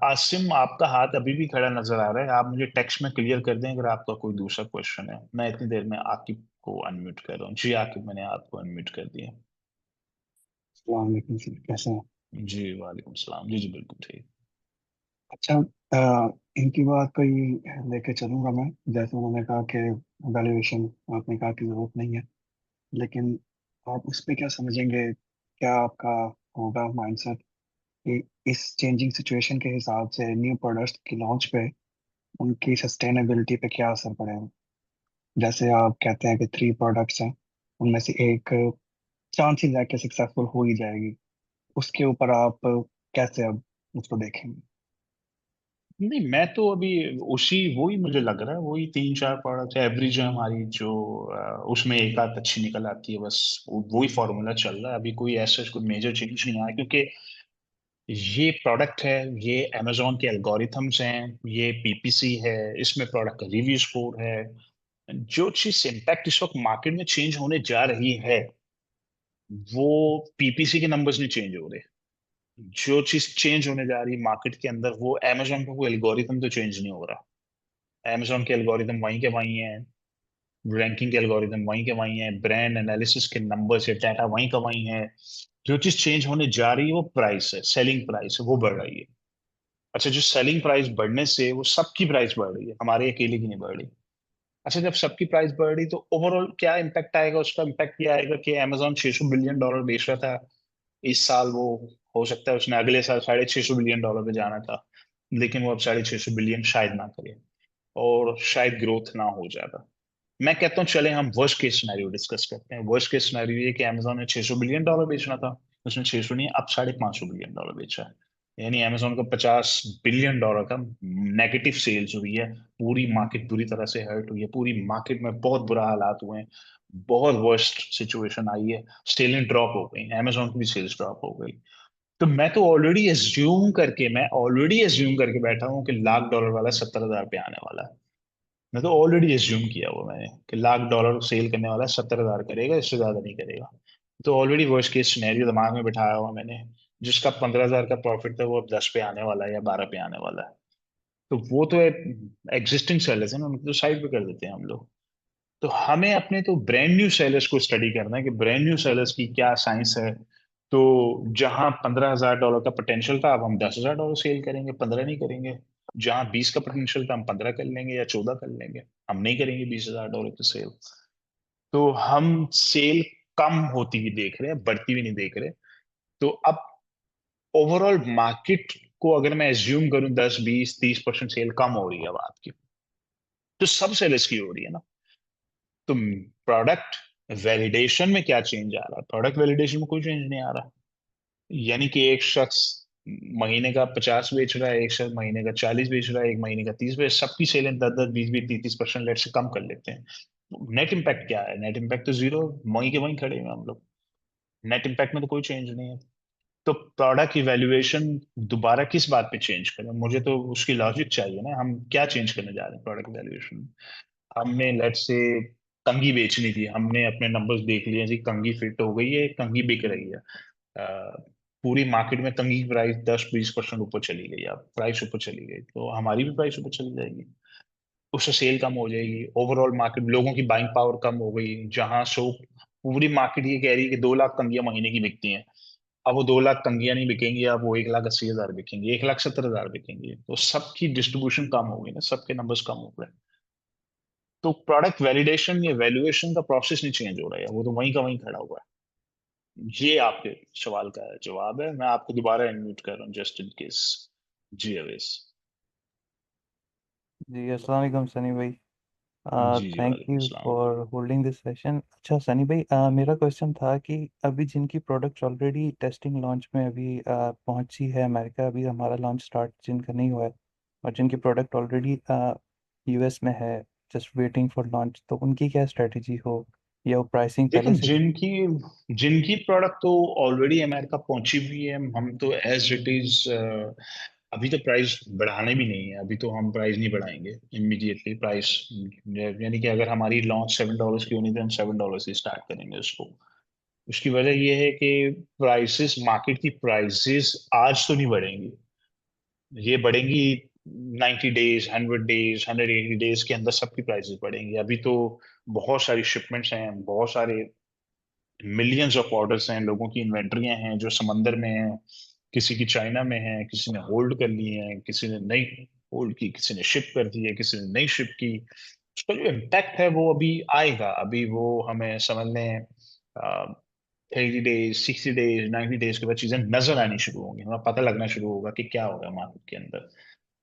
आसिम आपका हाथ अभी भी खड़ा नजर आ रहा है, आप मुझे टेक्स्ट में क्लियर कर दें अगर आपका कोई दूसरा क्वेश्चन है। मैं इतनी देर में आकिब को अनम्यूट कर रहा हूँ। जी आकिब, मैंने आपको अनम्यूट कर दिया। अस्सलाम वालेकुम सर, कैसे हैं? जी वालेकुम सलाम। जी जी बिल्कुल ठीक। अच्छा, इनकी बात को ही लेके चलूंगा मैं। जैसे उन्होंने कहा कि वैल्यूएशन, आपने कहा कि जरूरत नहीं है, लेकिन आप उस पे क्या समझेंगे? क्या आपका होगा माइंडसेट कि इस चेंजिंग सिचुएशन के हिसाब से न्यू प्रोडक्ट्स की लॉन्च पे उनकी सस्टेनेबिलिटी पे क्या असर पड़ेगा? जैसे आप कहते हैं कि 3 प्रोडक्ट्स हैं, उनमें से एक चांसेस है कि सक्सेसफुल हो ही जाएगी, उसके ऊपर आप कैसे अब उसको देखेंगे? नहीं, मैं तो अभी उसी, वही मुझे लग रहा है, वही 3-4 प्रोडक्ट एवरेज है हमारी जो उसमें एक आध अच्छी निकल आती है, बस वही फॉर्मूला चल रहा है। अभी कोई ऐसा कोई मेजर चेंज नहीं आया, क्योंकि ये प्रोडक्ट है, ये अमेजोन के एल्गोरिथम्स हैं, ये पीपीसी है, इसमें प्रोडक्ट का रिव्यू स्कोर है। जो चीज इम्पैक्ट इस वक्त मार्केट में चेंज होने जा रही है, वो पीपीसी के नंबर्स नहीं चेंज हो रहे। जो चीज चेंज होने जा रही है मार्केट के अंदर, वो अमेजोन का कोई एल्गोरिथम तो चेंज नहीं हो रहा। अमेजोन के एल्गोरिथम वहीं के वहीं हैं, रैंकिंग के एल्गोरिथम वहीं के वहीं हैं, ब्रांड एनालिसिस के नंबर्स या डाटा वहीं का वहीं है। जो चीज चेंज होने जा रही है वो प्राइस है, सेलिंग प्राइस है, वो बढ़ रही है। अच्छा, जो सेलिंग प्राइस बढ़ने से वो सबकी प्राइस बढ़ रही है, हमारे अकेले की नहीं बढ़ रही। अच्छा, जब सबकी प्राइस बढ़ रही तो ओवरऑल क्या इम्पैक्ट आएगा? उसका इम्पैक्ट ये आएगा कि अमेजोन $600 बिलियन बेच रहा था इस साल, वो हो सकता है उसने अगले साल $650 बिलियन पे जाना था, लेकिन वो अब $650 बिलियन शायद ना करे, और शायद ग्रोथ ना हो ज्यादा। मैं कहता हूँ चले हम वर्स्ट केस सिनेरियो डिस्कस करते हैं। वर्स्ट केस सिनेरियो ये कि अमेजोन ने $600 बिलियन बेचना था, उसने 600 नहीं, अब $550 बिलियन बेचा है। यानी अमेजोन को $50 बिलियन का नेगेटिव सेल्स हुई है। पूरी मार्केट बुरी तरह से हर्ट हुई है, पूरी मार्केट में बहुत बुरा हालात हुए हैं, बहुत वर्स्ट सिचुएशन आई है। सेलिंग ड्रॉप हो गई, अमेजोन की भी सेल्स ड्रॉप हो गई। तो मैं ऑलरेडी एज्यूम करके बैठा हूँ कि $1,00,000 वाला 70,000 पे आने वाला है। मैं तो ऑलरेडी एज्यूम किया हुआ मैंने कि $1,00,000 सेल करने वाला 70,000 करेगा, इससे ज्यादा नहीं करेगा। तो ऑलरेडी वर्स्ट केस सिनेरियो दिमाग में बिठाया हुआ मैंने। जिसका 15,000 का प्रॉफिट था वो अब 10 पे आने वाला है या 12 पे आने वाला है। तो वो तो एग्जिस्टिंग सेलर्स है ना, उनको तो साइड पे कर देते हैं हम लोग। तो हमें अपने तो ब्रांड न्यू सेलर्स को स्टडी करना है कि ब्रांड न्यू सेलर्स की क्या साइंस है। तो जहां $15,000 का पोटेंशियल था, अब हम $10,000 सेल करेंगे, 15 नहीं करेंगे। जहां 20 का पोटेंशियल था, हम 15 कर लेंगे या 14 कर लेंगे। हम नहीं करेंगे $20,000 की सेल। तो हम सेल कम होती हुई देख रहे हैं, बढ़ती हुई नहीं देख रहे। तो अब ओवरऑल मार्केट को अगर मैं एज्यूम करूं 10, 20, 30% सेल कम हो रही है अब आपकी, तो सब सेलर्स की हो रही है ना। तो प्रोडक्ट वैलिडेशन में क्या चेंज आ रहा है? प्रोडक्ट वैलिडेशन में कोई चेंज नहीं आ रहा। यानी कि एक शख्स महीने का 50 बेच रहा है, एक शख्स महीने का 40 बेच रहा है, एक महीने का 30 बेच, सबकी सेलें 10, 10, 20, 20, 30% लेट से कम कर लेते हैं। नेट इम्पैक्ट क्या है? नेट इम्पैक्ट तो जीरो, वहीं के वहीं खड़े हैं हम लोग। नेट इम्पैक्ट में तो कोई चेंज नहीं है। तो प्रोडक्ट इवैल्यूएशन दोबारा किस बात पे चेंज करें? मुझे तो उसकी लॉजिक चाहिए ना। हम क्या चेंज करने जा रहे हैं प्रोडक्ट इवैल्यूएशन? हमने लेट्स से कंघी बेचनी थी, हमने अपने नंबर्स देख लिए जी, कंघी फिट हो गई है, कंघी बिक रही है। पूरी मार्केट में कंघी की प्राइस 10, 20% ऊपर चली गई, अब प्राइस ऊपर चली गई, तो हमारी भी प्राइस ऊपर चली जाएगी। उससे सेल कम हो जाएगी। ओवरऑल मार्केट, लोगों की बाइंग पावर कम हो गई। जहां सो पूरी मार्केट ये कह रही है कि 2 लाख कंघियां महीने की बिकती हैं, अब वो 2 लाख कंघियां नहीं बिकेंगी, अब वो 1,80,000 बिकेंगी, 1,70,000 बिकेंगी। तो सबकी डिस्ट्रीब्यूशन कम हो गई ना, सबके नंबर्स कम हो गए। तो प्रोडक्ट वैलिडेशन या वैल्यूएशन का प्रोसेस नहीं चेंज हो रहा है, वो तो वहीं का वहीं खड़ा हुआ है। ये आपके सवाल का जवाब है। मैं आपको दोबारा अनम्यूट कर रहा हूँ जस्ट इन केस। जी अवेश। जी अस्सलाम वालेकुम सनी भाई। जी जी, थैंक वालेकुम यू अस्सलाम। For holding this session. अच्छा सनी भाई, मेरा क्वेश्चन था कि अभी जिनकी प्रोडक्ट्स ऑलरेडी टेस्टिंग लॉन्च में अभी पहुंची है अमेरिका, अभी हमारा लॉन्च स्टार्ट जिनका नहीं हुआ है, और जिनकी प्रोडक्ट ऑलरेडी यूएस में है जस्ट वेटिंग फॉर लॉन्च, तो उनकी क्या स्ट्रेटजी हो, या वो प्राइसिंग देखिए, पहले से? जिनकी जिनकी प्रोडक्ट तो ऑलरेडी अमेरिका पहुंची हुई है, हम तो एज इट इज अभी तो प्राइस बढ़ाने भी नहीं है। अभी तो हम प्राइस नहीं बढ़ाएंगे इमीडिएटली प्राइस। यानी कि अगर हमारी लॉन्च $7 की होनी तो हम $7 से स्टार्ट करेंगे उसको। उसकी वजह यह है कि प्राइसेस, मार्केट की प्राइसेस आज तो नहीं बढ़ेंगी। ये बढ़ेंगी 90 डेज, 100 डेज, 180 डेज के अंदर सबकी प्राइसेस बढ़ेंगी। अभी तो बहुत सारी शिपमेंट्स हैं, बहुत सारे मिलियंस ऑफ ऑर्डर्स हैं, लोगों की इन्वेंट्रियां हैं जो समंदर में हैं। किसी की चाइना में है, किसी ने होल्ड कर ली है, किसी ने नहीं होल्ड की, किसी ने शिप कर दी है, किसी ने नहीं शिप की। उसका जो इम्पैक्ट है वो अभी आएगा। अभी वो हमें समझ लें 30 डेज, 60 डेज, 90 डेज के बाद चीजें नजर आनी शुरू होंगी, हमें पता लगना शुरू होगा कि क्या हो रहा है मार्केट के अंदर।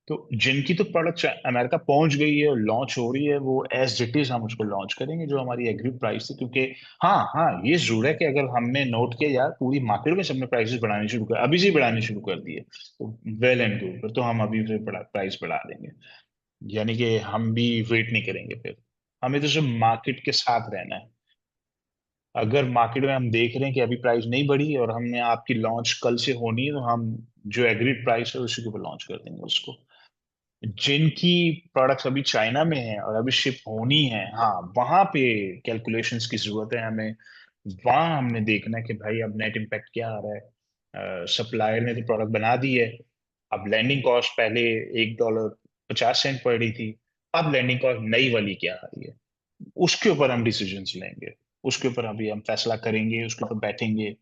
तो जिनकी तो प्रोडक्ट अमेरिका पहुंच गई है और लॉन्च हो रही है, वो एज इट इज हम उसको लॉन्च करेंगे जो हमारी एग्रीड प्राइस थी। क्योंकि हाँ हाँ, ये जरूर है कि अगर हमने नोट किया यार पूरी मार्केट में सबने प्राइसेस बढ़ानी शुरू कर, अभी से ही बढ़ानी शुरू कर दिए, तो वेल एंड गुड, फिर तो हम अभी फिर प्राइस बढ़ा देंगे। यानी कि हम भी वेट नहीं करेंगे फिर। हमें तो सिर्फ मार्केट के साथ रहना है। अगर मार्केट में हम देख रहे हैं कि अभी प्राइस नहीं बढ़ी और हमने आपकी लॉन्च कल से होनी है, तो हम जो एग्रीड प्राइस है उसी के ऊपर लॉन्च कर देंगे उसको। जिनकी प्रोडक्ट्स अभी चाइना में है और अभी शिप होनी है, हाँ, वहां पे कैलकुलेशंस की जरूरत है हमें। वहां हमने देखना है कि भाई अब नेट इम्पैक्ट क्या आ रहा है। सप्लायर ने तो प्रोडक्ट बना दी है, अब लैंडिंग कॉस्ट पहले $1.50 पड़ रही थी, अब लैंडिंग कॉस्ट नई वाली क्या आ रही है, उसके ऊपर हम डिसीजंस लेंगे। उसके ऊपर अभी हम फैसला करेंगे, उसके ऊपर बैठेंगे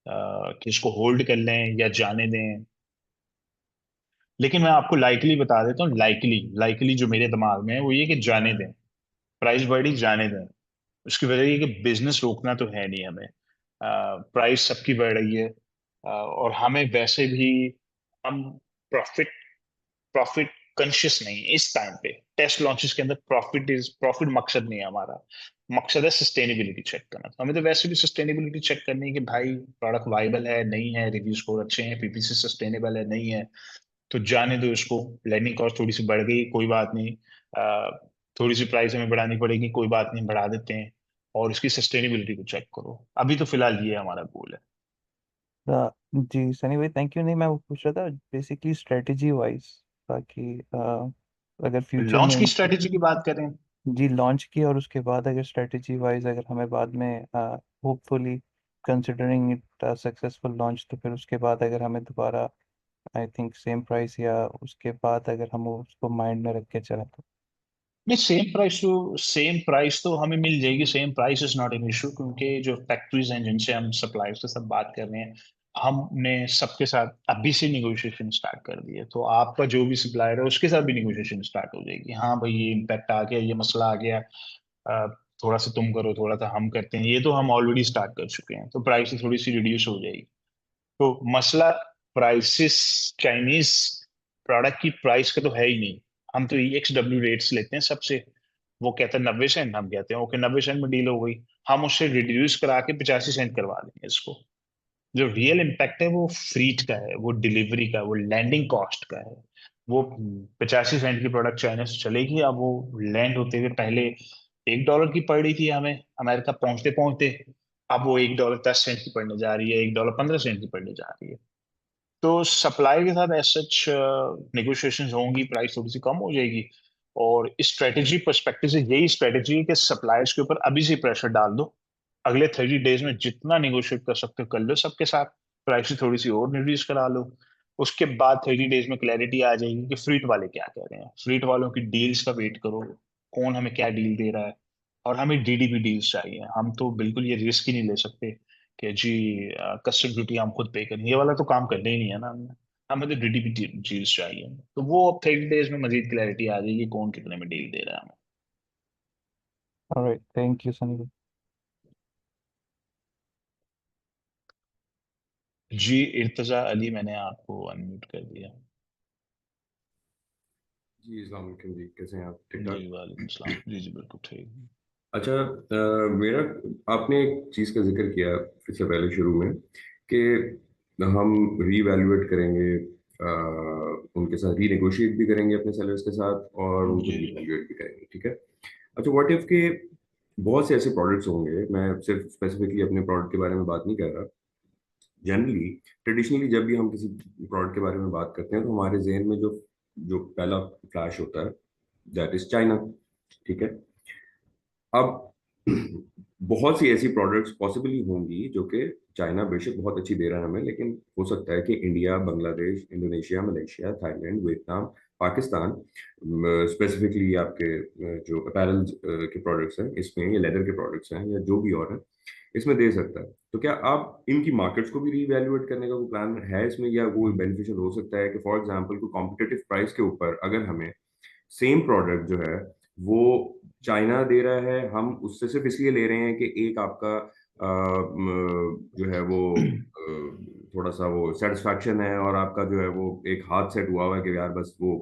कि इसको होल्ड कर लें या जाने दें। लेकिन मैं आपको लाइकली बता देता हूँ, लाइकली लाइकली जो मेरे दिमाग में है वो ये कि जाने दें, प्राइस बढ़ी जाने दें। उसकी वजह ये कि बिजनेस रोकना तो है नहीं हमें। प्राइस सबकी बढ़ रही है, और हमें वैसे भी हम प्रॉफिट प्रॉफिट कॉन्शियस नहीं है इस टाइम पे। टेस्ट लॉन्चेस के अंदर प्रॉफिट मकसद नहीं है हमारा। मकसद है सस्टेनेबिलिटी चेक करना। तो हमें तो वैसे भी सस्टेनेबिलिटी चेक करनी है कि भाई प्रोडक्ट वाइबल है नहीं है, रिव्यू स्कोर अच्छे हैं, पीपीसी सस्टेनेबल है नहीं है। तो जाने दो इसको। लैंडिंग कॉस्ट थोड़ी सी बढ़ गई, कोई बात नहीं। थोड़ी सी प्राइस हमें बढ़ानी पड़ेगी, कोई बात नहीं, बढ़ा देते हैं। और इसकी सस्टेनेबिलिटी को चेक करो। अभी तो फिलहाल ये हमारा गोल है। जी सनी भाई थैंक यू। नहीं, मैं वो पूछ रहा था बेसिकली स्ट्रेटजी वाइज, ताकि अगर फ्यूचर लॉन्च में की स्ट्रेटेजी की बात करें, जी लॉन्च की, और उसके बाद अगर स्ट्रेटजी वाइज अगर हमें बाद में hopefully considering it successful launch, तो फिर उसके बाद अगर हमें दोबारा आई थिंक सेम प्राइस या उसके बाद अगर हम उसको माइंड में रख के चलें तो नहीं, सेम प्राइस तो हमें मिल जाएगी। Same price is not an issue, क्योंकि जो फैक्ट्रीज हैं जिनसे हम सप्लायर्स से सब बात कर रहे हैं, हमने सबके साथ अभी से निगोशिएशन स्टार्ट कर दी है। तो आपका जो भी सप्लायर है उसके साथ भी निगोशिएशन स्टार्ट हो जाएगी। हाँ भाई, ये इम्पैक्ट आ गया, ये मसला आ गया, अ, थोड़ा सा तुम करो, थोड़ा सा हम करते हैं, ये तो हम ऑलरेडी स्टार्ट कर चुके हैं। तो प्राइस थोड़ी सी रिड्यूस हो जाएगी। तो मसला प्राइसेस, चाइनीज प्रोडक्ट की प्राइस का तो है ही नहीं। हम तो EXW रेट्स लेते हैं सबसे। वो कहता है 90 सेंट, हम कहते हैं ओके 90 सेंट में डील हो गई। हम उससे रिड्यूस करा के 85 सेंट करवा देंगे इसको। जो रियल इम्पैक्ट है वो फ्रीट का है, वो डिलीवरी का है, वो लैंडिंग कॉस्ट का है। वो 85 सेंट की प्रोडक्ट चाइना से चलेगी, अब वो लैंड होते हुए पहले $1 की पड़ रही थी हमें अमेरिका पहुंचते पहुंचते, अब वो $1 10 की पड़ने जा रही है, $1 15 की पड़ने जा रही है। तो सप्लाई के साथ एज सच नेगोशिएशंस होंगी, प्राइस थोड़ी सी कम हो जाएगी। और इस स्ट्रेटेजी पर्सपेक्टिव से यही स्ट्रेटेजी है कि सप्लायर्स के ऊपर अभी से प्रेशर डाल दो। अगले 30 डेज में जितना निगोशिएट कर सकते हो कर लो सबके साथ, प्राइस थोड़ी सी और रिड्यूस करा लो। उसके बाद 30 डेज में क्लैरिटी आ जाएगी कि फ्रीट वाले क्या कह रहे हैं। फ्रीट वालों की डील्स का वेट करो, कौन हमें क्या डील दे रहा है। और हमें DDP डील्स चाहिए। हम तो बिल्कुल ये रिस्क ही नहीं ले सकते कि जी कस्टम ड्यूटी हम खुद पे करें, ये वाला तो काम करना ही नहीं है ना हमने। हमें तो DDP डील्स चाहिए। तो वो अब 30 डेज में मजीद क्लैरिटी आ जाएगी कौन कितने में डील दे रहा है हमें। ऑलराइट, थैंक यू सनी भाई। जी इर्तजा अली, मैंने आपको अनम्यूट कर दिया। जी अस्सलाम वालेकुम जी, कैसे हैं आप? ठीक जी ठाक। वालेकुम सलाम। जी जी बिल्कुल ठीक। अच्छा, मेरा, आपने एक चीज़ का जिक्र किया इससे पहले शुरू में कि हम रीवैल्यूएट करेंगे, उनके साथ रीनेगोशिएट भी करेंगे अपने सेलर्स के साथ, और उनको जी जी रीवैल्यूएट भी करेंगे, ठीक है। अच्छा, व्हाट इफ के बहुत से ऐसे प्रोडक्ट्स होंगे, मैं सिर्फ स्पेसिफिकली अपने प्रोडक्ट के बारे में बात नहीं कर रहा, जनरली ट्रेडिशनली जब भी हम किसी प्रोडक्ट के बारे में बात करते हैं तो हमारे जहन में जो जो पहला फ्लैश होता है, दैट इज चाइना, ठीक है। अब बहुत सी ऐसी प्रोडक्ट्स पॉसिबली होंगी जो कि चाइना बेशक बहुत अच्छी दे रहा है हमें, लेकिन हो सकता है कि India, Bangladesh, Indonesia, Malaysia, Thailand, Vietnam, Pakistan, specifically आपके जो अपैरल के प्रोडक्ट्स हैं इसमें, या लेदर के प्रोडक्ट्स हैं, या जो भी और है इसमें दे सकता है। तो क्या आप इनकी मार्केट्स को भी रीवैल्यूएट करने का कोई प्लान है इसमें, या वो बेनिफिशियल हो सकता है कि फॉर एग्जांपल कोई कॉम्पिटिटिव प्राइस के ऊपर अगर हमें सेम प्रोडक्ट जो है वो चाइना दे रहा है, हम उससे सिर्फ इसलिए ले रहे हैं कि एक आपका जो है वो थोड़ा सा वो सेटिस्फैक्शन है, और आपका जो है वो एक हाथ सेट हुआ हुआ है कि यार बस वो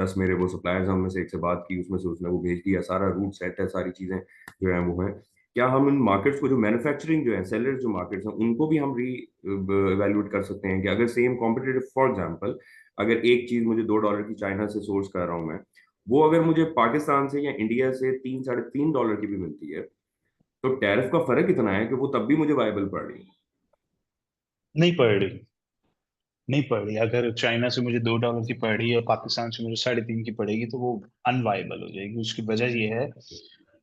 10 मेरे वो सप्लायर्स हैं, उनमें से एक से बात की, उसमें से उसने वो भेज दिया, सारा रूट सेट है, सारी चीजें जो है वो है। क्या हम इन मार्केट्स को, जो मैन्युफैक्चरिंग जो है, सेलर्स जो मार्केट्स हैं, उनको भी हम री इवेल्युएट कर सकते हैं कि अगर सेम कॉम्पिटिटिव, फॉर एग्जांपल अगर एक चीज मुझे $2 की चाइना से सोर्स कर रहा हूं मैं, वो अगर मुझे पाकिस्तान से या इंडिया से 3-3.5 डॉलर की भी मिलती है, तो टैरिफ का फर्क इतना है कि वो तब भी मुझे वायबल पड़ रही है। नहीं पड़ रही, नहीं पड़ रही। अगर चाइना से मुझे $2 की पड़ रही है और पाकिस्तान से मुझे 3.5 की पड़ेगी तो वो अनवाइबल हो जाएगी। उसकी वजह ये है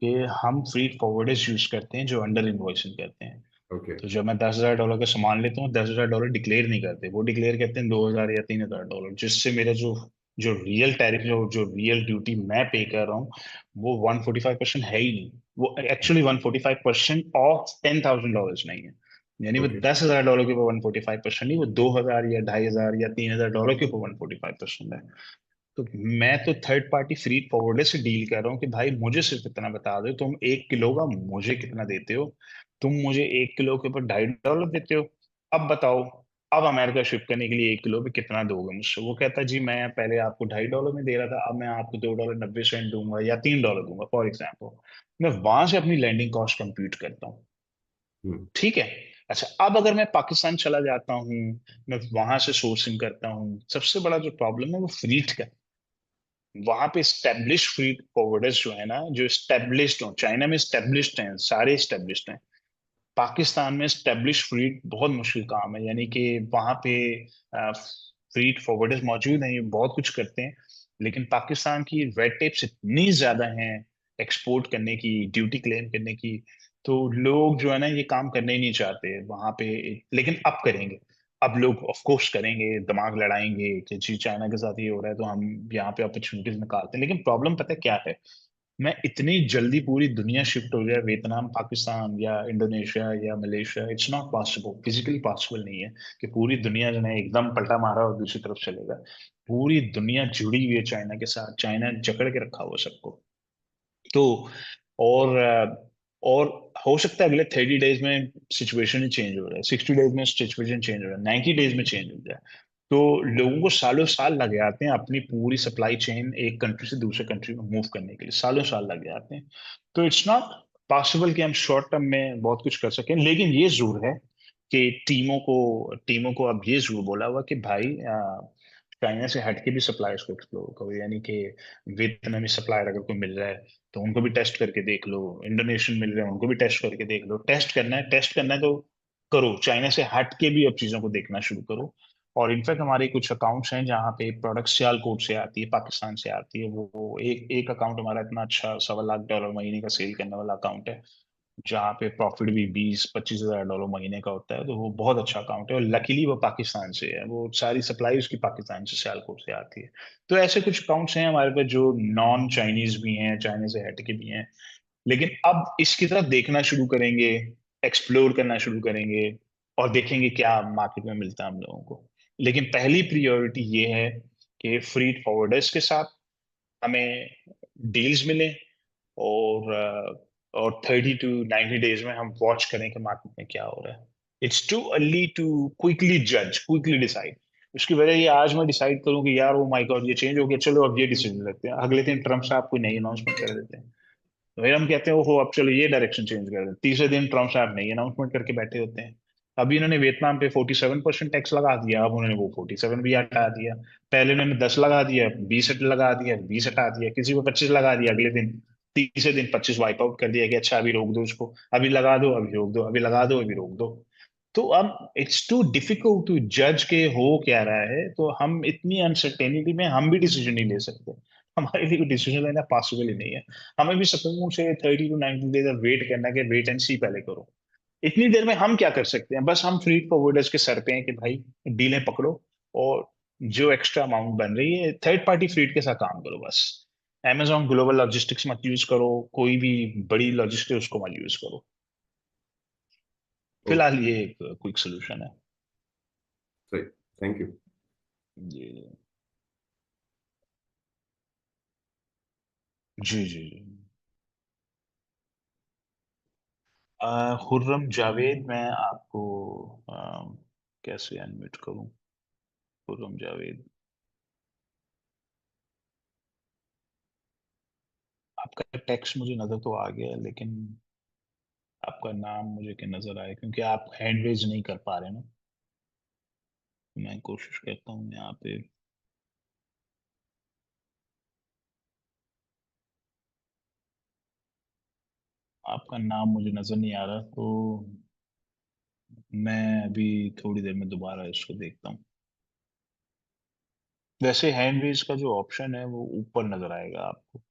कि हम फ्रीट फॉरवर्डर्स यूज करते हैं जो अंडर इन्वॉइसिंग करते हैं। ओके। तो जब मैं $10,000 का सामान लेता हूँ, $10,000 डिक्लेयर नहीं करते, वो डिक्लेयर करते हैं 2,000 या $3,000, जिससे मेरा जो जो रियल टैरिफ, जो रियल ड्यूटी मैं पे कर रहा हूँ, वो 145% है ही नहीं। वो एक्चुअली 145% ऑफ $10,000 नहीं है। यानी वो ओके। $10,000 के ऊपर 145% नहीं, वो 2,000 या 2,500 या $3,000 के ऊपर 145% है। तो मैं तो थर्ड पार्टी फ्रीट फॉरवर्डर से डील कर रहा हूँ कि भाई मुझे सिर्फ इतना बता दो, तुम 1 किलो का मुझे कितना देते हो। तुम मुझे 1 किलो के ऊपर $2.5 देते हो, अब बताओ, अब अमेरिका शिप करने के लिए 1 किलो पे कितना दोगे मुझसे। वो कहता है जी मैं पहले आपको $2.5 में दे रहा था, अब मैं आपको $2.90 दूंगा या $3 दूंगा फॉर एग्जाम्पल। मैं वहां से अपनी लैंडिंग कॉस्ट कंप्यूट करता हूँ। हम्म। ठीक है। अच्छा, अब अगर मैं पाकिस्तान चला जाता हूँ, मैं वहां से सोर्सिंग करता हूँ, सबसे बड़ा जो प्रॉब्लम है वो फ्रीट का। वहां पे स्टेब्लिश फ्रीट फॉरवर्डर्स जो है ना, जो स्टेब्लिश्ड हो, चाइना में स्टेब्लिश्ड हैं, सारे स्टेब्लिश्ड हैं। पाकिस्तान में स्टेब्लिश फ्रीट बहुत मुश्किल काम है, यानी कि वहां पे फ्रीट फॉरवर्डर्स मौजूद हैं, ये बहुत कुछ करते हैं, लेकिन पाकिस्तान की रेड टेप्स इतनी ज्यादा हैं एक्सपोर्ट करने की, ड्यूटी क्लेम करने की, तो लोग जो है ना ये काम करने ही नहीं चाहते वहां पे। लेकिन अब करेंगे, अब लोग ऑफ कोर्स करेंगे, दिमाग लड़ाएंगे कि जी चाइना के साथ ये हो रहा है तो हम यहाँ पे अपॉर्चुनिटीज निकालते हैं। लेकिन प्रॉब्लम पता है क्या है, मैं इतनी जल्दी पूरी दुनिया शिफ्ट हो जाए वियतनाम, पाकिस्तान या इंडोनेशिया या Malaysia, it's not possible, physically possible नहीं है कि पूरी दुनिया जो है एकदम पलटा मारा और दूसरी तरफ चलेगा। पूरी दुनिया जुड़ी हुई है चाइना के साथ, चाइना जकड़ के रखा हुआ सबको। तो और और हो सकता है अगले 30 डेज में सिचुएशन ही चेंज हो जाए, 60 डेज में सिचुएशन चेंज हो जाए, 90 डेज में चेंज हो जाए। तो लोगों को सालों साल लग जाते हैं अपनी पूरी सप्लाई चेन एक कंट्री से दूसरे कंट्री में मूव करने के लिए, सालों साल लग जाते हैं। तो इट्स नॉट पॉसिबल कि हम शॉर्ट टर्म में बहुत कुछ कर सकें। लेकिन ये जरूर है कि टीमों को अब ये जरूर बोला हुआ कि भाई चाइना से हट के भी सप्लायर्स को एक्सप्लोर करो, यानी कि वियतनामी सप्लायर अगर कोई मिल रहा है तो उनको भी टेस्ट करके देख लो, इंडोनेशियन मिल रहे हैं उनको भी टेस्ट करके देख लो। टेस्ट करना है तो करो, चाइना से हट के भी अब चीजों को देखना शुरू करो। और इनफैक्ट हमारे कुछ अकाउंट्स हैं जहाँ पे प्रोडक्ट सियालकोट से आती है, पाकिस्तान से आती है। वो एक एक अकाउंट हमारा इतना अच्छा $1.25 लाख महीने का सेल करने वाला अकाउंट है, जहाँ पे प्रॉफिट भी 20-25 हज़ार डॉलर महीने का होता है। तो वो बहुत अच्छा अकाउंट है और लकीली वो पाकिस्तान से है, वो सारी सप्लाई उसकी पाकिस्तान से सियालकोट से आती है। तो ऐसे कुछ अकाउंट्स हैं हमारे पास जो नॉन चाइनीज भी हैं, चाइना से हट के भी हैं। लेकिन अब इसकी तरफ देखना शुरू करेंगे, एक्सप्लोर करना शुरू करेंगे और देखेंगे क्या मार्केट में मिलता है हम लोगों को। लेकिन पहली प्रियोरिटी ये है कि फ्रीट फॉरवर्डर्स के साथ हमें डील्स मिले, और और 30 to 90 डेज में हम वॉच करें कि मार्केट में क्या हो रहा है। It's too early to quickly decide. उसकी वजह ये आज मैं डिसाइड करूं कि यार ओ माय गॉड ये चेंज हो गया, चलो अब ये डिसीजन लेते हैं, अगले दिन ट्रम्प साहब कोई नई अनाउंसमेंट कर देते हैं, तो फिर हम कहते हैं ओहो अब चलो ये डायरेक्शन चेंज कर दें, तीसरे दिन ट्रम्प साहब नई अनाउंसमेंट करके बैठे होते हैं। अभी इन्होंने वियतनाम पे 47% टैक्स लगा दिया, अब उन्होंने वो 47 भी हटा दिया। पहले उन्होंने 10 लगा दिया, 20 लगा दिया, 20 हटा दिया, किसी को 25 लगा दिया, अगले दिन तीसरे दिन 25 वाइप आउट कर दिया कि अच्छा अभी रोक दो उसको, अभी लगा दो अभी रोक दो, अभी लगा दो अभी रोक दो। तो अब इट्स टू डिफिकल्ट टू जज के हो क्या रहा है, तो हम इतनी अनसर्टेनिटी में हम भी डिसीजन नहीं ले सकते, हमारे लिए डिसीजन लेना पॉसिबल ही नहीं है। हमें भी सपोज से 30 to 90 डेज वेट करना कि वेट एंड सी पहले करो। इतनी देर में हम क्या कर सकते हैं, बस हम फ्रीड फॉरवर्डर्स के सर पे हैं कि भाई डीलें पकड़ो, और जो एक्स्ट्रा अमाउंट बन रही है थर्ड पार्टी फ्रीड के साथ काम करो बस। Amazon ग्लोबल लॉजिस्टिक्स मत यूज करो, कोई भी बड़ी लॉजिस्टिक उसको मत यूज करो। ओके, फिलहाल ये एक क्विक सोल्यूशन है। सही, थैंक यू। जी जी जी जी। खुर्रम जावेद, मैं आपको कैसे अनम्यूट करूं? खुर्रम जावेद, आपका टेक्स्ट मुझे नजर तो आ गया है, लेकिन आपका नाम मुझे क्या नजर आया, क्योंकि आप हैंड रेज नहीं कर पा रहे ना। मैं कोशिश करता हूँ यहाँ पे। आपका नाम मुझे नजर नहीं आ रहा, तो मैं अभी थोड़ी देर में दोबारा इसको देखता हूँ। वैसे हैंड रेज का जो ऑप्शन है वो ऊपर नजर आएगा आपको,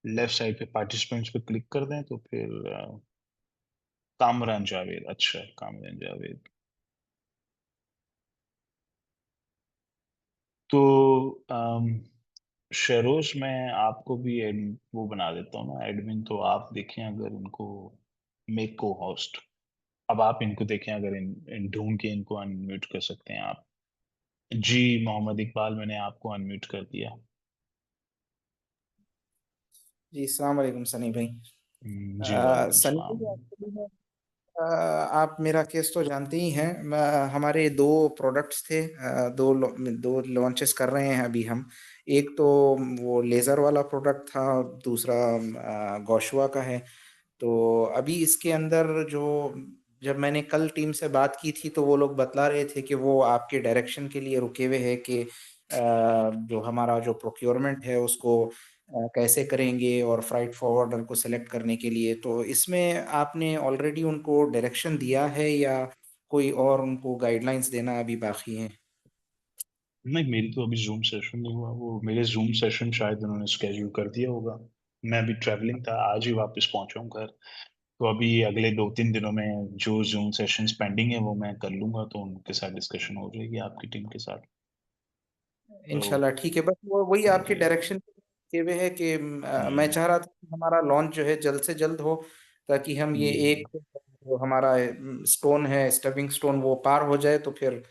लेफ्ट साइड पे पार्टिसिपेंट्स पे क्लिक कर दें तो फिर कामरान जावेद, अच्छा कामरान जावेद। तो शेरोज, मैं आपको भी वो बना देता हूँ ना एडमिन, तो आप देखें अगर इनको मेक को होस्ट। अब आप इनको देखें अगर इन ढूंढ के इनको अनम्यूट कर सकते हैं आप। जी मोहम्मद इकबाल, मैंने आपको अनम्यूट कर दिया। जी अस्सलाम वालेकुम सनी भाई। जी वालेकुम सनी सलाम। भाई एक्चुअली में आप मेरा केस तो जानते ही हैं। हमारे दो प्रोडक्ट्स थे, दो लॉन्चेस कर रहे हैं अभी हम। एक तो वो लेज़र वाला प्रोडक्ट था, दूसरा गोशवा का है। तो अभी इसके अंदर जो, जब मैंने कल टीम से बात की थी तो वो लोग बतला रहे थे कि वो आपके डायरेक्शन के लिए रुके हुए हैं कि जो हमारा जो प्रोक्योरमेंट है उसको कैसे करेंगे, और फ्राइट फॉरवर्डर को सेलेक्ट करने के लिए। तो इसमें आपने ऑलरेडी उनको डायरेक्शन दिया है या कोई और उनको गाइडलाइंस देना अभी बाकी है? नहीं, मेरी तो अभी जूम सेशन नहीं हुआ, वो मेरे जूम सेशन शायद उन्होंने स्केड्यूल कर दिया होगा। मैं अभी ट्रैवलिंग था, आज ही वापस पहुंचा हूँ घर। तो अभी अगले 2-3 दिनों में जो जूम सेशंस पेंडिंग है वो मैं कर लूंगा, तो उनके साथ डिस्कशन हो जाएगी आपकी टीम के साथ। तो इंशाल्लाह ठीक है, बस वो वही आपके जी डायरेक्शन के हुए है कि मैं चाह रहा था कि हमारा लॉन्च जो है जल्द से जल्द हो, ताकि हम ये एक जो हमारा स्टोन है, स्टेपिंग स्टोन, वो पार हो जाए, तो फिर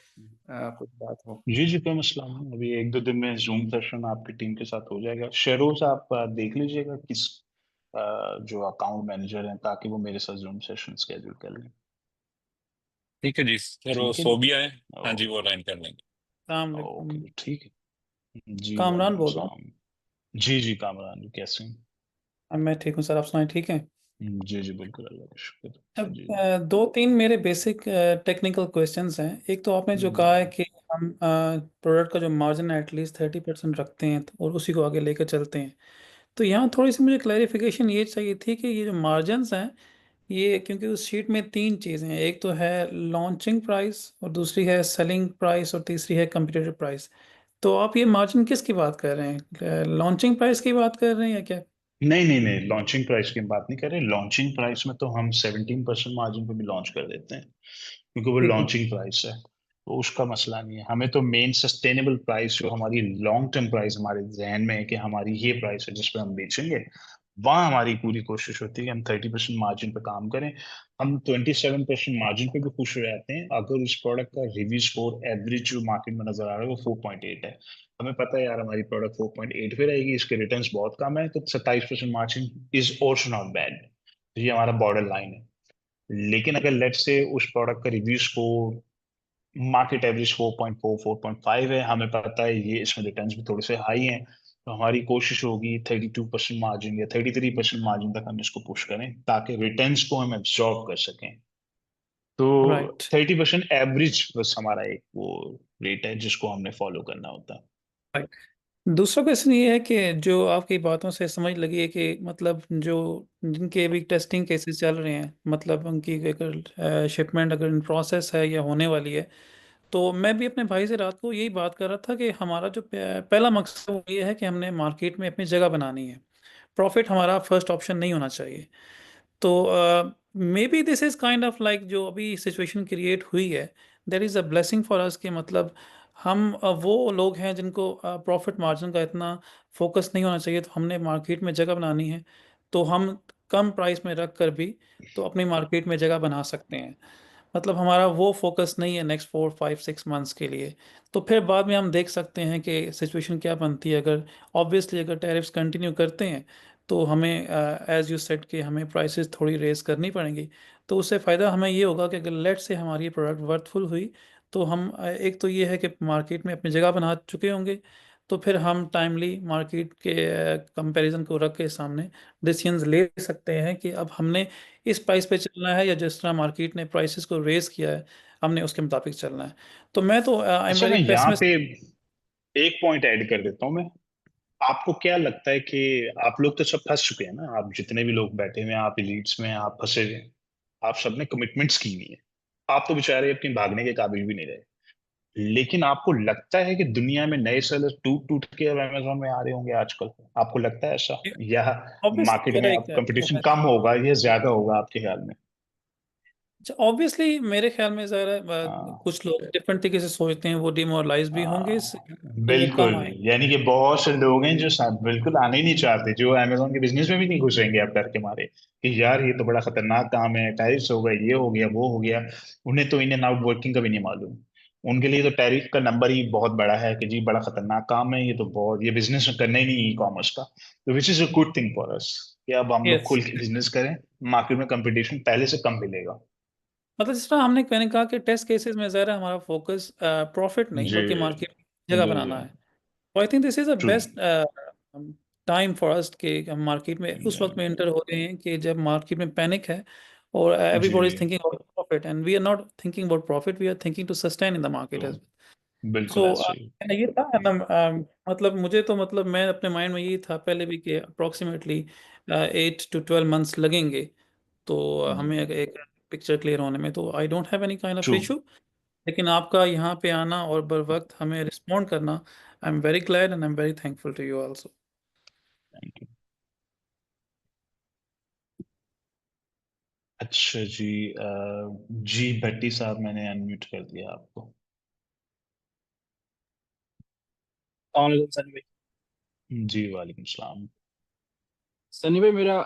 कुछ बात हो। जी जी, कोई मसला नहीं, अभी 1-2 दिन में जूम सेशन आपकी टीम के साथ हो जाएगा। शेरोज आप देख लीजिएगा किस जो अकाउंट मैनेजर हैं, ताकि वो मेरे साथ जूम सेशन स्केड्यूल कर लें। ठीक है जी, फिर वो ठीक है जी। फोबिया है, हाँ जी, वो अलाइन कर लेंगे। अस्सलाम वालेकुम। ओके, ठीक है जी, कामरान वालेकुम बोल रहा हूँ। सलाम। जी जी, कामरान जी, कैसे हैं? मैं ठीक हूँ सर, आप सुनाए ठीक है? जी जी, बिल्कुल, अल्लाह का शुक्र। अब जी दो तीन मेरे बेसिक टेक्निकल क्वेश्चंस हैं। एक तो आपने जो कहा है कि हम प्रोडक्ट का जो मार्जिन है एटलीस्ट 30% रखते हैं और उसी को आगे लेकर चलते हैं। तो यहाँ थोड़ी सी मुझे क्लैरिफिकेशन ये चाहिए थी कि ये जो मार्जिनस हैं, ये क्योंकि उस शीट में तीन चीज़ें हैं, एक तो है लॉन्चिंग प्राइस और दूसरी है सेलिंग प्राइस और तीसरी है कंपटीटिव प्राइस। तो आप ये मार्जिन किसकी बात कर रहे हैं, लॉन्चिंग प्राइस की बात कर रहे हैं या क्या? नहीं नहीं नहीं, लॉन्चिंग प्राइस की हम बात नहीं कर रहे। लॉन्चिंग प्राइस में तो हम 17% मार्जिन पे भी लॉन्च कर देते हैं, क्योंकि वो ठीक है। लॉन्चिंग प्राइस है। तो उसका मसला नहीं है, हमें तो मेन सस्टेनेबल प्राइस, जो हमारी लॉन्ग टर्म प्राइस हमारे जहन में है कि हमारी ये प्राइस है जिस पे हम बेचेंगे, वहाँ हमारी पूरी कोशिश होती है कि हम 30% मार्जिन पे काम करें। हम 27% मार्जिन पे भी खुश हो जाते हैं अगर उस प्रोडक्ट का रिव्यू स्कोर एवरेज जो मार्केट में नजर आ रहा है वो 4.8 है। हमें पता है यार हमारी प्रोडक्ट 4.8 पे रहेगी, इसके रिटर्न्स बहुत कम है, तो 27% margin is also not bad. तो ये हमारा बॉर्डर लाइन है। लेकिन अगर लेट से उस प्रोडक्ट का रिव्यू स्कोर मार्केट एवरेज 4.4 4.5 है, हमें पता है ये इसमें रिटर्न्स भी थोड़े से हाई हैं, तो हमारी कोशिश होगी 32% मार्जिन या 33% मार्जिन तक हम इसको पुश करें, ताकि रिटर्न्स को हम एब्जॉर्ब कर सकें। तो राइट। 30% एवरेज बस हमारा एक वो रेट है जिसको हमने फॉलो करना होता है। राइट। दूसरा क्वेश्चन ये है कि जो आपकी बातों से समझ लगी है कि मतलब जो जिनके अभी टेस्टिंग केसेस चल रहे हैं, मतलब उनकी अगर शिपमेंट अगर इन प्रोसेस है या होने वाली है, तो मैं भी अपने भाई से रात को यही बात कर रहा था कि हमारा जो पहला मकसद वो ये है कि हमने मार्केट में अपनी जगह बनानी है। प्रॉफिट हमारा फर्स्ट ऑप्शन नहीं होना चाहिए। तो may be this is kind of like जो अभी सिचुएशन क्रिएट हुई है, there is a blessing for us, के मतलब हम वो लोग हैं जिनको प्रॉफिट मार्जिन का इतना फोकस नहीं होना चाहिए, तो हमने मार्केट में जगह बनानी है, तो हम कम प्राइस में रख कर भी तो अपनी मार्केट में जगह बना सकते हैं। मतलब हमारा वो फोकस नहीं है नेक्स्ट 4 5 6 मंथ्स के लिए। तो फिर बाद में हम देख सकते हैं कि सिचुएशन क्या बनती है। अगर ऑब्वियसली अगर टैरिफ्स कंटिन्यू करते हैं, तो हमें एज यू सेड कि हमें प्राइसेस थोड़ी रेस करनी पड़ेंगी। तो उससे फ़ायदा हमें ये होगा कि अगर लेट से हमारी प्रोडक्ट वर्थफुल हुई, तो हम एक तो ये है कि मार्केट में अपनी जगह बना चुके होंगे, तो फिर हम टाइमली मार्केट के कंपैरिजन को रख के सामने डिसीजंस ले सकते हैं कि अब हमने इस प्राइस पे चलना है या जिस तरह मार्केट ने प्राइसेस को रेज किया है, हमने उसके मुताबिक चलना है। तो मैं तो आई एम अच्छा, वेरी मैं यहाँ पेसिमिस्ट। पे एक पॉइंट ऐड कर देता हूँ मैं। आपको क्या लगता है कि आप लोग तो सब फंस चुके हैं ना, आप जितने भी लोग बैठे हुए हैं, आप एलीट्स में हैं, आप फंसे हुए हैं, आप सबने कमिटमेंट्स की हुई है, आप तो बेचारे अपनी भागने के काबिल भी नहीं रहे। लेकिन आपको लगता है कि दुनिया में नए सेलर टूट टूट के अब अमेजोन में आ रहे होंगे आजकल? आपको लगता है ऐसा, या ऑब्वियसली मार्केट मेरा में एक अब कंपटीशन कम होगा या ज्यादा होगा आपके ख्याल में? ऑब्वियसली मेरे ख्याल में ज़रा हाँ कुछ लोग डिफरेंट तरीके से सोचते हैं, वो डिमोरलाइज भी होंगे इससे, हाँ, तो वो बिल्कुल। कम आएंगे। यानी कि बहुत से लोग हैं जो बिल्कुल आने ही नहीं चाहते, जो अमेजोन के बिजनेस में भी नहीं घुसेंगे अब डर के मारे कि यार ये तो बड़ा खतरनाक काम है, टैरिफ्स हो गए, ये हो गया, वो हो गया। उन्हें तो इन एंड आउट वर्किंग का भी नहीं मालूम। उनके लिए तो टैरिफ का नंबर ही बहुत बड़ा है कि जी बड़ा खतरनाक काम है, ये तो बहुत, ये बिजनेस करना ही नहीं, ई कॉमर्स का। तो which is a good thing for us कि अब हम लोग यस, खुल के बिजनेस करें, मार्केट में कंपटीशन पहले से कम मिलेगा। मतलब जिस तरह मैंने कहा कि टेस्ट केसेस में ज़रा हमारा फोकस प्रॉफिट नहीं जी बल्कि मार्केट जगह जी जी, बनाना है। तो I think this is a true. Best time for us कि हम मार्केट में उस वक्त में एंटर हो रहे हैं कि जब मार्केट में पैनिक है और जी everybody is thinking about profit, and we are not thinking about profit, we are thinking to sustain in the market तो एज। बिल्कुल सो ऐसे ही। ये था मतलब मुझे तो मतलब मैं अपने माइंड में यही था पहले भी कि अप्रोक्सीमेटली 8 to 12 मंथ्स लगेंगे, तो हमें एक पिक्चर क्लियर होने में, तो I don't have any kind of true. Issue. लेकिन आपका यहाँ पे आना और बर वक्त हमें रिस्पॉन्ड करना, I am very glad and I am very thankful to you also. Thank you. अच्छा जी, जी भट्टी साहब, मैंने अनम्यूट कर दिया आपको। अस्सलाम सनी भाई। जी वालेकुम सलाम। सनी भाई, मेरा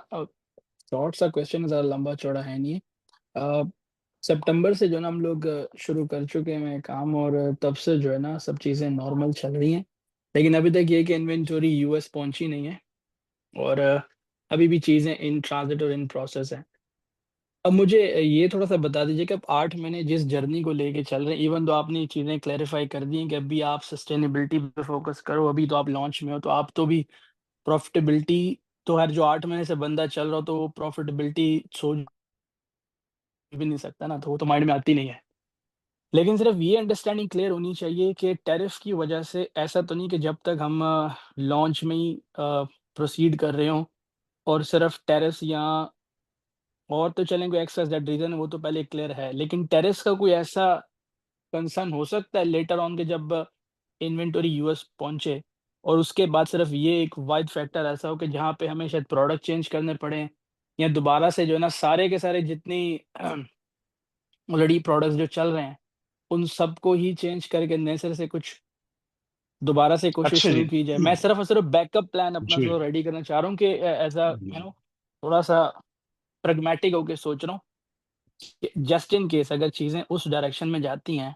शॉर्ट सा क्वेश्चन, ज़्यादा लंबा चौड़ा है नहीं। सितंबर से जो है ना हम लोग शुरू कर चुके हैं काम, और तब से जो है ना सब चीज़ें नॉर्मल चल रही हैं। लेकिन अभी तक ये कि इन्वेंटरी यूएस पहुंची नहीं है, और अभी भी चीज़ें इन ट्रांजिट और इन प्रोसेस हैं। अब मुझे ये थोड़ा सा बता दीजिए कि अब 8 महीने जिस जर्नी को लेके चल रहे हैं, इवन तो आपने ये चीज़ें क्लैरिफाई कर दी हैं कि अभी आप सस्टेनेबिलिटी पे फोकस करो, अभी तो आप लॉन्च में हो, तो आप तो भी प्रॉफिटेबिलिटी, तो हर जो 8 महीने से बंदा चल रहा हो तो वो प्रॉफिटेबिलिटी सोच भी नहीं सकता ना, तो वो तो माइंड में आती नहीं है। लेकिन सिर्फ ये अंडरस्टैंडिंग क्लियर होनी चाहिए कि टैरिफ की वजह से ऐसा तो नहीं कि जब तक हम लॉन्च में ही प्रोसीड कर रहे हों और सिर्फ टैरिफ या और तो चलें कोई एक्स दैट रीजन है, वो तो पहले क्लियर है, लेकिन टैरिफ का कोई ऐसा कंसर्न हो सकता है लेटर ऑन के जब इन्वेंटरी यूएस पहुंचे और उसके बाद सिर्फ ये एक वाइड फैक्टर ऐसा हो कि जहाँ पे हमें शायद प्रोडक्ट चेंज करने पड़े, या दोबारा से जो है ना सारे के सारे जितनी ऑलरेडी प्रोडक्ट्स जो चल रहे हैं उन सबको ही चेंज करके नए सिरे से कुछ दोबारा से कोशिश अच्छा जी। शुरू की जाए। मैं सिर्फ और सिर्फ बैकअप प्लान अपना जी थोड़ा रेडी करना चाह रहा हूँ कि ऐसा थोड़ा सा प्रैग्मेटिक होके सोच रहा हूँ कि जस्ट इन केस अगर चीज़ें उस डायरेक्शन में जाती हैं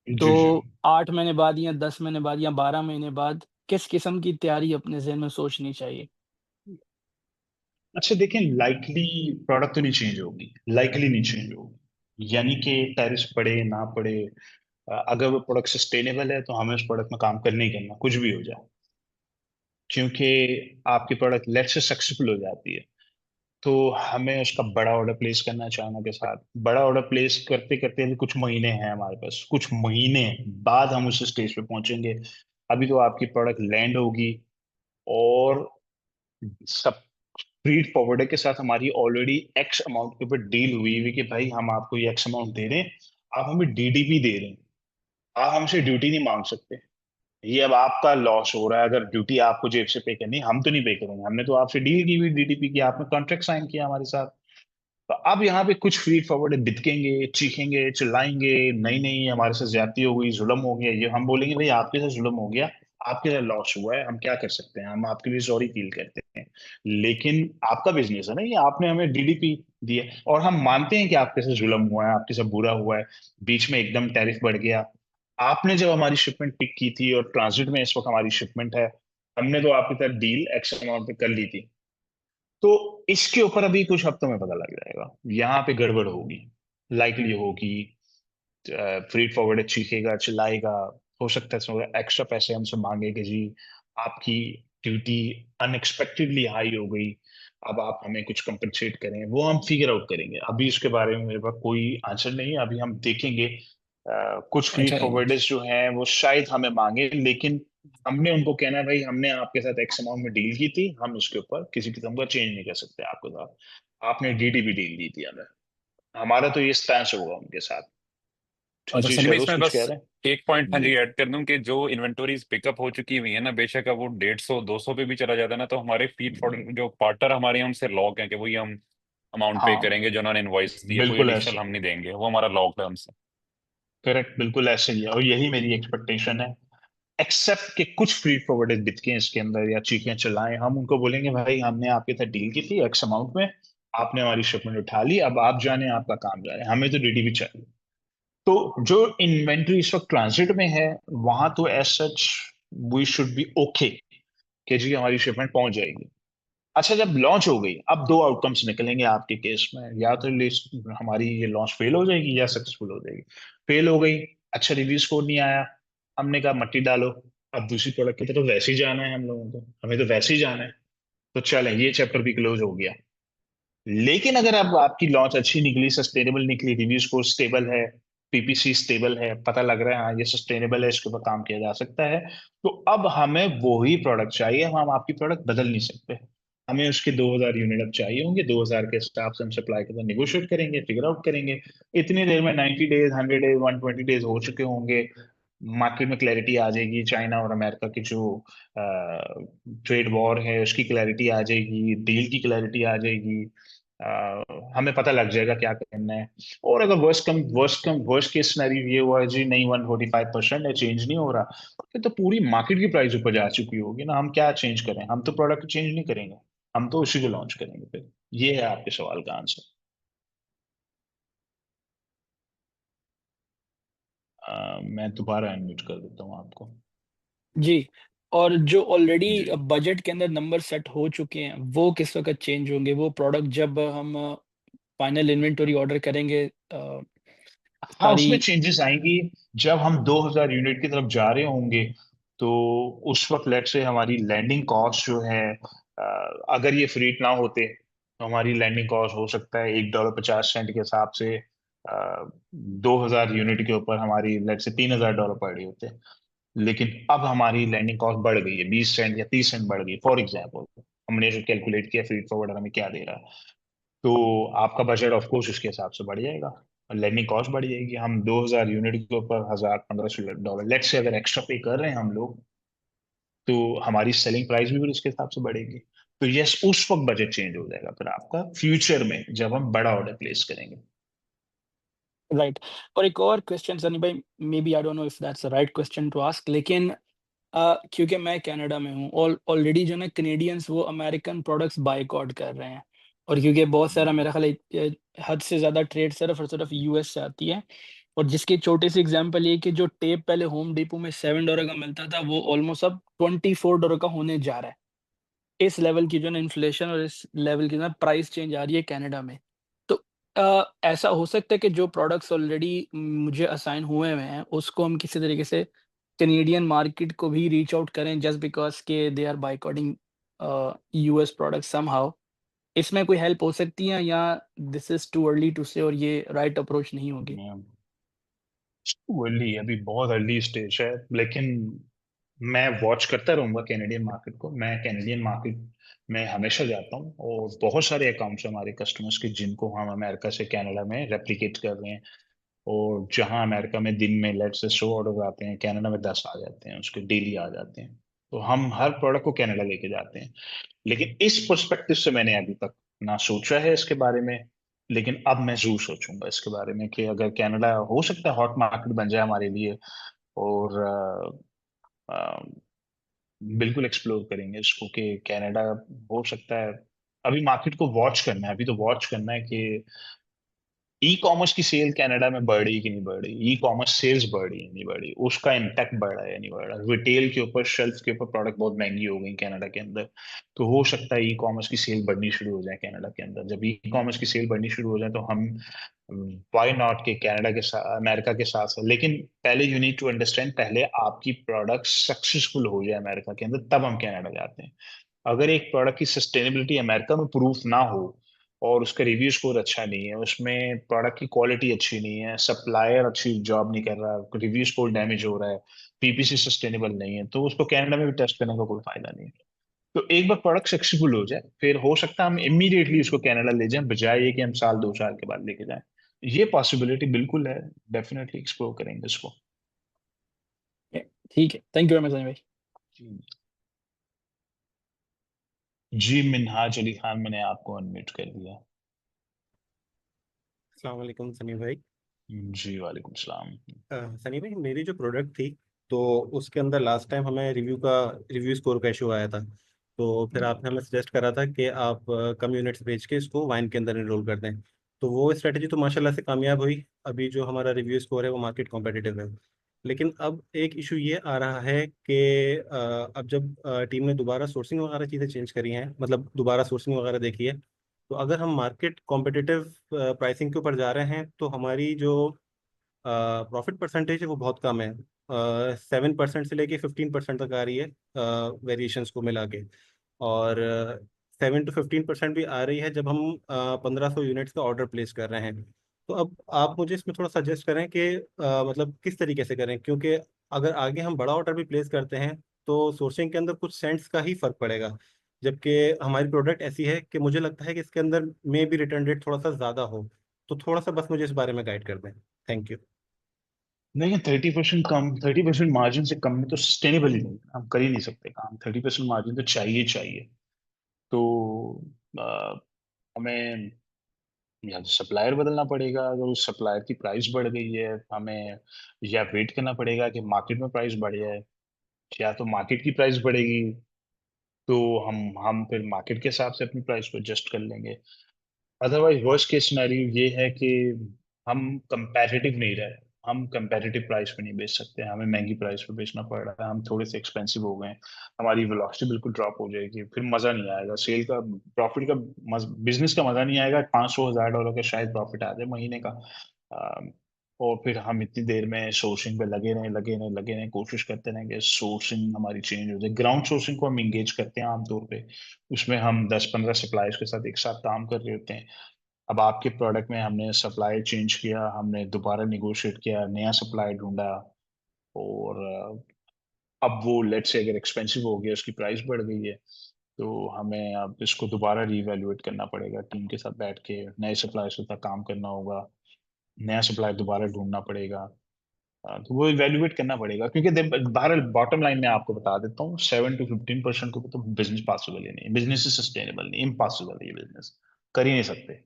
तो जी जी। 8 महीने बाद या 10 महीने बाद या 12 महीने बाद किस किस्म की तैयारी अपने ज़हन में सोचनी चाहिए? अच्छा देखिए, लाइकली प्रोडक्ट तो नहीं चेंज होगी, लाइकली नहीं चेंज होगी, यानी कि टैरिफ पड़े ना पड़े, अगर वो प्रोडक्ट सस्टेनेबल है तो हमें उस प्रोडक्ट में काम करना ही करना, कुछ भी हो जाए। क्योंकि आपकी प्रोडक्ट लेट से सक्सेसफुल हो जाती है तो हमें उसका बड़ा ऑर्डर प्लेस करना है चाइना के साथ। बड़ा ऑर्डर प्लेस करते करते अभी कुछ महीने हैं हमारे पास, कुछ महीने बाद हम उस स्टेज पे पहुंचेंगे। अभी तो आपकी प्रोडक्ट लैंड होगी और सब फ्रीड फॉरवर्डर के साथ हमारी ऑलरेडी एक्स अमाउंट के ऊपर डील हुई हुई कि भाई हम आपको ये एक्स अमाउंट दे रहे हैं, आप हमें डीडीपी दे रहे हैं, आप हमसे ड्यूटी नहीं मांग सकते। ये अब आपका लॉस हो रहा है, अगर ड्यूटी आपको जेब से पे करनी, हम तो नहीं पे करेंगे, हमने तो आपसे डील की हुई डीडीपी की, आपने कॉन्ट्रैक्ट साइन किया हमारे साथ। तो अब यहाँ पे कुछ फीड फॉरवर्ड बिदकेंगे, चीखेंगे, चिल्लाएंगे, नहीं नहीं हमारे साथ ज्यादती हो गई, जुल्म हो गया, ये हम बोलेंगे भाई आपके साथ जुल्म हो गया, आपके साथ लॉस हुआ है, हम क्या कर सकते हैं, हम आपके लिए सॉरी फील करते हैं, लेकिन आपका बिजनेस है ना ये, आपने हमें डीडीपी दी है और हम मानते हैं कि आपके साथ जुल्म हुआ है, आपके साथ बुरा हुआ है, बीच में एकदम टैरिफ बढ़ गया। आपने जब हमारी शिपमेंट पिक की थी और ट्रांजिट में इस वक्त हमारी शिपमेंट है, हमने तो आपके साथ डील एक्स अमाउंट पे कर ली थी, तो इसके ऊपर अभी कुछ हफ्तों में पता लग जाएगा, यहाँ पे गड़बड़ होगी, लाइकली होगी। फ्रीड फॉरवर्ड चीखेगा, चिल्लाएगा, हो सकता है एक्स्ट्रा पैसे हमसे मांगे कि जी आपकी ड्यूटी अनएक्सपेक्टेडली हाई हो गई, अब आप हमें कुछ कंपनसेट करें, वो हम फिगर आउट करेंगे। अभी इसके बारे में मेरे पास कोई आंसर नहीं है, अभी हम देखेंगे। कुछ फ्रीड अच्छा फॉरवर्डर्स जो हैं वो शायद हमें मांगे, लेकिन हमने उनको कहना है भाई हमने आपके साथ एक्स अमाउंट में डील की थी, हम इसके ऊपर किसी किस्म का चेंज नहीं कर सकते आपके साथ, आपने डीडीपी डील दी थी हमें, हमारा तो ये स्टैंस होगा उनके साथ। अच्छा जी सनी भाई, शहरोज इसमें कुछ बस कह रहे हैं? एक पॉइंट हाँ जी जी ऐड कर दूं कि जो इन्वेंटरीज पिकअप हो चुकी हुई है ना, बेशक अब वो 150-200 पे भी चला जाता है ना, तो हमारे फीड फॉर जो पार्टनर हमारे हैं उनसे लॉक है कि वही हम अमाउंट पे हाँ, करेंगे जो उन्होंने इनवॉइस दी है, कोई बिल्कुल ऐसे, एडिशनल हम नहीं देंगे, वो हमारा लॉक है उनसे। करेक्ट, बिल्कुल ऐसे ही है और यही मेरी एक्सपेक्टेशन है। एक्सेप्ट कि कुछ फीड फॉरवर्ड दिखते हैं इसके अंदर या चीखें चलाएं, हम उनको बोलेंगे भाई हमने आपके साथ डील की थी एक्स अमाउंट में, आपने हमारी शिपमेंट उठा ली, अब आप जाने आपका काम जाने, हमें तो डीडीपी चाहिए। तो जो इन्वेंट्री इस वक्त ट्रांजिट में है वहां तो as such we should be okay कि जी हमारी शिपमेंट पहुंच जाएगी। अच्छा जब लॉन्च हो गई, अब दो आउटकम्स निकलेंगे आपके केस में, या तो लिस्ट हमारी ये लॉन्च फेल हो जाएगी या सक्सेसफुल हो जाएगी। फेल हो गई, अच्छा रिव्यू स्कोर नहीं आया, हमने कहा मट्टी डालो, अब दूसरी प्रोडक्ट की तरफ वैसे ही जाना है हम लोगों को, हमें तो वैसे ही जाना है, तो चलें ये चैप्टर भी क्लोज हो गया। लेकिन अगर अब आपकी लॉन्च अच्छी निकली, सस्टेनेबल निकली, रिव्यू स्कोर स्टेबल है, पीपीसी स्टेबल है, पता लग रहा है हाँ ये सस्टेनेबल है, इसके ऊपर काम किया जा सकता है, तो अब हमें वही प्रोडक्ट चाहिए, हम आपकी प्रोडक्ट बदल नहीं सकते। हमें उसके 2000 यूनिट अब चाहिए होंगे, 2000 के हिसाब से हम सप्लाई के साथ निगोशिएट करेंगे, फिगर आउट करेंगे। इतनी देर में 90 डेज, 100 डेज, 120 डेज हो चुके होंगे, मार्केट में क्लैरिटी आ जाएगी, चाइना और अमेरिका की जो ट्रेड वॉर है उसकी क्लैरिटी आ जाएगी, डील की क्लैरिटी आ जाएगी, हमें पता लग जाएगा क्या करना है। और अगर वर्स्ट केस सिनेरियो ये हुआ है जी नहीं 145% है, चेंज नहीं हो रहा, फिर तो पूरी मार्केट की प्राइस ऊपर जा चुकी होगी ना, हम क्या चेंज करें, हम तो प्रोडक्ट चेंज नहीं करेंगे, हम तो उसी को लॉन्च करेंगे फिर। ये है आपके सवाल का आंसर। मैं दोबारा अनम्यूट कर देता हूँ आपको। जी, और जो ऑलरेडी बजट के अंदर नंबर सेट हो चुके हैं, वो किस वक़्त चेंज होंगे? वो प्रोडक्ट जब हम फाइनल इन्वेंटरी ऑर्डर करेंगे हाँ, उसमें सारी चेंजेस आएंगी जब हम 2000 यूनिट की तरफ जा रहे होंगे। तो उस वक्त लेट से हमारी लैंडिंग कॉस्ट जो है, अगर ये फ्रीट ना होते तो हमारी लैंडिंग कॉस्ट हो सकता है $1.50 के हिसाब से 2000 यूनिट के ऊपर हमारी लेट से $3000 पड़ रही होते। लेकिन अब हमारी लैंडिंग कॉस्ट बढ़ गई है, 20 सेंट या 30 सेंट बढ़ गई फॉर एग्जाम्पल। हमने जो कैलकुलेट किया फ्रीट फॉरवर्ड हमें क्या दे रहा है, तो आपका बजट ऑफ कोर्स उसके हिसाब से बढ़ जाएगा, लैंडिंग कॉस्ट बढ़ जाएगी। हम 2000 यूनिट के ऊपर $1000-1500 लेट से अगर एक्स्ट्रा पे कर रहे हैं हम लोग, तो हमारी सेलिंग प्राइस भी फिर उसके हिसाब से बढ़ेगी। तो यस, उस वक्त बजट चेंज हो जाएगा फिर आपका फ्यूचर में जब हम बड़ा ऑर्डर प्लेस करेंगे। राइट। और एक और क्वेश्चन सनी भाई, maybe I don't know if that's the right question to ask, लेकिन क्योंकि मैं कनाडा में हूँ और ऑलरेडी जो है कैनेडियंस वो अमेरिकन प्रोडक्ट्स बायकॉट कर रहे हैं, और क्योंकि बहुत सारा मेरा ख्याल है हद से ज़्यादा ट्रेड सिर्फ और सिर्फ यूएस से आती है, और जिसकी छोटी सी एग्जांपल ये कि जो टेप पहले होम डिपो में $7 का मिलता था वो ऑलमोस्ट अब $24 का होने जा रहा है। इस लेवल की जो है इन्फ्लेशन और इस लेवल की ना प्राइस चेंज आ रही है कनाडा में। तो ऐसा हो सकता है कि जो प्रोडक्ट्स ऑलरेडी मुझे असाइन हुए हुए हैं उसको हम किसी तरीके से कैनेडियन मार्केट को भी रीच आउट करें जस्ट बिकॉज़ के they are boycotting US products somehow. इसमें कोई हेल्प हो सकती है या this is too early to say और ये राइट अप्रोच नहीं होगी? अर्ली, अभी बहुत अर्ली स्टेज है, लेकिन मैं वॉच करता रहूंगा कैनेडियन मार्केट को। मैं कैनेडियन मार्केट में हमेशा जाता हूँ और बहुत सारे अकाउंट्स हैं हमारे कस्टमर्स के जिनको हम अमेरिका से कनाडा में रेप्लिकेट कर रहे हैं। और जहां अमेरिका में दिन में लेट से 100 ऑर्डर आते हैं, कनाडा में 10 आ जाते हैं, उसके डेली आ जाते हैं। तो हम हर प्रोडक्ट को कनाडा लेके जाते हैं। लेकिन इस पर्सपेक्टिव से मैंने अभी तक ना सोचा है इसके बारे में, लेकिन अब मैं जरूर सोचूंगा इसके बारे में कि अगर कनाडा हो सकता है हॉट मार्केट बन जाए हमारे लिए। और बिल्कुल एक्सप्लोर करेंगे इसको कि कनाडा हो सकता है। अभी मार्केट को वॉच करना है, अभी तो वॉच करना है कि ई कॉमर्स की सेल कनाडा में बढ़ रही कि नहीं बढ़ रही, ई कॉमर्स सेल्स बढ़ रही है नहीं बढ़ रही, उसका इम्पैक्ट बढ़ रहा है या नहीं बढ़ रहा। रिटेल के ऊपर, शेल्फ के ऊपर प्रोडक्ट बहुत महंगी हो गई कनाडा के अंदर, तो हो सकता है ई कॉमर्स की सेल बढ़नी शुरू हो जाए कनाडा के अंदर। जब ई कॉमर्स की सेल बढ़नी शुरू हो जाए तो हम वाई नॉट के कनाडा के साथ, अमेरिका के साथ साथ, लेकिन पहले यू नीड टू अंडरस्टैंड, पहले आपकी प्रोडक्ट सक्सेसफुल हो जाए अमेरिका के अंदर तब हम कनाडा जाते हैं। अगर एक प्रोडक्ट की सस्टेनेबिलिटी अमेरिका में प्रूफ ना हो और उसका रिव्यू स्कोर अच्छा नहीं है, उसमें प्रोडक्ट की क्वालिटी अच्छी नहीं है, सप्लायर अच्छी जॉब नहीं कर रहा, रिव्यू स्कोर डैमेज हो रहा है, पीपीसी सस्टेनेबल नहीं है, तो उसको कनाडा में भी टेस्ट करने का कोई फायदा नहीं है। तो एक बार प्रोडक्ट सक्सेसफुल हो जाए फिर हो सकता है हम इमीडिएटली उसको कनाडा ले जाएं, बजाय ये कि हम साल 2 साल के बाद लेके जाएं। ये पॉसिबिलिटी बिल्कुल है, डेफिनेटली एक्सप्लोर करेंगे इसको। ठीक है, thank you very much Sunny भाई। जी मिनहाज अली खान, मैंने आपको अनम्यूट कर दिया। अस्सलाम वालेकुम सनी भाई। जी वालेकुम सलाम। सनी भाई, मेरी जो प्रोडक्ट थी तो उसके अंदर लास्ट टाइम हमें रिव्यू स्कोर का इशू आया था। तो फिर आपने हमें सजेस्ट करा था कि आप कम यूनिट्स बेच के इसको वाइन के अंदर इनरोल कर दें। तो वो स्ट्रेटजी तो माशाल्लाह से कामयाब हुई। अभी जो हमारा रिव्यू स्कोर है वो मार्केट कॉम्पिटिटिव है। लेकिन अब एक इशू ये आ रहा है कि अब जब टीम ने दोबारा सोर्सिंग वगैरह चीज़ें चेंज करी हैं, मतलब दोबारा सोर्सिंग वगैरह देखी है, तो अगर हम मार्केट कॉम्पिटिटिव प्राइसिंग के ऊपर जा रहे हैं तो हमारी जो प्रॉफिट परसेंटेज है वो बहुत कम है। 7% से लेके 15% तक आ रही है वेरिएशंस को मिला के। और 7 to 15% भी आ रही है जब हम 1500 यूनिट्स का ऑर्डर प्लेस कर रहे हैं। तो अब आप मुझे इसमें थोड़ा सजेस्ट करें कि मतलब किस तरीके से करें, क्योंकि अगर आगे हम बड़ा ऑर्डर भी प्लेस करते हैं तो सोर्सिंग के अंदर कुछ सेंट्स का ही फर्क पड़ेगा। जबकि हमारी प्रोडक्ट ऐसी है कि मुझे लगता है कि इसके अंदर में भी रिटर्न रेट थोड़ा सा ज़्यादा हो। तो थोड़ा सा बस मुझे इस बारे में गाइड कर दें। Thank you. नहीं, 30% कम, 30% मार्जिन से कम में तो सस्टेनेबल ही नहीं, हम कर ही नहीं सकते काम। 30% मार्जिन तो चाहिए चाहिए। तो अ, हमें या तो सप्लायर बदलना पड़ेगा। अगर उस सप्लायर की प्राइस बढ़ गई है, हमें या वेट करना पड़ेगा कि मार्केट में प्राइस बढ़ जाए, या तो मार्केट की प्राइस बढ़ेगी तो हम फिर मार्केट के हिसाब से अपनी प्राइस को एडजस्ट कर लेंगे। अदरवाइज वर्स्ट केस सिनेरियो ये है कि हम कंपैरेटिव नहीं रहे, हम कंपैरेटिव प्राइस पे नहीं बेच सकते, हमें महंगी प्राइस पे बेचना पड़ रहा है, हम थोड़े से एक्सपेंसिव हो गए, हमारी वेलोसिटी बिल्कुल ड्रॉप हो जाएगी, फिर मजा नहीं आएगा सेल का, प्रॉफिट का, बिजनेस का मजा नहीं आएगा। $500,000 का शायद प्रॉफिट आ जाए महीने का। और फिर हम इतनी देर में सोर्सिंग पे लगे रहें, कोशिश करते रहें कि सोर्सिंग हमारी चेंज हो जाए। ग्राउंड सोर्सिंग को हम इंगेज करते हैं आमतौर पे, उसमें हम 10-15 सप्लायर्स के साथ एक साथ काम कर रहे होते हैं। अब आपके प्रोडक्ट में हमने सप्लाई चेंज किया, हमने दोबारा निगोशिएट किया, नया सप्लाई ढूंढा, और अब वो लेट से अगर एक्सपेंसिव हो गया, उसकी प्राइस बढ़ गई है, तो हमें अब इसको दोबारा रीवैल्यूएट करना पड़ेगा, टीम के साथ बैठ के नए सप्लायर्स के साथ काम करना होगा, नया सप्लायर दोबारा ढूंढना पड़ेगा। तो वो इवेल्युएट करना पड़ेगा, क्योंकि बहरहाल बॉटम लाइन में आपको बता देता हूँ, 7 to 15% को तो बिजनेस पॉसिबल ही नहीं, बिजनेस इज सस्टेनेबल नहीं, इम्पॉसिबल है ये बिजनेस, कर ही नहीं सकते।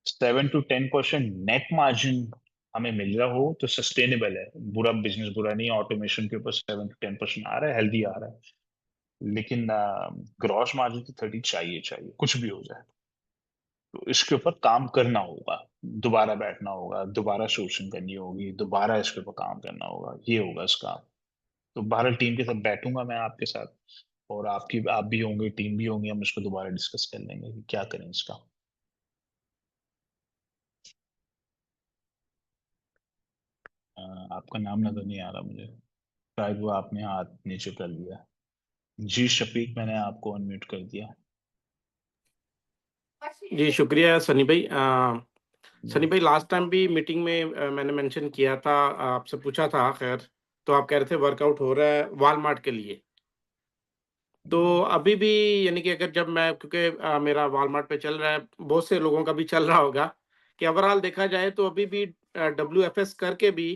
7 to 10% नेट मार्जिन हमें मिल रहा हो तो सस्टेनेबल है, बुरा बिजनेस बुरा नहीं, ऑटोमेशन के ऊपर 7 to 10% आ रहा है, हेल्दी आ रहा है। लेकिन ग्रॉस मार्जिन तो 30 चाहिए चाहिए, कुछ भी हो जाए। तो इसके ऊपर काम करना होगा, दोबारा बैठना होगा, दोबारा सोर्सिंग करनी होगी, दोबारा इसके ऊपर काम करना होगा, ये होगा इसका। तो बहरहाल टीम के साथ बैठूंगा मैं आपके साथ, और आप भी होंगे, टीम भी होंगी, हम इसको दोबारा डिस्कस कर लेंगे कि क्या करें इसका। आपका नाम नजर नहीं आ रहा मुझे, शायद वो आपने हाथ नीचे कर लिया। जी शफीक, मैंने आपको अनम्यूट कर दिया। जी शुक्रिया सनी भाई। सनी भाई, लास्ट टाइम भी मीटिंग में मैंने मेंशन किया था, आपसे पूछा था, खैर तो आप कह रहे थे वर्कआउट हो रहा है वॉलमार्ट के लिए। तो अभी भी यानी कि अगर जब मैं, क्योंकि मेरा वॉलमार्ट पे चल रहा है, बहुत से लोगों का भी चल रहा होगा, कि ओवरऑल देखा जाए तो अभी भी WFS करके भी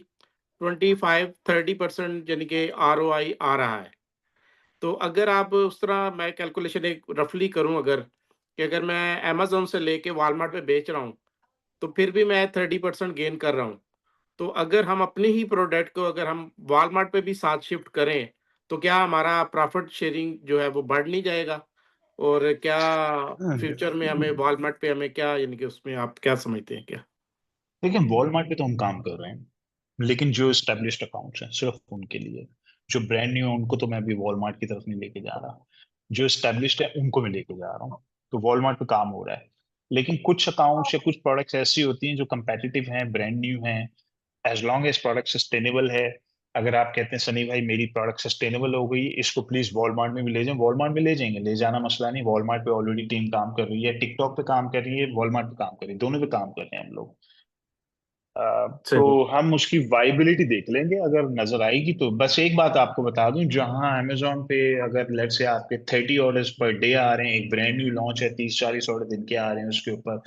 25-30% यानी कि ROI आ रहा है। तो अगर आप उस तरह, मैं कैलकुलेशन एक रफली करूं, अगर कि अगर मैं अमेज़न से लेके वॉलमार्ट पे बेच रहा हूं, तो फिर भी मैं 30% गेन कर रहा हूं। तो अगर हम अपने ही प्रोडक्ट को अगर हम वॉलमार्ट पे भी साथ शिफ्ट करें, तो क्या हमारा प्रॉफिट शेयरिंग जो है वो बढ़ नहीं जाएगा? और क्या फ्यूचर में हमें वॉलमार्ट पे हमें क्या, यानी कि उसमें आप क्या समझते हैं क्या? देखिए, वॉलमार्ट पे तो हम काम कर रहे हैं, लेकिन जो एस्टेब्लिश्ड अकाउंट्स हैं सिर्फ उनके लिए, जो ब्रांड न्यू है उनको तो मैं अभी वॉलमार्ट की तरफ नहीं लेके जा रहा, जो एस्टेब्लिश्ड है उनको मैं लेके जा रहा हूँ। तो वॉलमार्ट पे काम हो रहा है, लेकिन कुछ अकाउंट्स या कुछ प्रोडक्ट्स ऐसी होती हैं जो कंपेटिटिव हैं, ब्रांड न्यू हैं, as long as product sustainable है। अगर आप कहते हैं सनी भाई मेरी प्रोडक्ट सस्टेनेबल हो गई, इसको प्लीज वॉलमार्ट में भी ले जाएं, वॉलमार्ट में ले जाएंगे, ले जाना मसला नहीं। वॉलमार्ट पे ऑलरेडी टीम काम कर रही है, टिकटॉक पे काम कर रही है, वॉलमार्ट पे काम कर रही है, दोनों पे काम कर रहे हैं हम लोग। तो सही। हम उसकी वाइबिलिटी देख लेंगे, अगर नजर आएगी तो। बस एक बात आपको बता दूं, जहां अमेजोन पे अगर लेट से आपके 30 ऑर्डर्स पर डे आ रहे हैं, एक ब्रांड न्यू लॉन्च है, 30-40 ऑर्डर दिन के आ रहे हैं उसके ऊपर,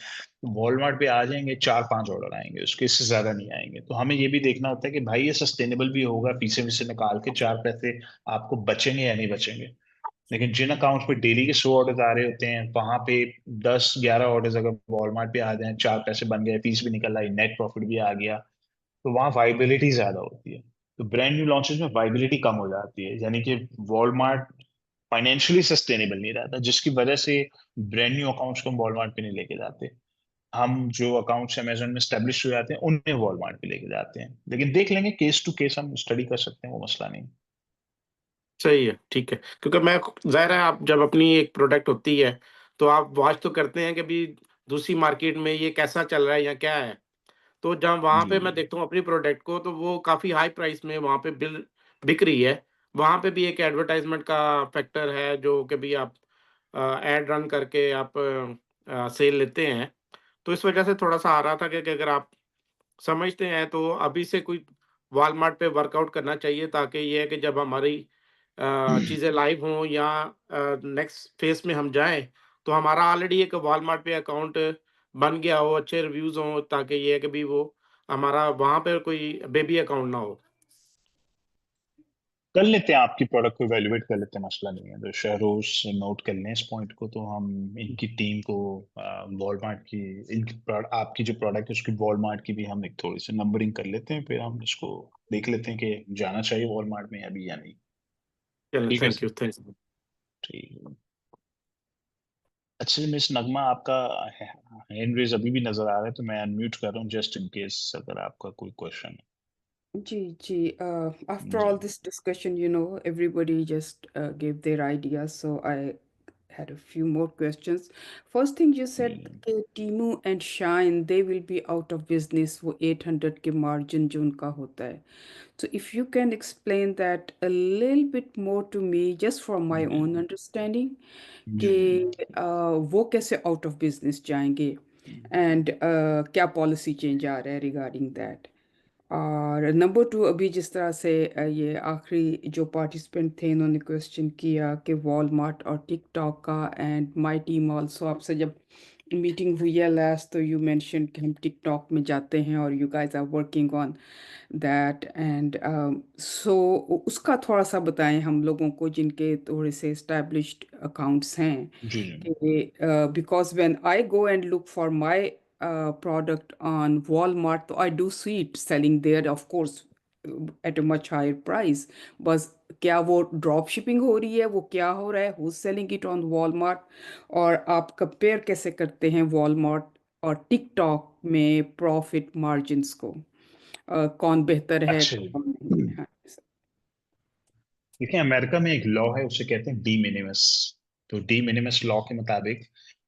वॉलमार्ट पे आ जाएंगे 4-5 ऑर्डर आएंगे उसके, इससे ज्यादा नहीं आएंगे। तो हमें ये भी देखना होता है कि भाई ये सस्टेनेबल भी होगा, पीछे से निकाल के 4 पैसे आपको बचेंगे या नहीं बचेंगे। लेकिन जिन अकाउंट्स पे डेली के 100 ऑर्डर आ रहे होते हैं, वहां पे 10-11 ऑर्डर्स अगर वॉलमार्ट पे आ जाए, 4 पैसे बन गए, फीस भी निकल आई, नेट प्रॉफिट भी आ गया, तो वहाँ वाइबिलिटी ज्यादा होती है। तो ब्रांड न्यू लॉन्चेस में वाइबिलिटी कम हो जाती है, यानी कि वॉलमार्ट फाइनेंशियली सस्टेनेबल नहीं रहता, जिसकी वजह से ब्रांड न्यू अकाउंट्स को हम वॉलमार्ट पे नहीं लेके जाते। हम जो अकाउंट्स अमेजोन में स्टेब्लिश हो जाते हैं उन्हें वॉलमार्ट पे लेके जाते हैं, लेकिन देख लेंगे, केस टू केस हम स्टडी कर सकते हैं, वो मसला नहीं। सही है, ठीक है। क्योंकि मैं, ज़ाहिर है, आप जब अपनी एक प्रोडक्ट होती है, तो आप वॉच तो करते हैं कि अभी दूसरी मार्केट में ये कैसा चल रहा है या क्या है। तो जब वहाँ जी पे जी। मैं देखता हूँ अपनी प्रोडक्ट को, तो वो काफ़ी हाई प्राइस में वहाँ पे बिक रही है। वहाँ पे भी एक एडवर्टाइज़मेंट का फैक्टर है, जो कि भी आप एड रन करके आप सेल लेते हैं। तो इस वजह से थोड़ा-सा आ रहा था कि अगर आप समझते हैं, तो अभी से कोई वॉलमार्ट पे वर्कआउट करना चाहिए, ताकि ये है कि जब हमारी चीज़ें लाइव हों या नेक्स्ट फेज में हम जाएं, तो हमारा ऑलरेडी एक वॉलमार्ट पे अकाउंट बन गया हो, अच्छे रिव्यूज हों, ताकि ये है कि भी वो हमारा वहां पे कोई बेबी अकाउंट ना हो। कर लेते हैं, आपकी प्रोडक्ट को इवेल्युएट कर लेते हैं, मसला नहीं है। तो शहरोज नोट कर लें इस पॉइंट को, तो हम इनकी टीम को वॉलमार्ट की, आपकी जो प्रोडक्ट है उसकी वॉलमार्ट की भी हम एक थोड़ी सी नंबरिंग कर लेते हैं, फिर हम इसको देख लेते हैं कि जाना चाहिए वॉलमार्ट में अभी या नहीं। चलो, ठीक है थैंक यू, थैंक्स। ठीक है। अच्छा मिस नगमा, आपका हैंड रेज अभी भी नजर आ रहा है, तो मैं अनम्यूट कर रहा हूँ जस्ट इन केस अगर आपका कोई क्वेश्चन है। After ji all this discussion, everybody just gave their ideas, so I had a few more questions. First thing you said, ji Temu and Shine, they will be out of business, वो 800 के margin जो उनका होता है. So if you can explain that a little bit more to me, just from my ji own understanding, जी कि वो कैसे out of business जाएंगे, and क्या policy change आ रहा है regarding that. और नंबर 2, अभी जिस तरह से ये आखिरी जो पार्टिसिपेंट थे इन्होंने क्वेश्चन किया कि वॉलमार्ट और टिकटॉक का, एंड माय टीम आल्सो, आपसे जब मीटिंग हुई है लास्ट, तो यू मेंशन कि हम टिकटॉक में जाते हैं और you guys are working on that, and so उसका थोड़ा सा बताएं हम लोगों को जिनके थोड़े से एस्टैब्लिश्ड अकाउंट्स हैं, जी कि because when I go and look for my product on Walmart, I do see it selling there, of course, at a much higher price. बस क्या वो ड्रॉप शिपिंग हो रही है, वो क्या हो रहा है, who's selling it on Walmart, और आप कंपेयर कैसे करते हैं वॉलमार्ट और टिकटॉक में प्रॉफिट मार्जिन्स को, कौन बेहतर है, अच्छा कौन नहीं है? हाँ, देखिए, अमेरिका में एक लॉ है, उसे कहते हैं डी मिनिमस। तो डी मिनिमस लॉ के मुताबिक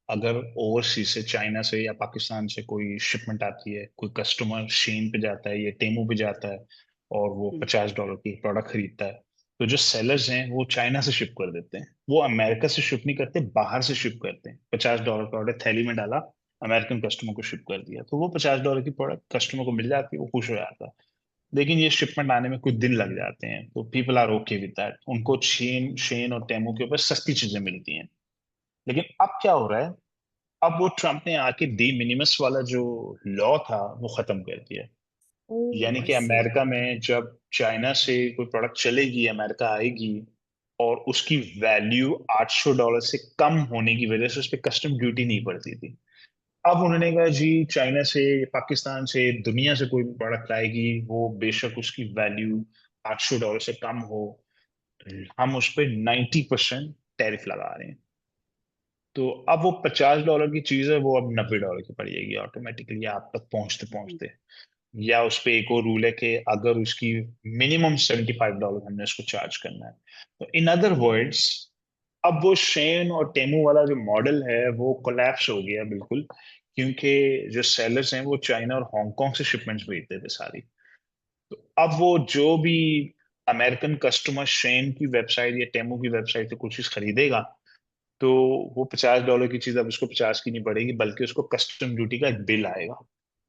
अगर ओवरसीज से, चाइना से या पाकिस्तान से कोई शिपमेंट आती है, कोई कस्टमर शेन पे जाता है या टेमू पे जाता है और वो $50 की प्रोडक्ट खरीदता है, तो जो सेलर्स हैं वो चाइना से शिप कर देते हैं। वो अमेरिका से शिप नहीं करते, बाहर से शिप करते हैं। $50 का ऑर्डर थैली में डाला, अमेरिकन कस्टमर को शिप कर दिया, तो वो $50 की प्रोडक्ट कस्टमर को मिल जाती है, वो खुश हो जाता है। लेकिन ये शिपमेंट आने में कुछ दिन लग जाते हैं, तो people are okay with that. उनको शेन शेन और टेमू के ऊपर सस्ती चीजें मिलती हैं। लेकिन अब क्या हो रहा है, अब वो ट्रम्प ने आके डी मिनिमस वाला जो लॉ था वो खत्म कर दिया। यानी Oh, I कि see. अमेरिका में जब चाइना से कोई प्रोडक्ट चलेगी, अमेरिका आएगी, और उसकी वैल्यू $800 से कम होने की वजह से उस पर कस्टम ड्यूटी नहीं पड़ती थी। अब उन्होंने कहा जी, चाइना से, पाकिस्तान से, दुनिया से कोई भी प्रोडक्ट आएगी, वो बेशक उसकी वैल्यू $800 से कम हो, हम उस पर 90% टैरिफ लगा रहे हैं। तो अब वो $50 की चीज है, वो अब $90 की पड़ जाएगी ऑटोमेटिकली आप तक पहुंचते पहुंचते। या उस पे एक और रूल है कि अगर उसकी मिनिमम $75 हमने उसको चार्ज करना है। तो इन अदर वर्ड्स, अब वो शेन और टेमू वाला जो मॉडल है वो कोलैप्स हो गया बिल्कुल, क्योंकि जो सेलर्स हैं वो चाइना और हांगकांग से शिपमेंट्स भेजते थे सारी। तो अब वो जो भी अमेरिकन कस्टमर शेन की वेबसाइट या टेमू की वेबसाइट से कुछ चीज खरीदेगा, तो वो $50 की चीज अब उसको 50 की नहीं पड़ेगी, बल्कि उसको कस्टम ड्यूटी का एक बिल आएगा।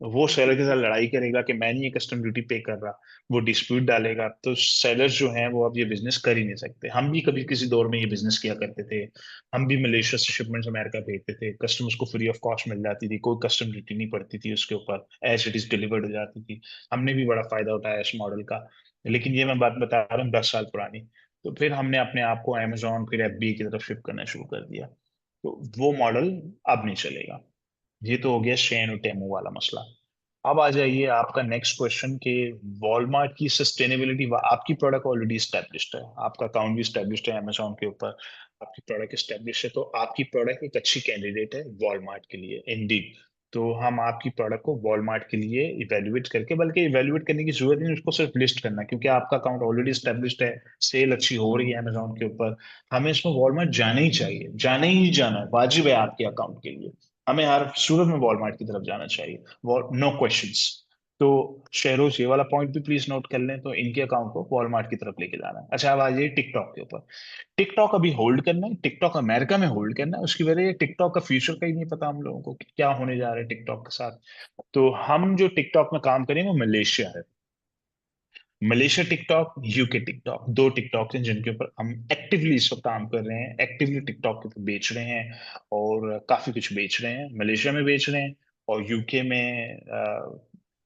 वो सेलर के साथ लड़ाई करेगा कि मैं नहीं ये कस्टम ड्यूटी पे कर रहा, वो डिस्प्यूट डालेगा। तो सेलर्स जो हैं वो अब ये बिजनेस कर ही नहीं सकते। हम भी कभी किसी दौर में ये बिजनेस किया करते थे। हम भी मलेशिया से शिपमेंट्स अमेरिका भेजते थे, कस्टमर्स को फ्री ऑफ कॉस्ट मिल जाती थी, कोई कस्टम ड्यूटी नहीं पड़ती थी उसके ऊपर, एज इट इज डिलीवर्ड हो जाती थी। हमने भी बड़ा फायदा उठाया इस मॉडल का। लेकिन ये मैं बात बता रहा हूँ 10 साल पुरानी। तो फिर हमने अपने आप को अमेजोन फिर FBA की तरफ शिफ्ट करना शुरू कर दिया। तो वो मॉडल अब नहीं चलेगा। ये तो हो गया शेन और टेमू वाला मसला। अब आ जाइए आपका नेक्स्ट क्वेश्चन कि वॉलमार्ट की सस्टेनेबिलिटी। आपकी प्रोडक्ट ऑलरेडी स्टैब्लिश्ड है, आपका अकाउंट भी स्टैब्लिश्ड है अमेजोन के ऊपर, आपकी प्रोडक्ट स्टैब्लिश्ड है, तो आपकी प्रोडक्ट एक अच्छी कैंडिडेट है वॉलमार्ट के लिए इंडीड। तो हम आपकी प्रोडक्ट को वॉलमार्ट के लिए इवेल्युएट करके, बल्कि इवेल्युएट करने की जरूरत नहीं, उसको सिर्फ लिस्ट करना, क्योंकि आपका अकाउंट ऑलरेडी स्टैब्लिश्ड है, सेल अच्छी हो रही है अमेजोन के ऊपर। हमें इसमें वॉलमार्ट जाना ही चाहिए, जाना ही जाना है, वाजिब है आपके अकाउंट के लिए। हमें हर सूरत में वॉलमार्ट की तरफ जाना चाहिए, नो क्वेश्चंस। तो शहरोज ये वाला पॉइंट भी प्लीज नोट कर लें, तो इनके अकाउंट को वॉलमार्ट की तरफ लेके जाना है। अच्छा, अब आ जाइए टिकटॉक के ऊपर। टिकटॉक अभी होल्ड करना है, टिकटॉक अमेरिका में होल्ड करना है। उसकी वजह टिकटॉक का फ्यूचर का ही नहीं पता हम लोगों को कि क्या होने जा रहा है टिकटॉक के साथ। तो हम जो टिकटॉक में काम करेंगे वो मलेशिया है। मलेशिया टिकटॉक, यूके टिकटॉक, दो टिकटॉक हैं जिनके ऊपर हम एक्टिवली इस वक्त काम कर रहे हैं, एक्टिवली टिकटॉक के ऊपर बेच रहे हैं और काफी कुछ बेच रहे हैं। मलेशिया में बेच रहे हैं और यूके में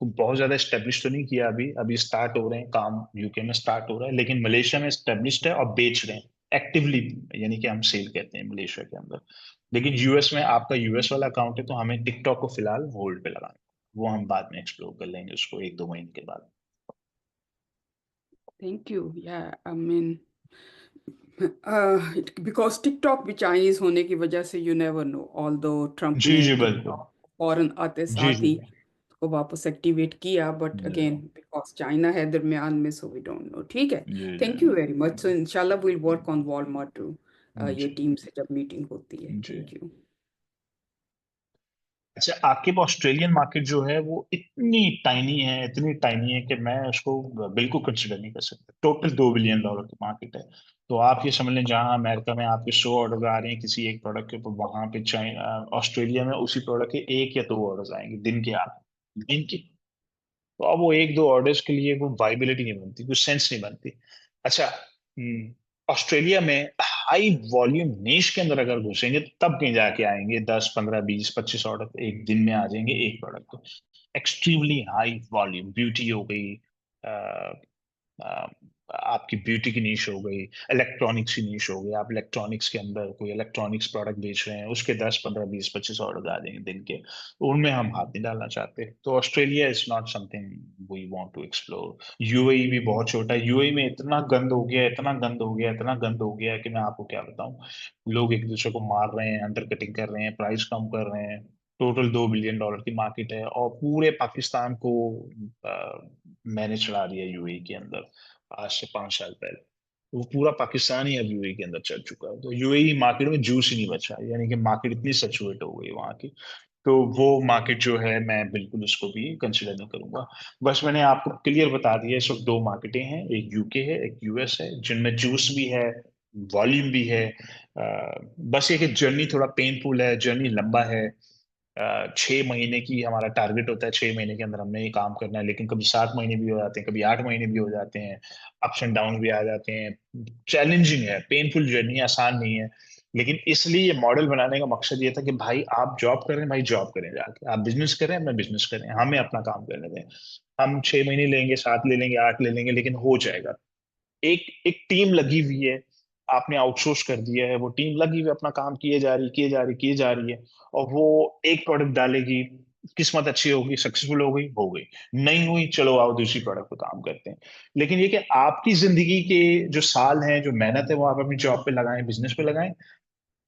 बहुत ज्यादा स्टेब्लिश तो नहीं किया, अभी अभी स्टार्ट हो रहे हैं काम, यूके में स्टार्ट हो रहा है, लेकिन मलेशिया में स्टेब्लिश्ड है और बेच रहे हैं एक्टिवली, यानी कि हम सेल कहते हैं मलेशिया के अंदर। लेकिन यूएस में आपका यूएस वाला अकाउंट है तो हमें टिकटॉक को फिलहाल होल्ड पे लगाना है, वो हम बाद में एक्सप्लोर कर लेंगे उसको 1-2 महीने के बाद। Thank you. Yeah, I mean, because TikTok भी चाइनीज होने की वजह से you never know, although Trump ji ने जी बिल्कुल। TikTok फौरन आते जी साथ जी ही को वापस एक्टिवेट किया, बट अगेन बिकॉज चाइना है दरमियान में, सो वी डोंट नो। ठीक है, जी thank you very much. So इंशाल्लाह will work on Walmart too, ये जी टीम से जब मीटिंग होती है। जी। Thank you. अच्छा, आपके ऑस्ट्रेलियन मार्केट जो है वो इतनी टाइनी है कि मैं उसको बिल्कुल कंसिडर नहीं कर सकता। टोटल $2 बिलियन की मार्केट है। तो आप ये समझ लें, जहां अमेरिका में आपके 100 ऑर्डर आ रहे हैं किसी एक प्रोडक्ट के ऊपर, वहां पे चाइना ऑस्ट्रेलिया में उसी प्रोडक्ट के 1 या 2 ऑर्डर आएंगे दिन के, आप दिन के। तो अब वो 1-2 ऑर्डर्स के लिए कोई वाइबिलिटी नहीं बनती, कुछ सेंस नहीं बनती। अच्छा, ऑस्ट्रेलिया में हाई वॉल्यूम नीश के अंदर अगर घुसेंगे तब कहीं जाके आएंगे 10, 15, 20, 25 ऑर्डर एक दिन में आ जाएंगे एक प्रोडक्ट को। एक्सट्रीमली हाई वॉल्यूम, ब्यूटी हो गई, अ, आपकी ब्यूटी की नीश हो गई, इलेक्ट्रॉनिक्स की नीश हो गई, आप इलेक्ट्रॉनिक्स के अंदर कोई इलेक्ट्रॉनिक्स प्रोडक्ट बेच रहे हैं, उसके 10, 15, 20, 25 ऑर्डर आ जाएंगे दिन के, उनमें हम हाथ नहीं डालना चाहते। तो Australia is not something we want to explore. UAE भी बहुत छोटा है, यूएई में इतना गंद हो गया, इतना गंद हो गया, इतना गंद हो गया कि मैं आपको क्या बताऊं। लोग एक दूसरे को मार रहे हैं, अंडर कटिंग कर रहे हैं, प्राइस कम कर रहे हैं। टोटल $2 बिलियन की मार्केट है और पूरे पाकिस्तान को मैंने चढ़ा दिया यूएई के अंदर आज से 5 साल पहले। तो वो पूरा पाकिस्तान ही अब यूएई के अंदर चल चुका है, तो यूएई मार्केट में जूस ही नहीं बचा, यानी कि मार्केट इतनी सैचुरेट हो गई वहां की। तो वो मार्केट जो है मैं बिल्कुल उसको भी कंसिडर नहीं करूंगा। बस मैंने आपको क्लियर बता दिया, इस वक्त 2 मार्केटें हैं, एक यूके है, एक यूएस है, जिनमें जूस भी है, वॉल्यूम भी है। बस ये कि जर्नी थोड़ा पेनफुल है, जर्नी लंबा है। 6 महीने की हमारा टारगेट होता है, 6 महीने के अंदर हमने ये काम करना है, लेकिन कभी 7 महीने भी हो जाते हैं, कभी 8 महीने भी हो जाते हैं, अप्स एंड डाउन भी आ जाते हैं। चैलेंजिंग है, पेनफुल जर्नी, आसान नहीं है। लेकिन इसलिए ये मॉडल बनाने का मकसद ये था कि भाई आप जॉब करें, भाई जॉब करें जाके, आप बिजनेस करें, मैं बिजनेस करें, हमें अपना काम करने दें। हम 6 महीने लेंगे, 7 ले लेंगे, 8 ले लेंगे, लेकिन हो जाएगा। एक एक टीम लगी हुई है, आपने आउटसोर्स कर दिया है, वो टीम लगी हुई है, अपना काम किए जा रही, किए जा रही, किए जा रही है, और वो एक प्रोडक्ट डालेगी, किस्मत अच्छी होगी, सक्सेसफुल हो गई, नहीं हुई, चलो आओ दूसरी प्रोडक्ट पे काम करते हैं। लेकिन ये कि आपकी जिंदगी के जो साल हैं, जो मेहनत है, वो आप अपनी जॉब पे लगाएं, बिजनेस पे लगाएं।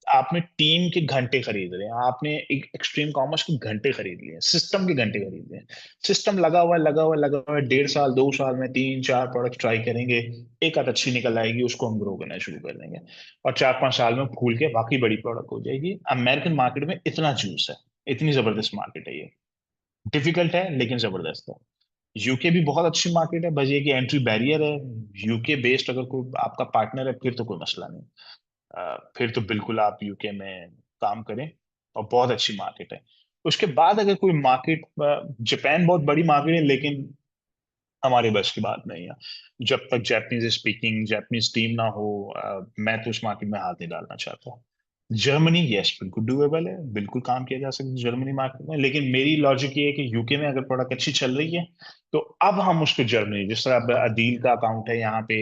आपने टीम के घंटे खरीद रहे हैं, आपने एक एक्सट्रीम कॉमर्स के घंटे खरीद लिए, सिस्टम के घंटे खरीद लिए। सिस्टम लगा हुआ है, लगा हुआ है, लगा हुआ है, 1.5 साल 2 साल में 3-4 प्रोडक्ट ट्राई करेंगे, एक आध अच्छी निकल आएगी, उसको हम ग्रो करना शुरू कर देंगे, और 4-5 साल में फूल के बाकी बड़ी प्रोडक्ट हो जाएगी। अमेरिकन मार्केट में इतना जूस है, इतनी जबरदस्त मार्केट है ये। डिफिकल्ट है लेकिन जबरदस्त है। यूके भी बहुत अच्छी मार्केट है, बस ये कि एंट्री बैरियर है। यूके बेस्ड अगर कोई आपका पार्टनर है फिर तो कोई मसला नहीं। फिर तो बिल्कुल आप यूके में काम करें, और बहुत अच्छी मार्केट है। उसके बाद अगर कोई मार्केट, जापान बहुत बड़ी मार्केट है, लेकिन हमारे बस की बात नहीं है। जब तक जापानीज स्पीकिंग जापानीज टीम ना हो, मैं तो उस मार्केट में हाथ नहीं डालना चाहता। जर्मनी, यस, बिल्कुल डूएबल है, बिल्कुल काम किया जा सकता है जर्मनी मार्केट में, लेकिन मेरी लॉजिक ये है कि यूके में अगर प्रोडक्ट अच्छी चल रही है तो अब हम उसको जर्मनी, जिस तरह अब अदील का अकाउंट है यहाँ पे,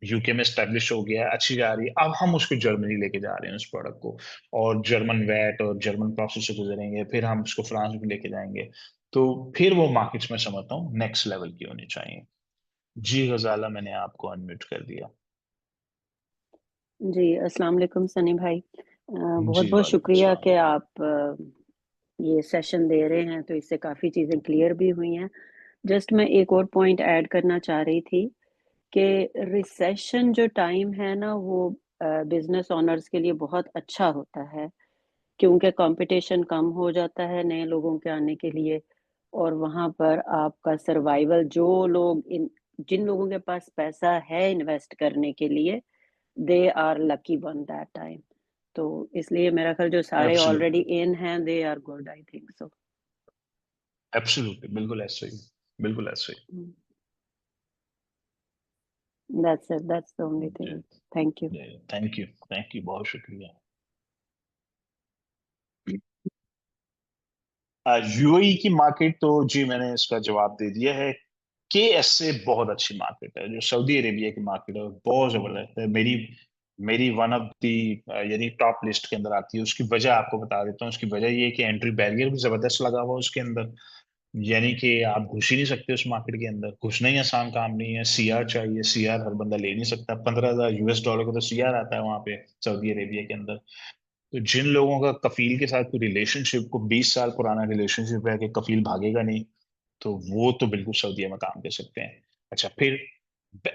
यूके में स्टैब्लिश हो गया है, अच्छी जा रही है, अब हम उसको जर्मनी लेके जा रहे हैं उस प्रोडक्ट को, और जर्मन वैट और जर्मन प्रोसेस से गुजरेंगे, फिर हम उसको फ्रांस में लेके जाएंगे। तो फिर वो मार्केट्स में समझता हूँ नेक्स्ट लेवल की होनी चाहिए। जी गजाला, मैंने आपको अनम्यूट कर दिया। जी, अस्सलाम वालेकुम सनी भाई। बहुत जी बहुत वालेकुम शुक्रिया सलाम। कि आप ये सेशन दे रहे हैं, तो इससे काफ़ी चीज़ें क्लियर भी हुई हैं। जस्ट मैं एक और पॉइंट ऐड करना चाह रही थी कि रिसेशन जो टाइम है ना, वो बिजनेस ओनर्स के लिए बहुत अच्छा होता है, क्योंकि कंपटीशन कम हो जाता है नए लोगों के आने के लिए, और वहाँ पर आपका सर्वाइवल, जिन लोगों के पास पैसा है इन्वेस्ट करने के लिए, they are lucky one that time. तो इसलिए मेरा ख्याल जो सारे ऑलरेडी एब्सोल्युटली, इन हैं, they are good, I think so. Absolutely, बिल्कुल ऐसे ही, बिल्कुल ऐसे ही। That's it. That's the only thing. Thank you. Thank you, बहुत शुक्रिया। यूएई की मार्केट तो जी मैंने इसका जवाब दे दिया है। KSA बहुत अच्छी मार्केट है, जो सऊदी अरेबिया की मार्केट है बहुत जबरदस्त है। मेरी मेरी वन ऑफ दी यानी टॉप लिस्ट के अंदर आती है। उसकी वजह आपको बता देता हूँ। उसकी वजह ये है कि एंट्री बैरियर भी जबरदस्त लगा हुआ है उसके अंदर, यानी कि आप घुस ही नहीं सकते उस मार्केट के अंदर। घुसना ही आसान काम नहीं है। CR चाहिए, CR हर बंदा ले नहीं सकता। $15,000 का तो CR आता है वहां पे सऊदी अरेबिया के अंदर। तो जिन लोगों का कफील के साथ कोई रिलेशनशिप, को 20 साल पुराना रिलेशनशिप है कि कफील भागेगा नहीं, तो वो तो बिल्कुल सऊदीया में काम कर सकते हैं। अच्छा, फिर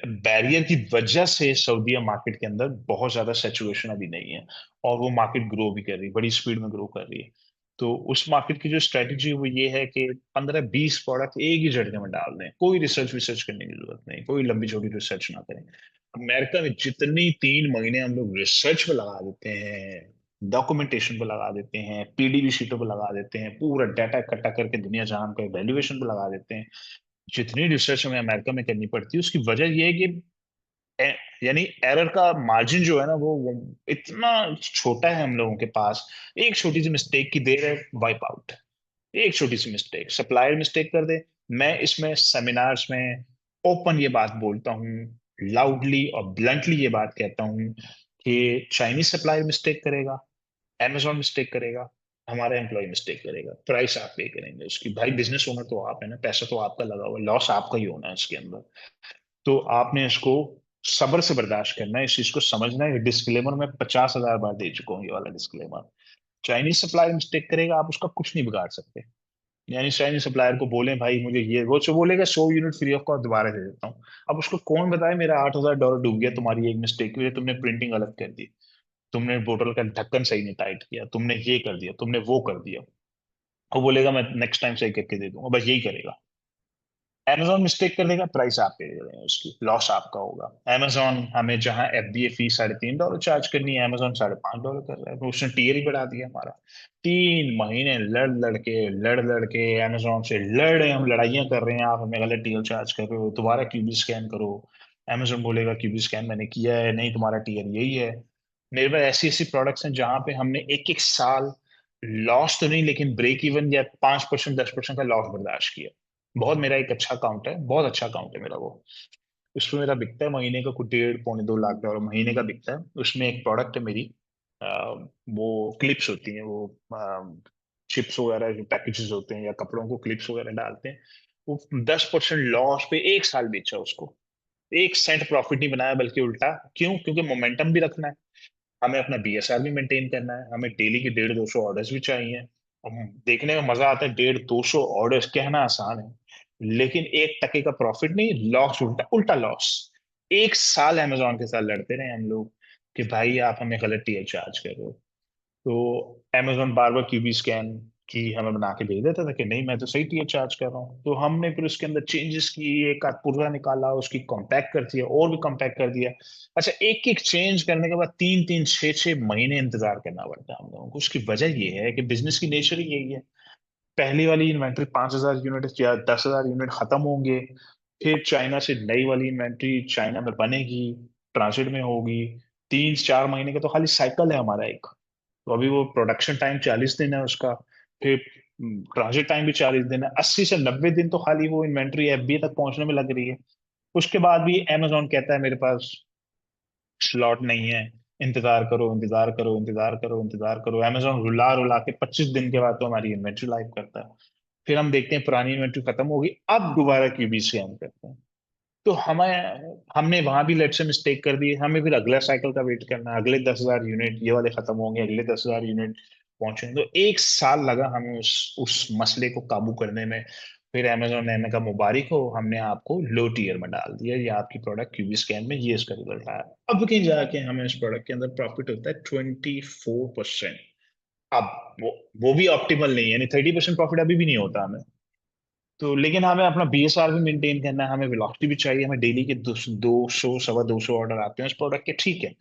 बैरियर की वजह से सऊदीया मार्केट के अंदर बहुत ज्यादा सैचुरेशन अभी नहीं है, और वो मार्केट ग्रो भी कर रही है, बड़ी स्पीड में ग्रो कर रही है। तो उस मार्केट की जो स्ट्रेटेजी है वो ये है कि 15-20 प्रोडक्ट एक ही झटके में डाल दें, कोई रिसर्च करने की जरूरत नहीं, कोई लंबी चौड़ी रिसर्च ना करें। अमेरिका में जितनी 3 महीने हम लोग रिसर्च पे लगा देते हैं, डॉक्यूमेंटेशन पे लगा देते हैं, PDB शीटों पे लगा देते हैं, पूरा डाटा इकट्ठा करके दुनिया जहां का वैल्यूएशन पे लगा देते हैं, जितनी रिसर्च हमें अमेरिका में करनी पड़ती है, उसकी वजह यह है कि यानी एरर का मार्जिन जो है ना वो इतना छोटा है हम लोगों के पास। एक छोटी सी मिस्टेक की देर है, वाइप आउट। एक छोटी सी मिस्टेक, सप्लायर मिस्टेक कर दे। मैं इसमें सेमिनार्स में ओपन ये बात बोलता हूँ, लाउडली और ब्लंटली ये बात कहता हूँ कि चाइनीज सप्लायर मिस्टेक करेगा, Amazon मिस्टेक करेगा, हमारा एम्प्लॉय मिस्टेक करेगा, प्राइस आप पे करेंगे उसकी। भाई बिजनेस ओनर तो आप है ना, पैसा तो आपका लगा हुआ, लॉस आपका ही होना है इसके अंदर। तो आपने इसको सब्र से बर्दाश्त करना है, इस चीज को समझना है। डिस्क्लेमर में 50,000 बार दे चुका हूँ ये वाला डिस्क्लेमर। चाइनीज सप्लायर मिस्टेक करेगा, आप उसका कुछ नहीं बिगाड़ सकते। यानी चाइनीज सप्लायर को बोले भाई मुझे ये, वो जो बोलेगा 100 यूनिट फ्री ऑफ कॉस्ट दोबारा दे देता हूँ। अब उसको कौन बताए मेरा $8,000 डूब गया तुम्हारी एक मिस्टेक की वजह, तुमने प्रिंटिंग गलत कर दी, तुमने बोतल का ढक्कन सही नहीं टाइट किया, तुमने ये कर दिया, तुमने वो कर दिया। वो बोलेगा मैं नेक्स्ट टाइम सही करके दे दूंगा, बस यही करेगा। Amazon मिस्टेक कर देगा, प्राइस आप पे दे रहे हैं, उसकी लॉस आपका होगा। Amazon हमें जहां FBA फीस $3.5 चार्ज करनी है, Amazon $5.5 कर रहा है, तो उसने टीयर ही बढ़ा दिया हमारा। 3 महीने लड़ लड़ के Amazon से लड़े, हम लड़ाइयां कर रहे हैं, आप हमें गलत टीयर चार्ज कर रहे हो, दोबारा QB स्कैन करो। Amazon बोलेगा QB स्कैन मैंने किया है, नहीं तुम्हारा टीयर यही है। मेरे पास ऐसी ऐसी प्रोडक्ट्स हैं जहां पे हमने एक साल लॉस तो नहीं, लेकिन ब्रेक इवन या 5% 10% का लॉस बर्दाश्त किया। बहुत, मेरा एक अच्छा अकाउंट है, बहुत अच्छा अकाउंट है मेरा वो। उसमें मेरा बिकता है महीने का कुछ 1.5-2 लाख डॉलर महीने का बिकता है। उसमें एक प्रोडक्ट है मेरी, वो क्लिप्स होती हैं, वो चिप्स वगैरह जो पैकेजेस होते हैं या कपड़ों को क्लिप्स वगैरह डालते हैं। वो 10% लॉस पे 1 साल बेचा उसको, 1 सेंट प्रॉफिट नहीं बनाया, बल्कि उल्टा। क्यों? क्योंकि मोमेंटम भी रखना है, हमें अपना BSR भी मेंटेन करना है, हमें डेली के 150-200 ऑर्डर्स भी चाहिए। और देखने में मजा आता है, 150-200 ऑर्डर्स कहना आसान है, लेकिन 1 टके का प्रॉफिट नहीं, लॉस, उल्टा उल्टा लॉस। 1 साल Amazon के साथ लड़ते रहे हम लोग कि भाई आप हमें गलत टीयर चार्ज कर रहे हो। तो Amazon बार बार QB स्कैन की हमें बना के भेज देता था कि नहीं मैं तो सही टीयर चार्ज कर रहा हूँ। तो हमने फिर उसके अंदर चेंजेस की, एक आध पुर्जा निकाला, उसकी कॉम्पैक्ट कर दिया और भी कॉम्पैक्ट कर दिया। अच्छा, एक एक चेंज करने के बाद 3-3 6-6 महीने इंतजार करना पड़ता है हम लोगों को। उसकी वजह ये है कि बिजनेस की नेचर ही यही है। पहली वाली इन्वेंट्री 5,000 यूनिट या 10,000 यूनिट खत्म होंगे, फिर चाइना से नई वाली इन्वेंट्री चाइना में बनेगी, ट्रांजिट में होगी। 3-4 महीने का तो खाली साइकिल है हमारा एक। तो अभी वो प्रोडक्शन टाइम 40 दिन है उसका, फिर ट्रांजिट टाइम भी 40 दिन है, 80 से 90 दिन तो खाली वो इन्वेंट्री FBA तक पहुंचने में लग रही है। उसके बाद भी Amazon कहता है मेरे पास स्लॉट नहीं है, इंतजार करो इंतजार करो इंतजार करो इंतजार करो। Amazon रुला रुला के 25 दिन के बाद तो हमारी इन्वेंट्री लाइव करता है। फिर हम देखते हैं पुरानी इन्वेंट्री खत्म होगी, अब दोबारा QB स्कैन करते हैं। तो हमने वहां भी लेट से मिस्टेक कर दी, हमें फिर अगला साइकिल का वेट करना है, अगले 10,000 यूनिट ये वाले खत्म होंगे, अगले 10,000 यूनिट पहुंचेंगे। तो 1 साल लगा हमें उस मसले को काबू करने में। फिर Amazon ने हमें कहा मुबारक हो, हमने आपको लो टीयर में डाल दिया, ये आपकी प्रोडक्ट QB स्कैन में ये इसका रिजल्ट आया। अब कहीं जाके हमें इस प्रोडक्ट के अंदर प्रॉफिट होता है 24%। अब वो भी ऑप्टिमल नहीं है, यानी 30% प्रॉफिट अभी भी नहीं होता हमें। तो लेकिन हमें अपना BSR भी मेंटेन करना है, हमें वेलोसिटी भी चाहिए, हमें डेली के 200 250 ऑर्डर आते हैं उस प्रोडक्ट के, ठीक है।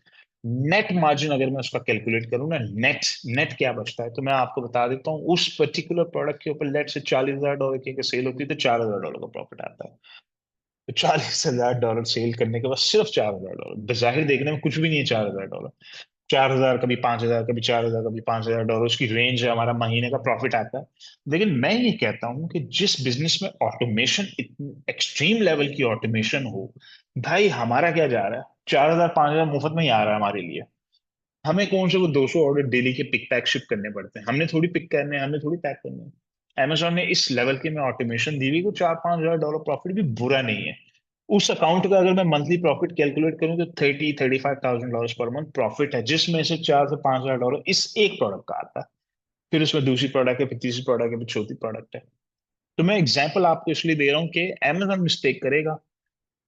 नेट मार्जिन अगर मैं उसका कैलकुलेट करूँ ना, नेट नेट क्या बचता है, तो मैं आपको बता देता हूँ। उस पर्टिकुलर प्रोडक्ट के ऊपर लेट से $40,000 की सेल होती है तो $4,000 का प्रॉफिट आता है। तो $40,000 सेल करने के बाद सिर्फ $4,000, बजाहिर देखने में कुछ भी नहीं है $4,000, 4,000 कभी 5,000 कभी 4,000 कभी $5,000 उसकी रेंज है, हमारा महीने का प्रॉफिट आता है। लेकिन मैं ये कहता हूं कि जिस बिजनेस में ऑटोमेशन, एक्सट्रीम लेवल की ऑटोमेशन हो, भाई हमारा क्या जा रहा है, 4,000 5,000 मुफ्त में ही आ रहा है हमारे लिए। हमें कौन से वो 200 ऑर्डर डेली के पिक पैक शिप करने पड़ते हैं, हमने थोड़ी पिक करने हैं, हमने थोड़ी पैक करने हैं। Amazon ने इस लेवल की में ऑटोमेशन दी हुई, को $4-5,000 प्रॉफिट भी बुरा नहीं है। उस अकाउंट का अगर मैं मंथली प्रॉफिट कैलकुलेट करूं तो $35,000 पर मंथ प्रॉफिट है, जिसमें से $4 से $5,000 इस एक प्रोडक्ट का आता है। फिर उसमें दूसरी प्रोडक्ट है, फिर तीसरी प्रोडक्ट है, फिर चौथी प्रोडक्ट है। तो मैं एग्जाम्पल आपको इसलिए दे रहा हूँ कि Amazon मिस्टेक करेगा।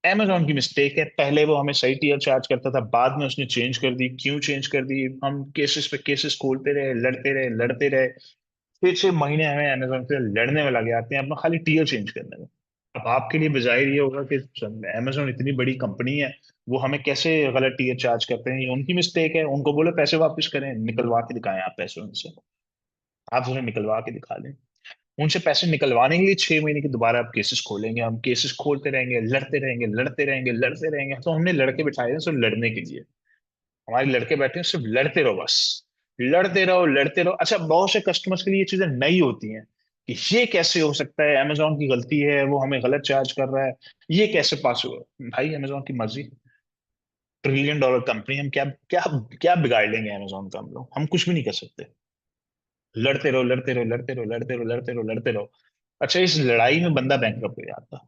Amazon की मिस्टेक है, पहले वो हमें सही टीयर चार्ज करता था, बाद में उसने चेंज कर दी। क्यों चेंज कर दी? हम केसेस पे केसेस खोलते रहे, लड़ते रहे। 6-6 महीने हमें Amazon से लड़ने में लगे आते हैं अपना खाली टीयर चेंज करने में। अब आपके लिए बाहिर ये होगा कि Amazon इतनी बड़ी कंपनी है, वो हमें कैसे गलत टीयर चार्ज करते हैं, ये उनकी मिस्टेक है। उनको बोले पैसे वापस करें, निकलवा के दिखाएं आप पैसे उनसे, आप उन्हें निकलवा के दिखा दें। उनसे पैसे निकलवाने के लिए 6 महीने की दोबारा आप केसेस खोलेंगे, हम केसेस खोलते रहेंगे, लड़ते रहेंगे। तो हमने लड़के बिठाए हैं सिर्फ लड़ने के लिए। हमारे लड़के बैठे हैं सिर्फ लड़ते रहो, बस लड़ते रहो। अच्छा, बहुत से कस्टमर्स के लिए ये चीजें नई होती हैं कि ये कैसे हो सकता है, Amazon की गलती है, वो हमें गलत चार्ज कर रहा है, ये कैसे पास हुआ। भाई Amazon की मर्जी, $1 ट्रिलियन कंपनी, हम क्या क्या क्या बिगाड़ लेंगे Amazon का, हम कुछ भी नहीं कर सकते। लड़ते रहो। अच्छा, इस लड़ाई में बंदा बैंकरप्ट हो जाता,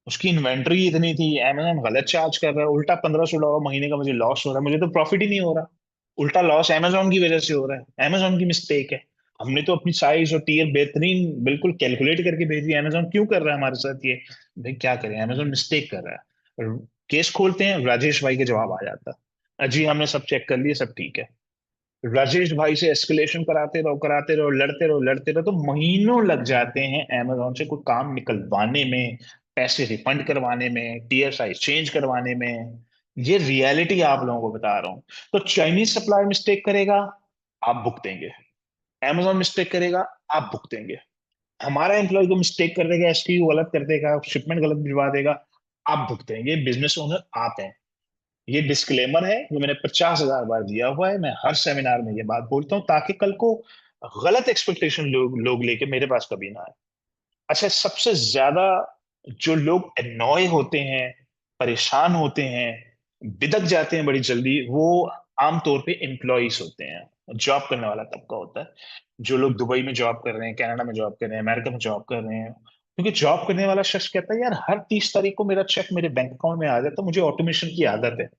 उसकी इन्वेंट्री इतनी थी, Amazon गलत चार्ज कर रहा है, उल्टा $1,500 महीने का मुझे लॉस हो रहा है, मुझे तो प्रॉफिट ही नहीं हो रहा, उल्टा लॉस Amazon की वजह से हो रहा है। Amazon की मिस्टेक है। हमने तो अपनी साइज और टीयर बेहतरीन बिल्कुल कैलकुलेट करके भेजी, Amazon क्यों कर रहा है हमारे साथ ये? भाई क्या करें, Amazon मिस्टेक कर रहा है। केस खोलते हैं, राजेश भाई के जवाब आ जाता है, जी हमने सब चेक कर लिया, सब ठीक है। राजेश भाई से एस्केलेशन लड़ते रहो, तो महीनों लग जाते हैं Amazon से कोई काम निकलवाने में, पैसे रिफंड करवाने में, टीयर साइज चेंज करवाने में। ये रियलिटी आप लोगों को बता रहा हूं। तो चाइनीज सप्लायर मिस्टेक करेगा, आप भुगतेंगे। Amazon मिस्टेक करेगा, आप भुगतेंगे। हमारा एम्प्लॉय को मिस्टेक कर देगा, SKU गलत कर देगा, शिपमेंट गलत भिजवा देगा, आप भुगतेंगे। बिजनेस ओनर आप हैं। ये डिस्क्लेमर है, जो मैंने 50,000 बार दिया हुआ है, मैं हर सेमिनार में ये बात बोलता हूँ, ताकि कल को गलत एक्सपेक्टेशन लोग लेके मेरे पास कभी ना आए। अच्छा, सबसे ज्यादा जो लोग एनॉय होते हैं, परेशान होते हैं, बिदक जाते हैं बड़ी जल्दी, वो आमतौर पे एम्प्लॉइज होते हैं, जॉब करने वाला तबका होता है। जो लोग दुबई में जॉब कर रहे हैं, कनाडा में जॉब कर रहे हैं, अमेरिका में जॉब कर रहे हैं, क्योंकि जॉब करने वाला शख्स कहता है यार हर 30 तारीख को मेरा चेक मेरे बैंक अकाउंट में आ जाता है, मुझे ऑटोमेशन की आदत है,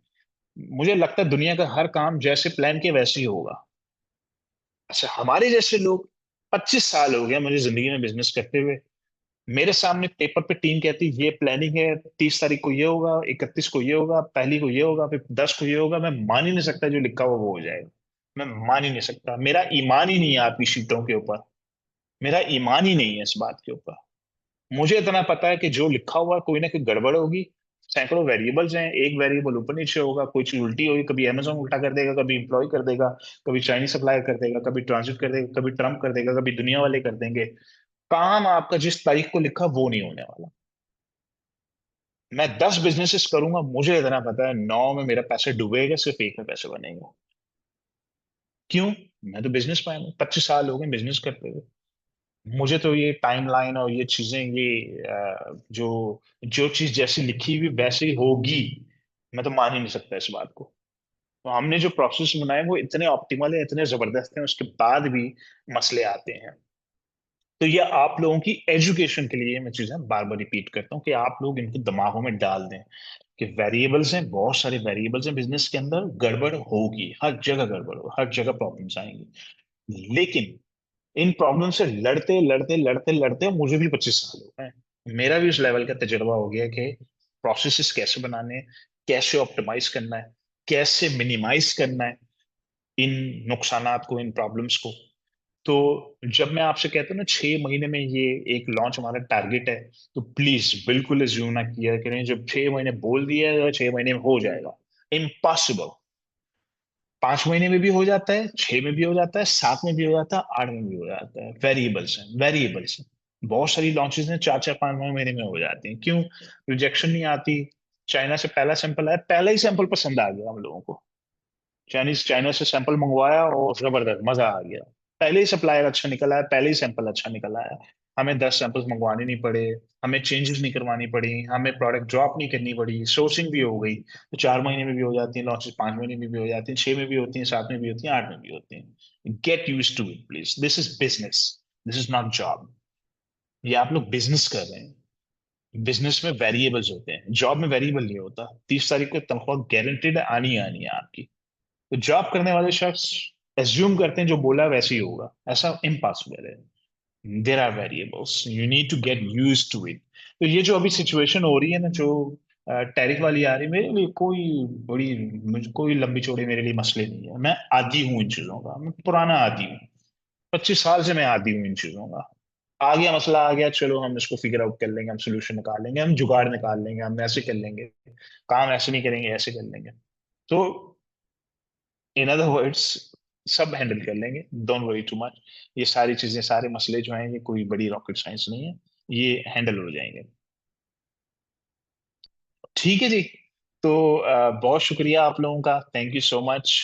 मुझे लगता है दुनिया का हर काम जैसे प्लान किया वैसे ही होगा। अच्छा, हमारे जैसे लोग, 25 साल हो गया मुझे जिंदगी में बिजनेस करते हुए, मेरे सामने पेपर पे टीम कहती ये प्लानिंग है, 30 तारीख को ये होगा, 31 को ये होगा, पहली को ये होगा, फिर 10 को ये होगा, मैं मान ही नहीं सकता जो लिखा हुआ वो हो जाएगा। मैं मान ही नहीं सकता, मेरा ईमान ही नहीं है आपकी शीटों के ऊपर, मेरा ईमान ही नहीं है इस बात के ऊपर। मुझे इतना पता है कि जो लिखा हुआ है कोई ना कोई गड़बड़ होगी। सैकड़ों वेरिएबल्स हैं, एक वेरिएबल ऊपर नीचे होगा, कोई चीज उल्टी होगी, कभी Amazon उल्टा कर देगा, कभी एम्प्लॉय कर देगा, कभी चाइनीज सप्लायर कर देगा, कभी ट्रांजिट कर देगा, कभी ट्रम्प कर देगा, कभी दुनिया वाले कर देंगे। काम आपका जिस तारीख को लिखा वो नहीं होने वाला। मैं 10 बिजनेसेस करूंगा, मुझे इतना पता है 9 में मेरा पैसे डूबेगा, सिर्फ एक में पैसे बनेगा। क्यों? मैं तो बिजनेस मैन हूँ, 25 साल हो गए बिजनेस करते हुए। मुझे तो ये टाइमलाइन और ये चीजें, ये जो जो चीज जैसी लिखी हुई वैसे ही होगी, मैं तो मान ही नहीं सकता इस बात को। तो हमने जो प्रोसेस बनाए वो इतने ऑप्टिमल है, इतने जबरदस्त हैं, उसके बाद भी मसले आते हैं। तो ये आप लोगों की एजुकेशन के लिए मैं चीजें बार बार रिपीट करता हूँ कि आप लोग इनको दिमागों में डाल दें कि वेरिएबल्स हैं, बहुत सारे वेरिएबल्स हैं बिजनेस के अंदर, गड़बड़ होगी, हर जगह गड़बड़ हो, हर जगह प्रॉब्लम्स आएंगी। लेकिन इन प्रॉब्लम से लड़ते मुझे भी 25 साल हो गए हैं। मेरा भी उस लेवल का तजुर्बा हो गया कि प्रोसेसेस कैसे बनाने हैं, कैसे ऑप्टिमाइज करना है, कैसे मिनिमाइज करना है इन नुकसानात को, इन प्रॉब्लम्स को। तो जब मैं आपसे कहता हूँ ना 6 महीने में ये एक लॉन्च हमारा टारगेट है, तो प्लीज बिल्कुल एज्यूम ना किया करें जब 6 महीने बोल दिया है 6 महीने में हो जाएगा। इम्पॉसिबल। 5 महीने में भी हो जाता है, 6 में भी हो जाता है, 7 में भी हो जाता है, 8 में भी हो जाता है। वेरिएबल्स हैं, वेरिएबल्स हैं। बहुत सारी लॉन्चेस ने 4-4 5 महीने में हो जाती हैं। क्यों? रिजेक्शन नहीं आती। चाइना से पहला सैंपल आया, पहला ही सैंपल पसंद आ गया हम लोगों को। चाइना से सैंपल मंगवाया और जबरदस्त मजा आ गया। पहले ही सप्लायर अच्छा निकला है, पहले ही सैंपल अच्छा निकला है। हमें 10 सैंपल्स मंगवाने नहीं पड़े, हमें चेंजेस नहीं करवानी पड़ी, हमें प्रोडक्ट ड्रॉप नहीं करनी पड़ी, सोर्सिंग भी हो गई। तो 4 महीने में भी हो जाती है लॉन्चेस, 5 महीने में भी हो जाती है, 6 में भी होती है, 7 में भी होती है, 8 में भी होती है। Get use to it please, this is business, this is not job. ये आप लोग बिजनेस कर रहे हैं। बिजनेस में वेरिएबल्स होते हैं, जॉब में वेरिएबल नहीं होता। 30 तारीख को तनख्वाह गारंटेड है, आनी है आपकी। तो जॉब करने वाले शख्स एज्यूम करते हैं जो बोला वैसे ही होगा, ऐसा इम्पॉसिबल है। There are variables, you need to get use to it. तो ये जो अभी सिचुएशन हो रही है ना, जो टैरिफ वाली आ रही है, मेरे लिए कोई लंबी चौड़ी मेरे लिए मसले नहीं है। मैं आदी हूँ इन चीजों का, मैं पुराना आदी हूँ। 25 साल से मैं आदी हूँ इन चीजों का। आ गया मसला, आ गया, चलो हम इसको फिगर आउट कर लेंगे, हम सोल्यूशन निकाल लेंगे, हम जुगाड़ निकाल लेंगे, हम ऐसे कर लेंगे, काम ऐसे नहीं करेंगे, ऐसे कर लेंगे। तो इन अदर वर्ड्स, सब हैंडल कर लेंगे, डोंट वरी टू मच। ये सारी चीजें, सारे मसले जो हैं, ये कोई बड़ी रॉकेट साइंस नहीं है, ये हैंडल हो जाएंगे। ठीक है जी। तो बहुत शुक्रिया आप लोगों का, थैंक यू सो मच।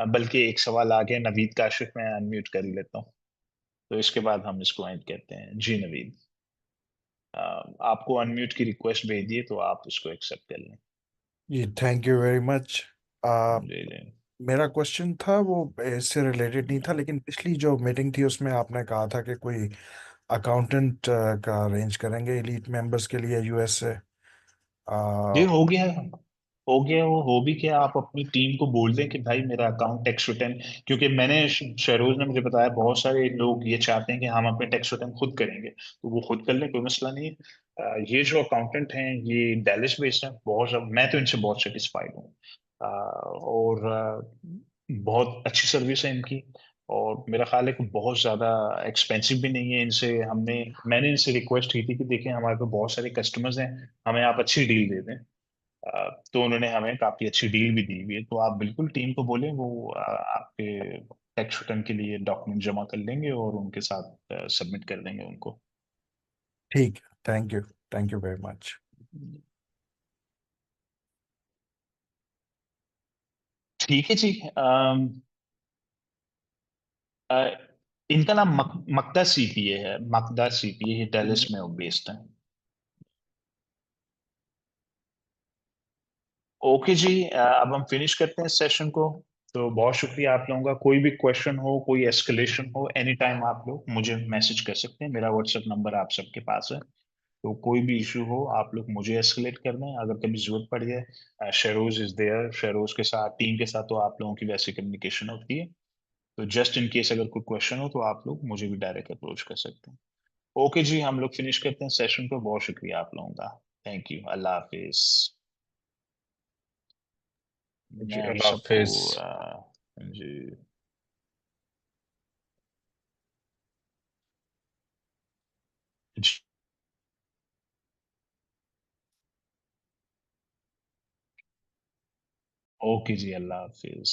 बल्कि एक सवाल आ गया नवीद काशिफ, मैं अनम्यूट कर ही लेता हूँ, तो इसके बाद हम इसको एंड करते हैं। जी नवीद, आपको अनम्यूट की रिक्वेस्ट भेज दिए, तो आप उसको एक्सेप्ट कर लें। जी थैंक यू वेरी मच। जी जी। मेरा क्वेश्चन था वो इससे रिलेटेड नहीं था, लेकिन पिछली जो मीटिंग थी उसमें आपने कहा था कि कोई अकाउंटेंट का अरेंज करेंगे एलीट मेंबर्स के लिए यूएस से। ये आ, हो गया, हो गया। वो हो भी क्या, आप अपनी टीम को बोल दें कि भाई मेरा अकाउंट टैक्स रिटर्न, क्योंकि मैंने शहरोज ने मुझे बताया बहुत सारे लोग ये चाहते हैं कि हम अपने टैक्स रिटर्न खुद करेंगे, तो वो खुद कर लें, कोई मसला नहीं है। ये जो अकाउंटेंट हैं ये डेलिस बेस्ड हैं, मैं तो इनसे बहुत सेटिस्फाइड हूँ। और बहुत अच्छी सर्विस है इनकी। और मेरा ख्याल है कि बहुत ज़्यादा एक्सपेंसिव भी नहीं है। मैंने इनसे रिक्वेस्ट की थी कि देखिए हमारे पास बहुत सारे कस्टमर्स हैं, हमें आप अच्छी डील दे दें। तो उन्होंने हमें काफी अच्छी डील भी दी हुई है। तो आप बिल्कुल टीम को बोलें, वो आपके टैक्स रिटर्न के लिए डॉक्यूमेंट जमा कर लेंगे और उनके साथ सबमिट कर देंगे उनको। ठीक है, थैंक यू वेरी मच। ठीक है जी। अ, इनका नाम मक्दा सीपीए है, मक्दा सीपीए, ये डेलिस में बेस्ड है। ओके जी, अब हम फिनिश करते हैं सेशन को। तो बहुत शुक्रिया आप लोगों का। कोई भी क्वेश्चन हो, कोई एस्केलेशन हो, एनी टाइम आप लोग मुझे मैसेज कर सकते हैं, मेरा व्हाट्सएप नंबर आप सबके पास है। तो कोई भी इशू हो आप लोग मुझे एस्केलेट कर दें, अगर कभी जरूरत पड़ जाए। शेरोज इज देयर, शेरोज के साथ, टीम के साथ तो आप लोगों की वैसी कम्युनिकेशन होती है। तो जस्ट इन केस अगर कोई क्वेश्चन हो तो आप लोग मुझे भी डायरेक्ट अप्रोच कर सकते हैं। ओके जी, हम लोग फिनिश करते हैं सेशन को। बहुत शुक्रिया आप लोगों का, थैंक यू, अल्लाह हाफिज। जी मैं आप अल्लाह सबको हाफिज। जी जी, ओके जी, अल्लाह हाफिज।